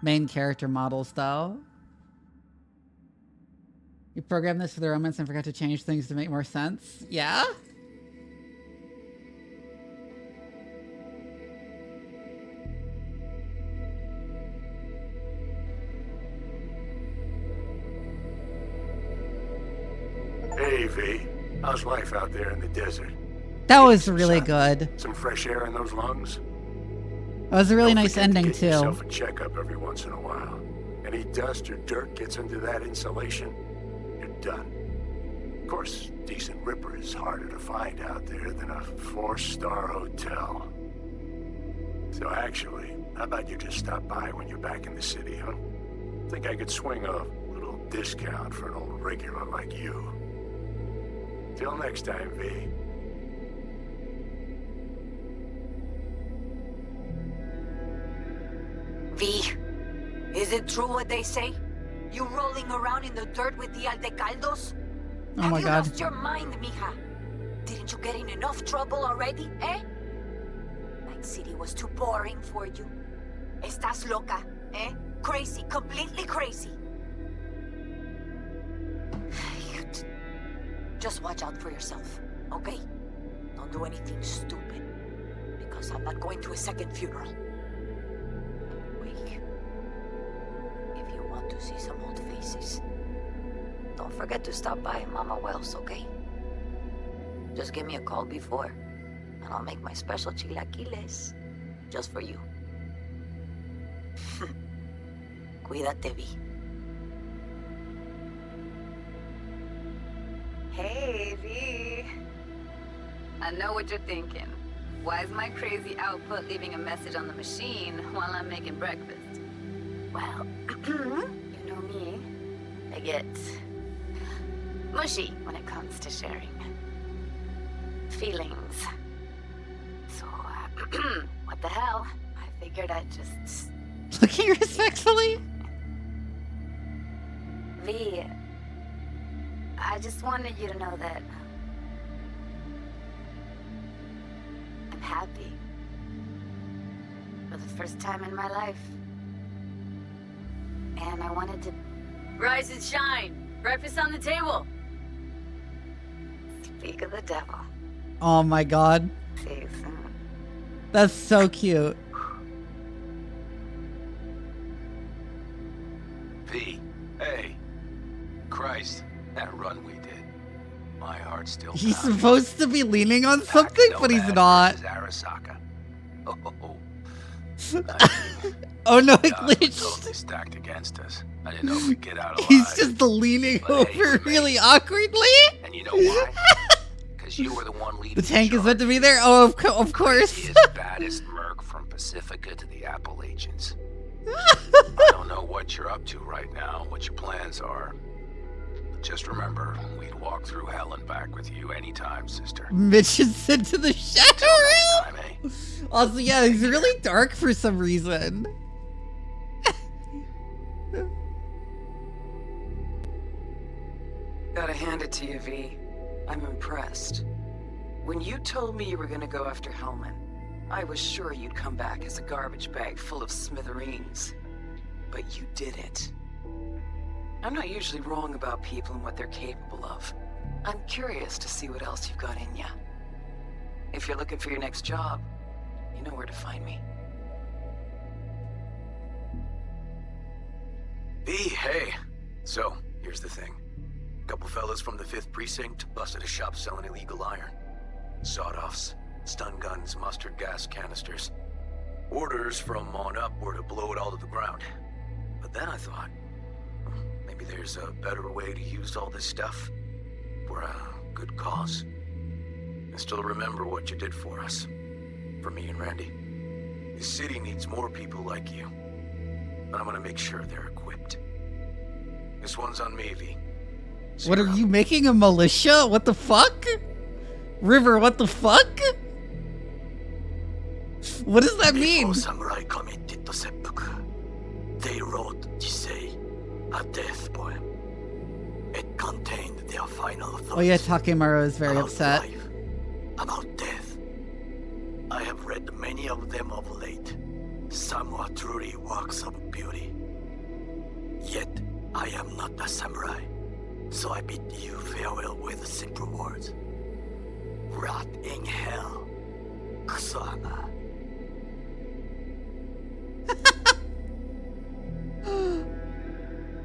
main character models though. You programmed this for the romance and forgot to change things to make more sense? Yeah? Hey, V. How's life out there in the desert? That was really good. Some fresh air in those lungs? That was a really nice Forget to ending get too. yourself a checkup every once in a while. Any dust or dirt gets into that insulation, you're done. Of course, decent ripper is harder to find out there than a 4-star hotel. So actually, how about you just stop by when you're back in the city, huh? Think I could swing a little discount for an old regular like you. Till next time, V. V, is it true what they say? You rolling around in the dirt with the Aldecaldos? Oh Have my you God. lost your mind, mija? Didn't you get in enough trouble already, eh? Night City was too boring for you. Estás loca, eh? Crazy, completely crazy. Just watch out for yourself, okay? Don't do anything stupid, because I'm not going to a second funeral. Wait. If you want to see some old faces, don't forget to stop by Mama Wells, okay? Just give me a call before, and I'll make my special chilaquiles just for you. Cuídate, Vi. Hey, V. I know what you're thinking. Why is my crazy output leaving a message on the machine while I'm making breakfast? Well, you know me. I get mushy when it comes to sharing feelings. So, what the hell? I figured I'd just... Looking respectfully? V, I just wanted you to know that I'm happy. For the first time in my life. and I wanted to rise and shine. Breakfast on the table. Speak of the devil. Oh my god. See you soon. That's so cute. V, hey. Christ, that run we did. My heart's still He's pounding. supposed to be leaning on something, but he's not. Arasaka. Oh, Oh no, it God, we're glitched. totally stacked against us. I didn't know we'd get out alive. He's just leaning over really awkwardly. And you know why? Because you were the one leading The tank is meant to be there? Oh, of course. Craziest, baddest merc from Pacifica to the Appalachians. I don't know what you're up to right now, what your plans are. But just remember, we'd walk through hell and back with you anytime, sister. Mitch is sent to the shadow realm. Also, yeah, he's really dark for some reason. Gotta hand it to you, V. I'm impressed. When you told me you were gonna go after Hellman, I was sure you'd come back as a garbage bag full of smithereens. But you did it. I'm not usually wrong about people and what they're capable of. I'm curious to see what else you've got in ya. If you're looking for your next job, you know where to find me. V, hey. So, here's the thing. A couple fellas from the 5th Precinct busted a shop selling illegal iron. Sawed-offs, stun guns, mustard gas canisters. Orders from on up were to blow it all to the ground. But then I thought, maybe there's a better way to use all this stuff for a good cause. I still remember what you did for us. For me and Randy. This city needs more people like you. And I'm gonna make sure they're equipped. This one's on me, V. What are you making, a militia? What the fuck? River, what the fuck? What does that mean? Before samurai committed to seppuku, they wrote Jisei, a death poem. It contained their final thoughts. Oh yeah, Takemaru is very upset. Life, about death. I have read many of them of late. Some are truly works of beauty. Yet, I am not a samurai, so I bid you farewell with simple words. Rot in hell, Kusama.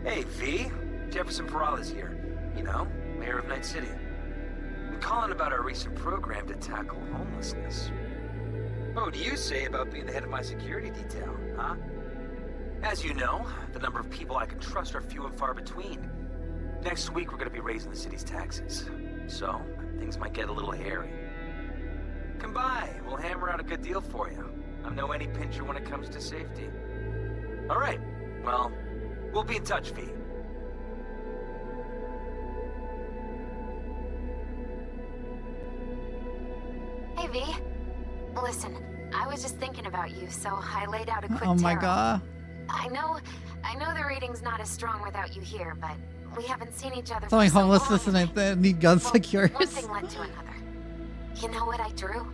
Hey, V. Jefferson Peralta's here. You know, mayor of Night City. I'm calling about our recent program to tackle homelessness. What do you say about being the head of my security detail, huh? As you know, the number of people I can trust are few and far between. Next week, we're going to be raising the city's taxes. So, things might get a little hairy. Come by. We'll hammer out a good deal for you. I'm no any pincher when it comes to safety. All right. Well, we'll be in touch, V. Hey, V. Listen, I was just thinking about you, so I laid out a quick Oh my tarot. god. I know the reading's not as strong without you here, but we haven't seen each other It's for only so homelessness long. and I need gun secures. One thing led to another. You know what I drew?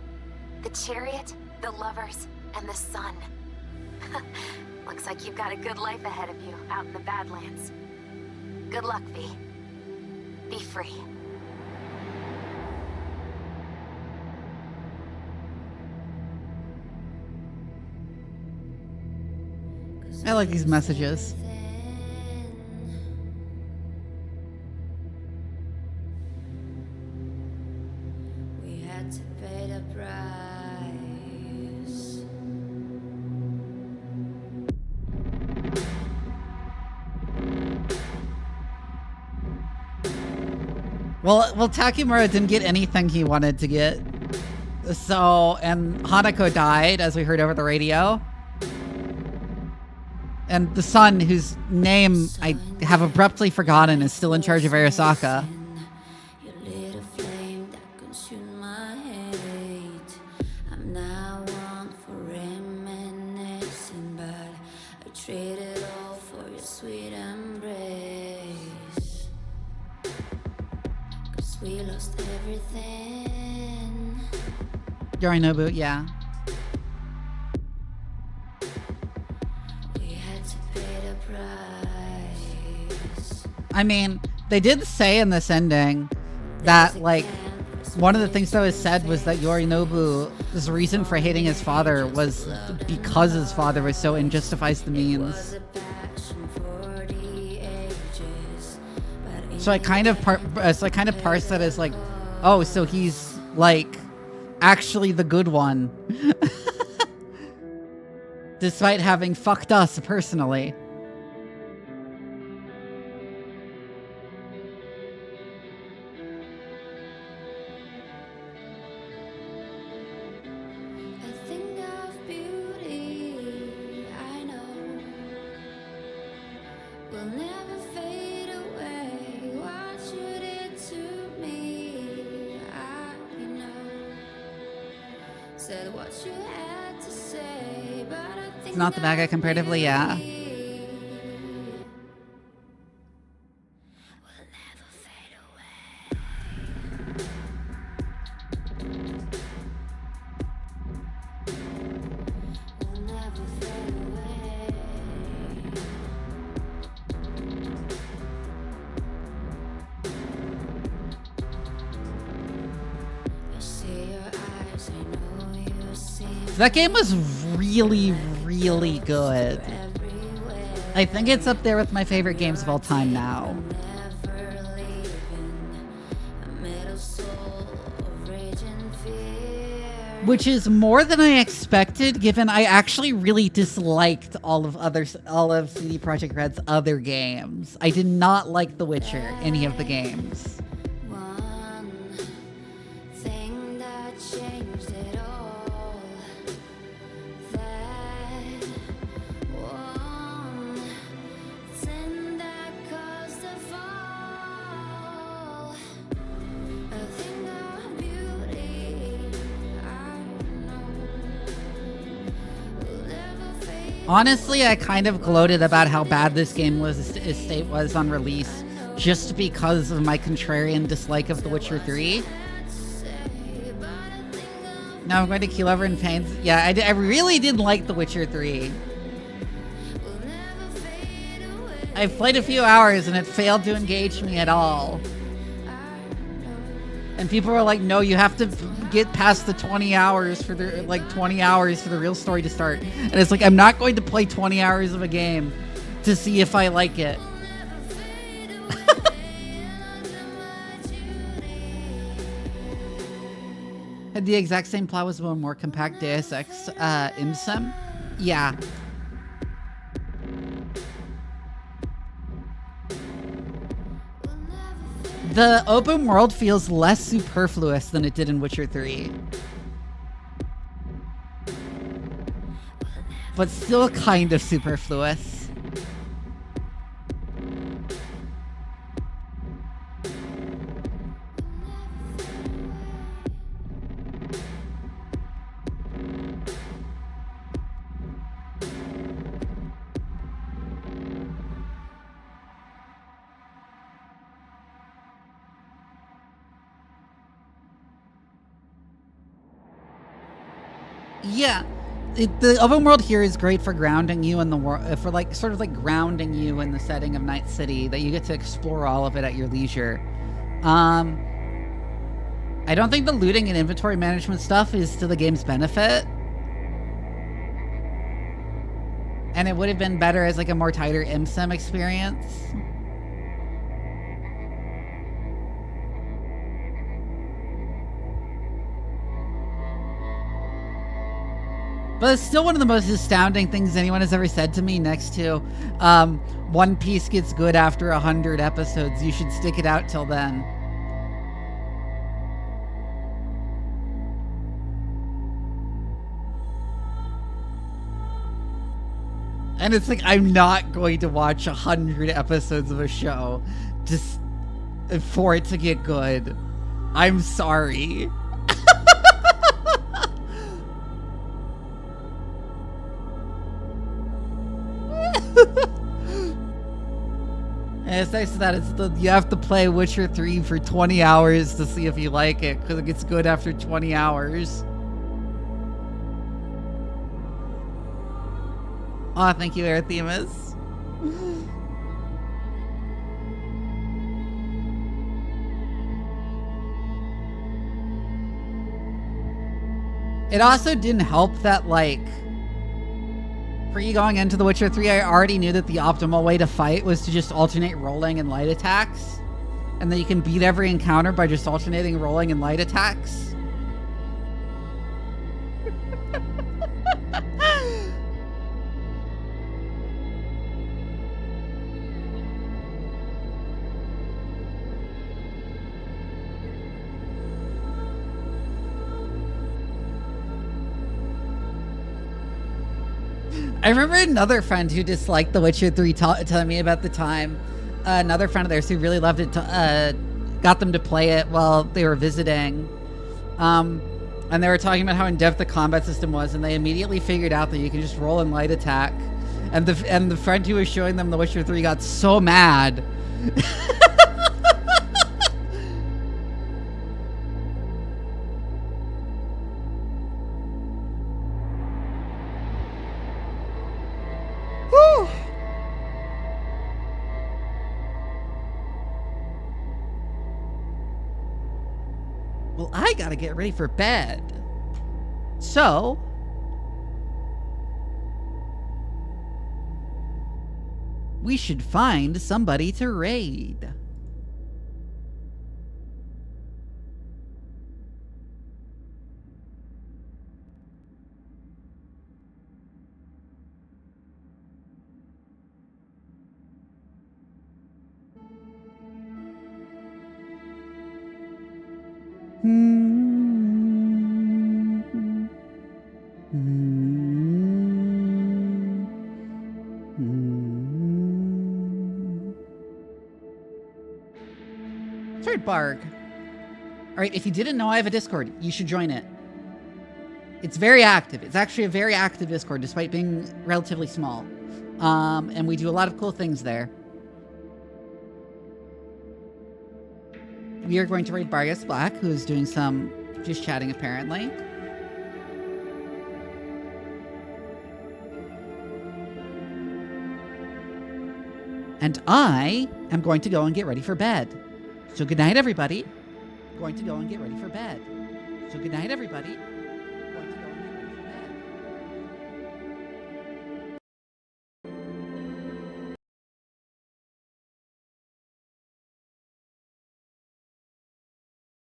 The chariot, the lovers, and the sun. Looks like you've got a good life ahead of you out in the Badlands. Good luck, V. Be free. I like these messages. We had to pay the price. Well, Takemura didn't get anything he wanted to get. So, and Hanako died, as we heard over the radio. And the son, whose name I have abruptly forgotten, is still in charge of Arasaka. You lit a flame that consumed my hate. I'm now one for reminiscing, but I traded all for your sweet embrace. 'Cause we lost everything. Yorinobu, yeah. We had to pay the I mean, they did say in this ending that, like, one of the things that was said was that Yorinobu's reason for hating his father was because his father was so unjustifies the means. So I kind of parsed that as like, oh, so he's like actually the good one, despite having fucked us personally. It's not the bad guy comparatively, yeah. That game was really, really good. I think it's up there with my favorite games of all time now. Which is more than I expected, given I actually really disliked all of CD Projekt Red's other games. I did not like The Witcher, any of the games. Honestly, I kind of gloated about how bad this game estate was on release, just because of my contrarian dislike of The Witcher 3. Now I'm going to keel over in pain. Yeah, I really did like The Witcher 3. I've played a few hours and it failed to engage me at all. And people were like, no, you have to get past the 20 hours for the, like, 20 hours for the real story to start. And it's like, I'm not going to play 20 hours of a game to see if I like it. Had the exact same plot was a more compact Deus Ex ImSim. Yeah. The open world feels less superfluous than it did in Witcher 3. But still kind of superfluous. Yeah, the open world here is great for grounding you in the world, for like sort of like grounding you in the setting of Night City, that you get to explore all of it at your leisure. I don't think the looting and inventory management stuff is to the game's benefit. And it would have been better as like a more tighter ImSim experience. But it's still one of the most astounding things anyone has ever said to me, next to One Piece gets good after 100 episodes. You should stick it out till then. And it's like, I'm not going to watch 100 episodes of a show just for it to get good. I'm sorry. And it's nice that you have to play Witcher 3 for 20 hours to see if you like it, because it gets good after 20 hours. Oh, thank you, Airthemus. It also didn't help that, like, pre going into The Witcher 3, I already knew that the optimal way to fight was to just alternate rolling and light attacks. And that you can beat every encounter by just alternating rolling and light attacks. I remember another friend who disliked The Witcher 3 telling me about the time. Another friend of theirs who really loved it got them to play it while they were visiting. And they were talking about how in-depth the combat system was, and they immediately figured out that you can just roll and light attack. And the friend who was showing them The Witcher 3 got so mad. Well, I gotta get ready for bed. So, we should find somebody to raid. Cyborg. Alright, if you didn't know I have a Discord, you should join it. It's very active. It's actually a very active Discord, despite being relatively small. And we do a lot of cool things there. We are going to raid Barrios Black, who is doing some just chatting apparently. And I am going to go and get ready for bed. So good night, everybody. I'm going to go and get ready for bed. So good night, everybody.